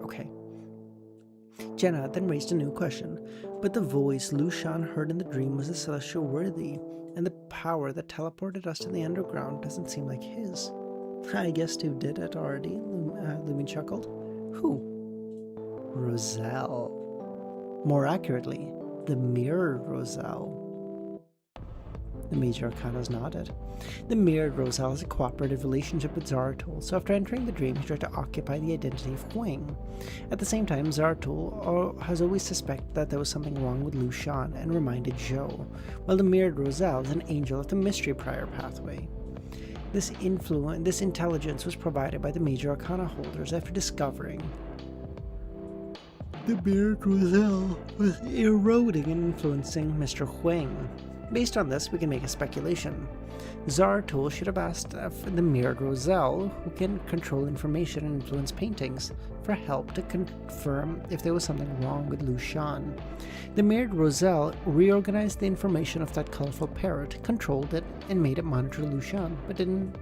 Okay. Jenna then raised a new question, but the voice Lu Shan heard in the dream was a celestial worthy, and the power that teleported us to the underground doesn't seem like his. I guessed who did it already, Lumin chuckled. Who? Roselle. More accurately, the mirrored Roselle. The Major Arcanas nodded. The mirrored Roselle has a cooperative relationship with Zaratul, so after entering the dream, he tried to occupy the identity of Huang. At the same time, Zaratul has always suspected that there was something wrong with Lu Shan and reminded Zhou, while the mirrored Roselle is an angel of the mystery prior pathway. This intelligence was provided by the Major Arcana holders after discovering the mirrored Roselle was eroding and influencing Mr. Huang. Based on this, we can make a speculation. Zaratul should have asked the mirrored Roselle, who can control information and influence paintings, for help to confirm if there was something wrong with Lu Shan. The mirrored Roselle reorganized the information of that colorful parrot, controlled it, and made it monitor Lu Shan, but didn't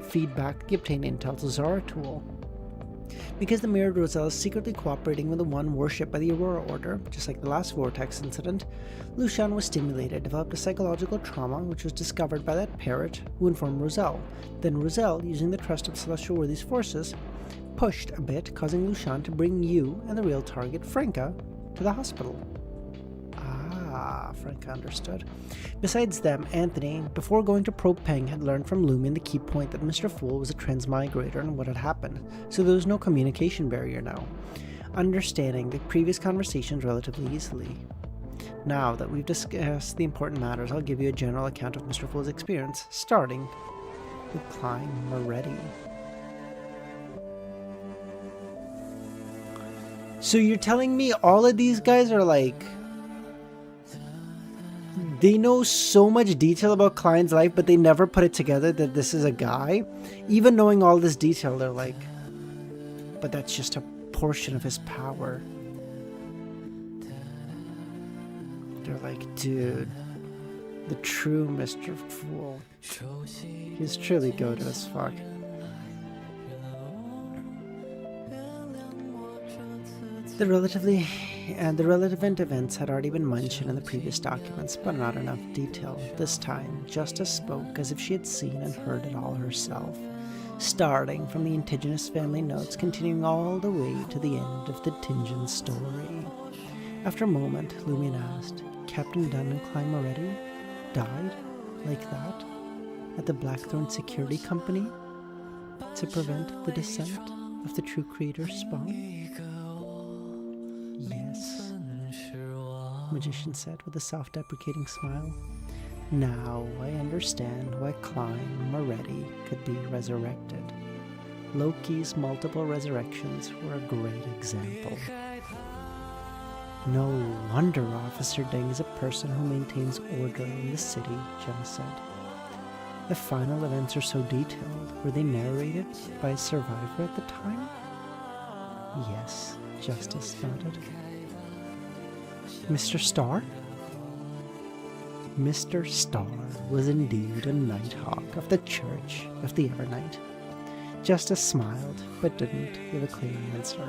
feed back the obtained intel to Zaratul. Because the mirrored Roselle is secretly cooperating with the one worshipped by the Aurora Order, just like the last Vortex incident, Lu Shan was stimulated, developed a psychological trauma, which was discovered by that parrot who informed Roselle. Then Roselle, using the trust of Celestial Worthy's forces, pushed a bit, causing Lu Shan to bring you and the real target, Franca, to the hospital. Franca understood. Besides them, Anthony, before going to probe Peng, had learned from Lumin the key point that Mr. Fool was a transmigrator and what had happened, so there was no communication barrier now, understanding the previous conversations relatively easily. Now that we've discussed the important matters, I'll give you a general account of Mr. Fool's experience, starting with Klein Moretti. So you're telling me all of these guys are like... They know so much detail about Klein's life, but they never put it together that this is a guy. Even knowing all this detail, they're like, but that's just a portion of his power. They're like, dude, the true Mr. Fool. He's truly goated as fuck. The relevant events had already been mentioned in the previous documents, but not enough detail. This time, Justice spoke as if she had seen and heard it all herself, starting from the indigenous family notes, continuing all the way to the end of the Tingen story. After a moment, Lumin asked, Captain Dunn and Klein Moretti died like that at the Blackthorn Security Company to prevent the descent of the true creator's spawn? Yes, Magician said with a self-deprecating smile. Now I understand why Klein Moretti could be resurrected. Loki's multiple resurrections were a great example. No wonder Officer Deng is a person who maintains order in the city, Jenna said. The final events are so detailed. Were they narrated by a survivor at the time? Yes, Justice nodded. Mr. Starr? Mr. Starr was indeed a Nighthawk of the Church of the Evernight. Justice smiled, but didn't give a clear answer.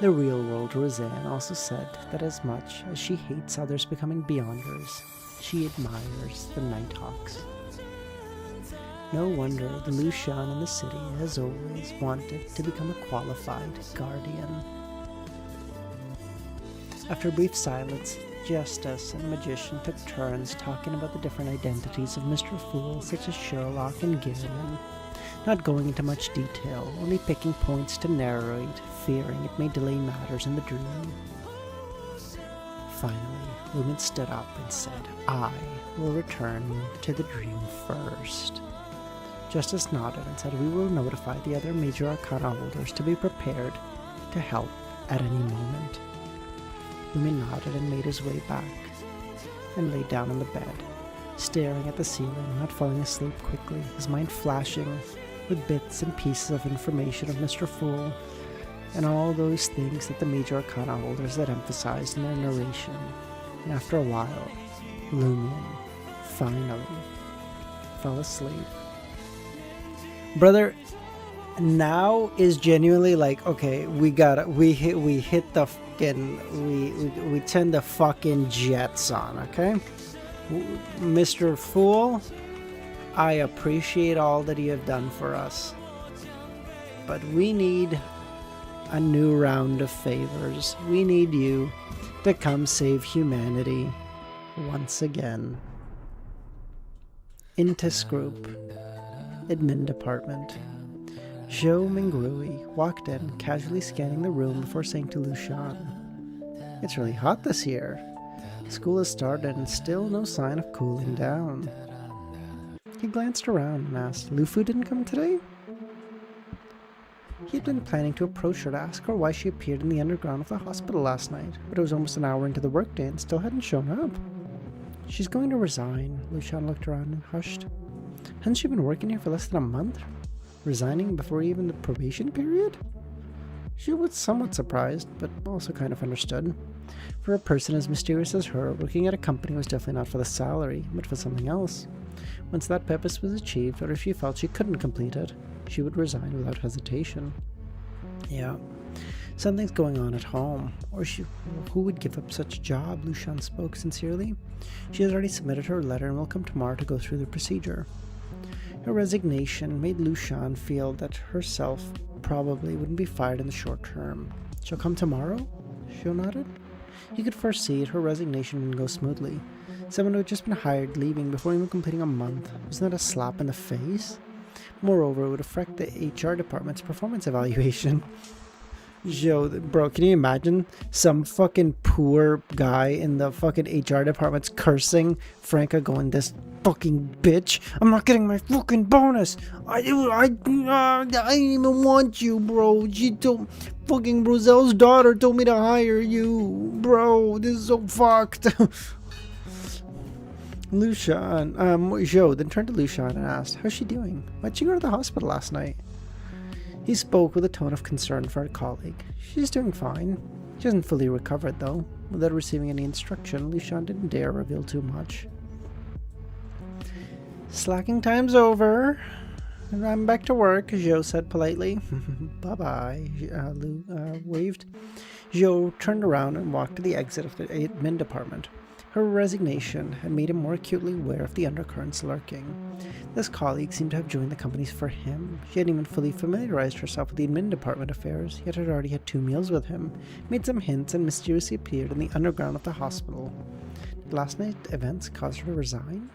The real-world Roseanne also said that as much as she hates others becoming Beyonders, she admires the Nighthawks. No wonder the Lu Shan in the city has always wanted to become a qualified guardian. After a brief silence, Justice and Magician took turns talking about the different identities of Mr. Fool, such as Sherlock and Gillian, not going into much detail, only picking points to narrate, fearing it may delay matters in the dream. Finally, Lumin stood up and said, I will return to the dream first. Justice nodded and said we will notify the other major arcana holders to be prepared to help at any moment. Lumin nodded and made his way back, and lay down on the bed, staring at the ceiling, not falling asleep quickly, his mind flashing with bits and pieces of information of Mr. Fool, and all those things that the major arcana holders had emphasized in their narration. And after a while, Lumion finally fell asleep. Brother, now is genuinely like, okay, we hit the fucking, we turn the fucking jets on, okay? Mr. Fool, I appreciate all that you have done for us, but we need a new round of favors. We need you to come save humanity once again. Intis Group, Admin Department. Zhou Mingrui walked in, casually scanning the room before saying to Lushan, "It's really hot this year. School has started and still no sign of cooling down." He glanced around and asked, "Lufu didn't come today?" He had been planning to approach her to ask her why she appeared in the underground of the hospital last night, but it was almost an hour into the workday and still hadn't shown up. "She's going to resign." Lushan looked around and hushed. "Hasn't she been working here for less than a month? Resigning before even the probation period?" She was somewhat surprised, but also kind of understood. For a person as mysterious as her, working at a company was definitely not for the salary, but for something else. Once that purpose was achieved, or if she felt she couldn't complete it, she would resign without hesitation. Yeah, something's going on at home, or who would give up such a job? Lushan spoke sincerely. She has already submitted her letter and will come tomorrow to go through the procedure. Her resignation made Lushan feel that herself probably wouldn't be fired in the short term. "She'll come tomorrow?" Zhou nodded. He could foresee it, her resignation wouldn't go smoothly. Someone who had just been hired leaving before even completing a month. Wasn't that a slap in the face? Moreover, it would affect the HR department's performance evaluation. Zhou, bro, can you imagine some fucking poor guy in the fucking HR department's cursing Franca, going, "This fucking bitch, I'm not getting my fucking bonus. I didn't even want you, bro. She told fucking Roselle's daughter told me to hire you, bro. This is so fucked." Zhou then turned to Lushan and asked, "How's she doing? Why'd she go to the hospital last night?" He spoke with a tone of concern for a colleague. "She's doing fine. She hasn't fully recovered, though." Without receiving any instruction, Lushan didn't dare reveal too much. "Slacking time's over, and I'm back to work," Zhou said politely. "Bye-bye," Lu waved. Zhou turned around and walked to the exit of the admin department. Her resignation had made him more acutely aware of the undercurrents lurking. This colleague seemed to have joined the company for him. She hadn't even fully familiarized herself with the admin department affairs, yet had already had 2 meals with him, made some hints, and mysteriously appeared in the underground of the hospital. Did last night's events cause her to resign?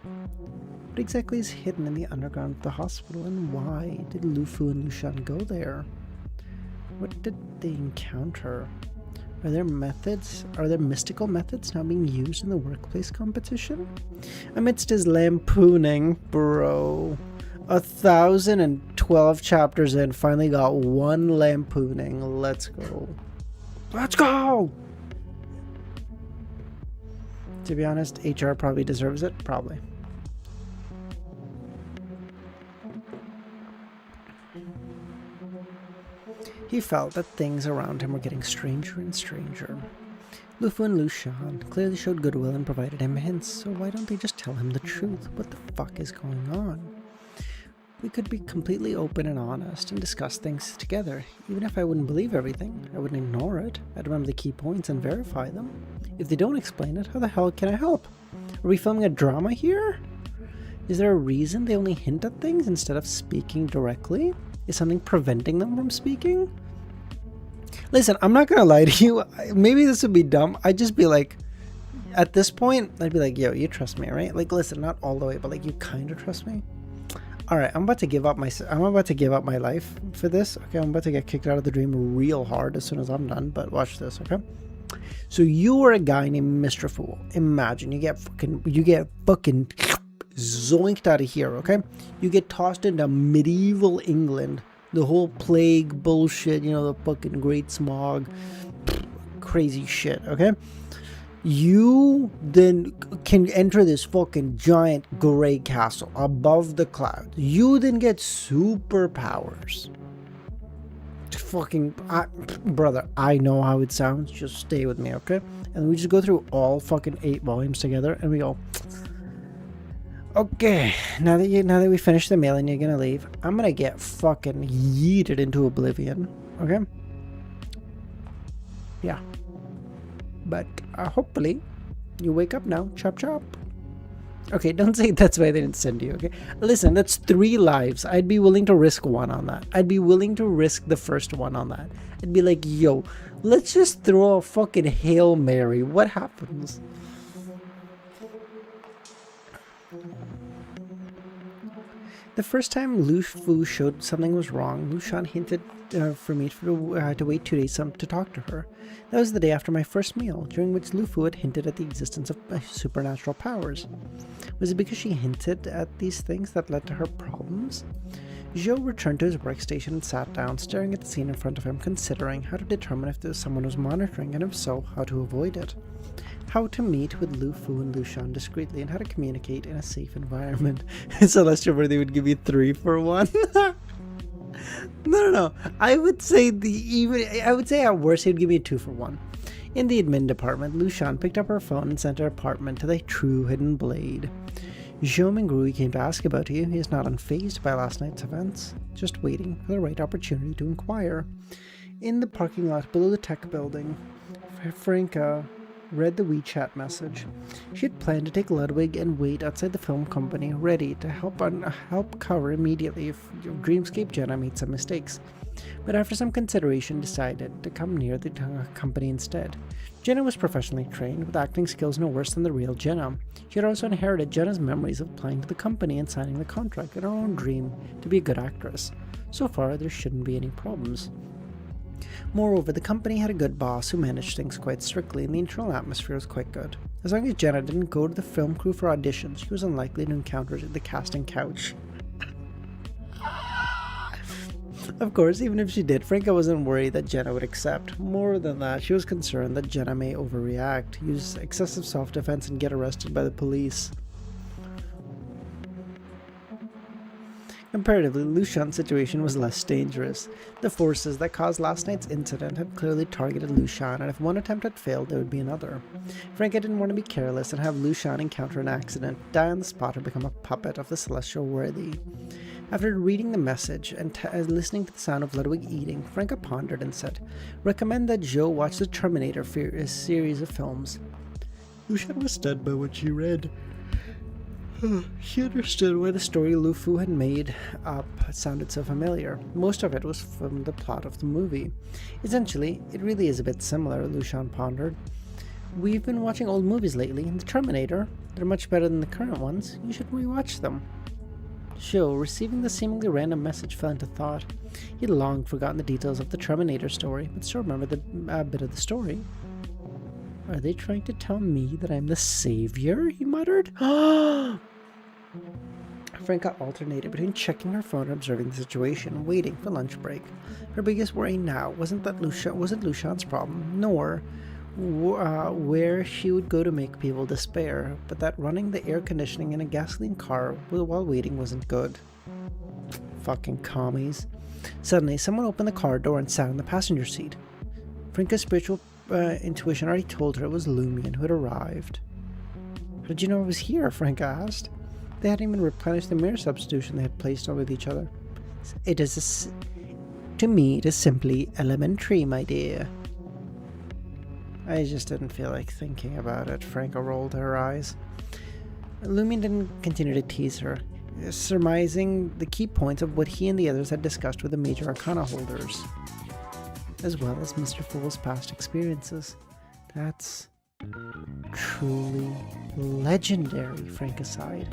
What exactly is hidden in the underground of the hospital, and why did Lufu and Lushan go there? What did they encounter? Are there mystical methods now being used in the workplace competition? Amidst his lampooning, bro, 1,012 chapters in, finally got 1 lampooning. Let's go. Let's go! To be honest, HR probably deserves it. Probably. He felt that things around him were getting stranger and stranger. Lufu and Lushan clearly showed goodwill and provided him hints, so why don't they just tell him the truth? What the fuck is going on? We could be completely open and honest and discuss things together. Even if I wouldn't believe everything, I wouldn't ignore it. I'd remember the key points and verify them. If they don't explain it, how the hell can I help? Are we filming a drama here? Is there a reason they only hint at things instead of speaking directly? Is something preventing them from speaking? Listen, I'm not gonna lie to you. Maybe this would be dumb. I'd just be like, at this point, I'd be like, yo, you trust me, right? Like, listen, not all the way, but like, you kind of trust me. All right, I'm about to give up my life for this. Okay, I'm about to get kicked out of the dream real hard as soon as I'm done. But watch this, okay? So you are a guy named Mr. Fool. Imagine you get fucking zoinked out of here, okay? You get tossed into medieval England. The whole plague bullshit, you know, the fucking great smog, crazy shit, okay? You then can enter this fucking giant gray castle above the clouds. You then get superpowers. fucking brother, I know how it sounds. Just stay with me, okay? And we just go through all fucking 8 volumes together, and we go, okay, now that we finished the mail and you're gonna leave, I'm gonna get fucking yeeted into oblivion, okay? Yeah, but hopefully you wake up now. Chop chop. Okay, don't say that's why they didn't send you, okay? Listen, that's 3 lives. I'd be willing to risk 1 on that. I'd be willing to risk the first one on that. I'd be like, yo, let's just throw a fucking Hail Mary. What happens? The first time Lu Fu showed something was wrong, Lu Shan hinted for me to wait 2 days to talk to her. That was the day after my first meal, during which Lu Fu had hinted at the existence of supernatural powers. Was it because she hinted at these things that led to her problems? Zhou returned to his workstation and sat down, staring at the scene in front of him, considering how to determine if someone was monitoring, and if so, how to avoid it. How to meet with Lu Fu and Lu Shan discreetly, and how to communicate in a safe environment. Celestial Birthday would give you 3 for 1. No. I would say at worst he would give me a 2 for 1. In the admin department, Lu Shan picked up her phone and sent her apartment to the true hidden blade. Zhou Mingrui came to ask about you. He is not unfazed by last night's events, just waiting for the right opportunity to inquire. In the parking lot below the tech building, Franca read the WeChat message. She had planned to take Ludwig and wait outside the film company, ready to help cover immediately if Dreamscape Jenna made some mistakes. But after some consideration, decided to come near the company instead. Jenna was professionally trained, with acting skills no worse than the real Jenna. She had also inherited Jenna's memories of applying to the company and signing the contract, and her own dream to be a good actress. So far, there shouldn't be any problems. Moreover, the company had a good boss who managed things quite strictly, and the internal atmosphere was quite good. As long as Jenna didn't go to the film crew for auditions, she was unlikely to encounter the casting couch. Of course, even if she did, Franca wasn't worried that Jenna would accept. More than that, she was concerned that Jenna may overreact, use excessive self-defense, and get arrested by the police. Comparatively, Lu Shan's situation was less dangerous. The forces that caused last night's incident had clearly targeted Lu Shan, and if one attempt had failed, there would be another. Franca didn't want to be careless and have Lu Shan encounter an accident, die on the spot, or become a puppet of the Celestial Worthy. After reading the message and listening to the sound of Ludwig eating, Franca pondered and said, "Recommend that Zhou watch the Terminator series of films." Lu Shan was stunned by what she read. She understood why the story Lu Fu had made up sounded so familiar. Most of it was from the plot of the movie. Essentially, it really is a bit similar, Lu Shan pondered. We've been watching old movies lately, and the Terminator, they're much better than the current ones. You should rewatch them. Zhou, receiving the seemingly random message, fell into thought. He had long forgotten the details of the Terminator story, but still remembered a bit of the story. Are they trying to tell me that I'm the savior? He muttered. Franca alternated between checking her phone and observing the situation, waiting for lunch break. Her biggest worry now wasn't Lu Shan's problem, nor where she would go to make people despair, but that running the air conditioning in a gasoline car while waiting wasn't good. Fucking commies. Suddenly, someone opened the car door and sat in the passenger seat. Franca's spiritual intuition already told her it was LEMMiNO who had arrived. How did you know I was here? Franca asked. They hadn't even replenished the mirror substitution they had placed on with each other. To me, it is simply elementary, my dear. I just didn't feel like thinking about it. Franca rolled her eyes. LEMMiNO didn't continue to tease her, surmising the key points of what he and the others had discussed with the major arcana holders, as well as Mr. Fool's past experiences. That's truly legendary, Franca sighed.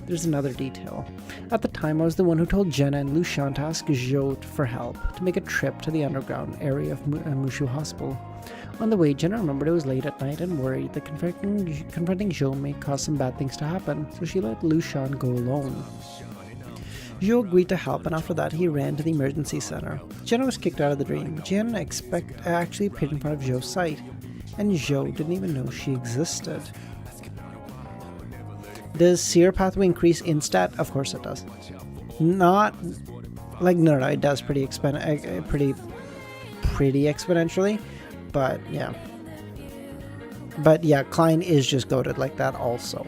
There's another detail. At the time, I was the one who told Jenna and Lu Shan to ask Zhou for help to make a trip to the underground area of Mushu Hospital. On the way, Jenna remembered it was late at night and worried that confronting Zhou may cause some bad things to happen, so she let Lu Shan go alone. Zhou agreed to help, and after that he ran to the emergency center. Jenna was kicked out of the dream. Jenna actually appeared in front of Zhou's sight, and Zhou didn't even know she existed. Does Seer Pathway increase in stat? Of course it does. Not Like, no, it does pretty pretty exponentially, but yeah. But yeah, Klein is just goated like that also.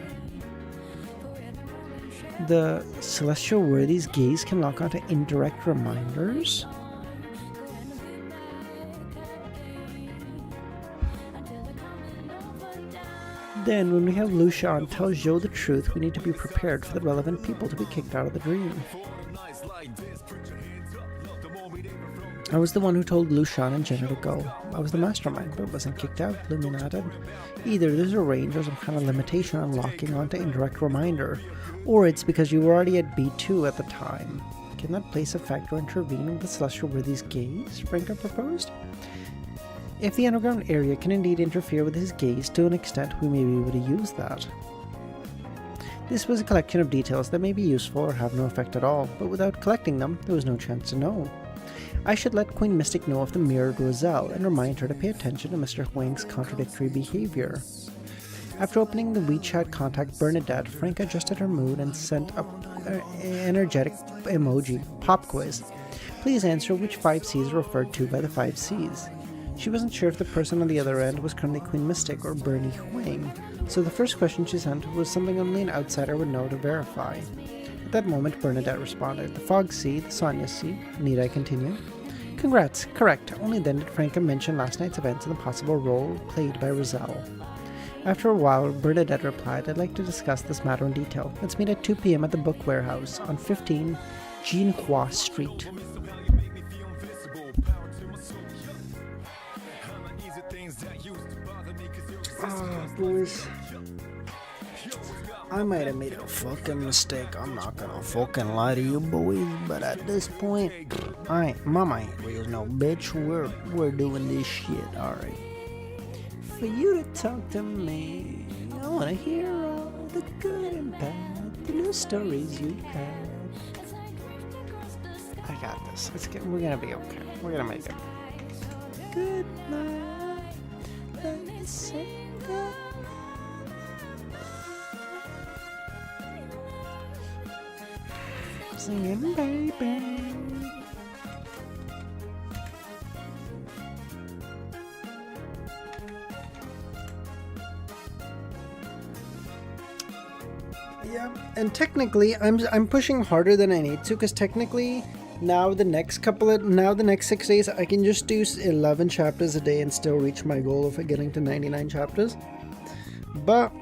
The celestial worthy's gaze can lock onto indirect reminders. Then, when we have Lucian tell Zhou the truth, we need to be prepared for the relevant people to be kicked out of the dream. I was the one who told Lucian and Jenna to go. I was the mastermind, but wasn't kicked out, illuminated. Either there's a range or some kind of limitation on locking onto indirect reminder, or it's because you were already at B2 at the time. Can that place effect or intervene with the celestial worthy's gaze? Franka proposed. If the underground area can indeed interfere with his gaze to an extent, we may be able to use that. This was a collection of details that may be useful or have no effect at all, but without collecting them, there was no chance to know. I should let Queen Mystic know of the mirrored Roselle and remind her to pay attention to Mr. Huang's contradictory behavior. After opening the WeChat contact Bernadette, Frank adjusted her mood and sent an energetic emoji, pop quiz. Please answer which 5 Cs are referred to by the 5 Cs. She wasn't sure if the person on the other end was currently Queen Mystic or Bernie Huang, so the first question she sent was something only an outsider would know to verify. At that moment, Bernadette responded, the Fog C, the Sonia C. Need I continue? Congrats, correct. Only then did Franka mention last night's events and the possible role played by Roselle. After a while, Bernadette replied, I'd like to discuss this matter in detail. Let's meet at 2 p.m. at the Book Warehouse on 15 Jinhua Street. Oh, boys. I might have made a fucking mistake. I'm not gonna fucking lie to you boys, but at this point, Mama ain't raised no bitch. We're doing this shit, alright. For you to talk to me, I wanna hear all the good and bad, the new stories you had. I got this. We're gonna be okay. We're gonna make it. Good night. Let me say good. Singing, baby. Yeah, and technically, I'm pushing harder than I need to, because technically, now the next 6 days, I can just do 11 chapters a day and still reach my goal of getting to 99 chapters. But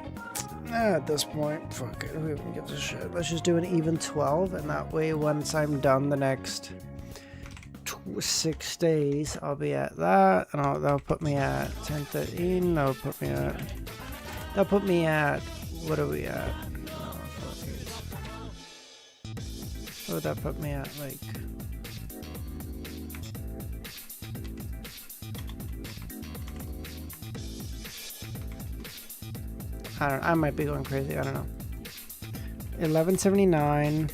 at this point, fuck it, who even gives a shit? Let's just do an even 12, and that way, once I'm done the next 6 days, I'll be at that, and that'll put me at 10, 13. That'll put me at. What are we at? What would that put me at? Like, I don't know. I might be going crazy. I don't know. 1179.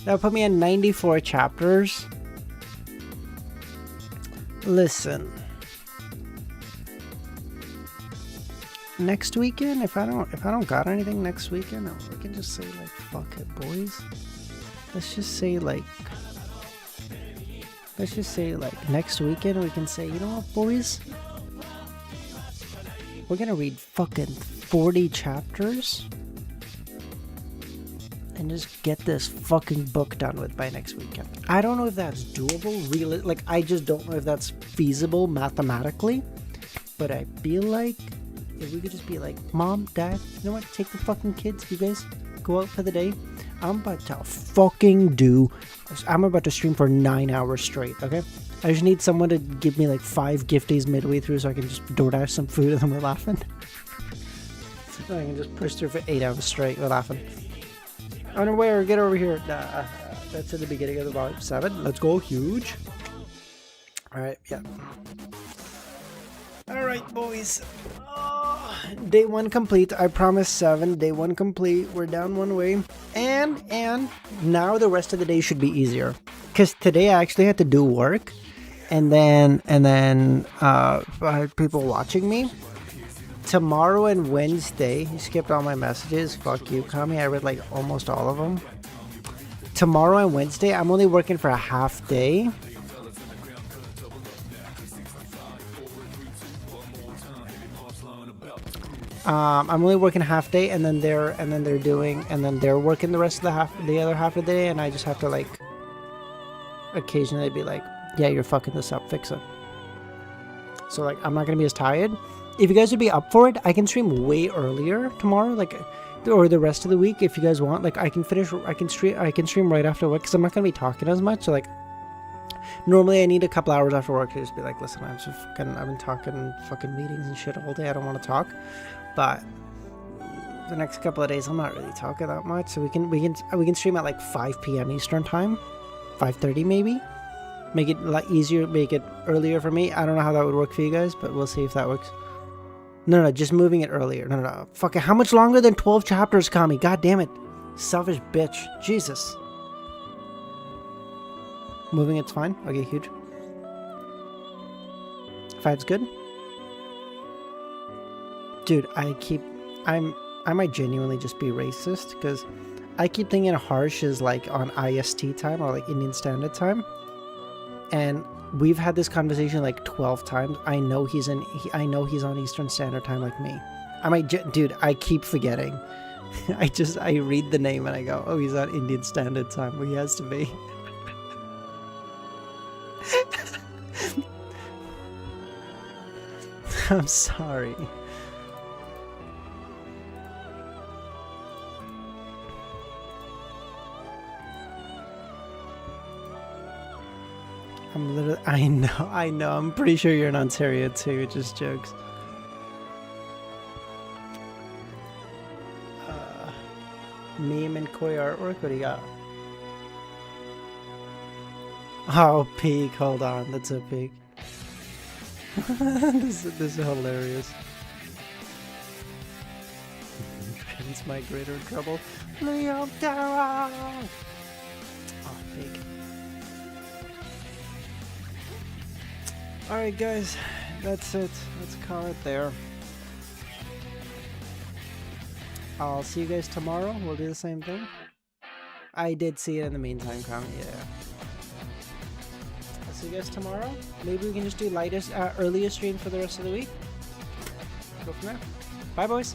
That'll put me at 94 chapters. Listen. Next weekend, if I don't got anything next weekend, we can just say like, fuck it, boys. Let's just say like next weekend we can say, you know what, boys? We're gonna read fucking 40 chapters and just get this fucking book done with by next weekend. I don't know if that's doable, really. Like, I just don't know if that's feasible mathematically. But I feel like if we could just be like, Mom, Dad, you know what? Take the fucking kids. You guys go out for the day. I'm about to stream for 9 hours straight, okay? I just need someone to give me like 5 gift days midway through so I can just DoorDash some food and then we're laughing. So I can just push through for 8 hours straight. We're laughing. Unaware, get over here. That's at the beginning of the volume 7. Let's go, huge. Alright, yeah. Alright, boys. Day 1 complete. I promised 7. Day 1 complete. We're down 1 way. And now the rest of the day should be easier. Because today I actually had to do work. And then I had people watching me. Tomorrow and Wednesday, you skipped all my messages. Fuck you, Kami. I read like almost all of them. tomorrow and Wednesday, I'm only working for a half day. I'm only working half day, and then they're working the rest of the other half of the day, and I just have to like occasionally be like, yeah, you're fucking this up, fix it. So like, I'm not gonna be as tired. If you guys would be up for it, I can stream way earlier tomorrow, like, or the rest of the week if you guys want. Like, I can stream right after work because I'm not gonna be talking as much. So like, normally I need a couple hours after work to just be like, listen, I've been talking fucking meetings and shit all day. I don't want to talk. But the next couple of days, I'm not really talking that much. So we can stream at like 5 p.m. Eastern time, 5:30 maybe. Make it a lot easier, make it earlier for me. I don't know how that would work for you guys, but we'll see if that works. No, just moving it earlier. No. Fucking, how much longer than 12 chapters, Kami? God damn it. Selfish bitch. Jesus. Moving it's fine? Okay, huge. 5's good? Dude, I might genuinely just be racist, because I keep thinking Harsh is like on IST time, or like Indian Standard Time. And we've had this conversation like 12 times. I know he's on Eastern Standard Time like me. Dude, I keep forgetting. I read the name and I go, oh, he's on Indian Standard Time. Well, he has to be. I'm sorry. I know, I'm pretty sure you're in Ontario too, it just jokes. Meme and koi artwork, what do you got? Oh, peak, hold on, that's a peak. This is hilarious. Prince Migrator trouble. Leo Terra! Oh, peak. Alright guys, that's it. Let's call it there. I'll see you guys tomorrow. We'll do the same thing. I did see it in the meantime, comment. Yeah. I'll see you guys tomorrow. Maybe we can just do earliest stream for the rest of the week. Go from there. Bye boys.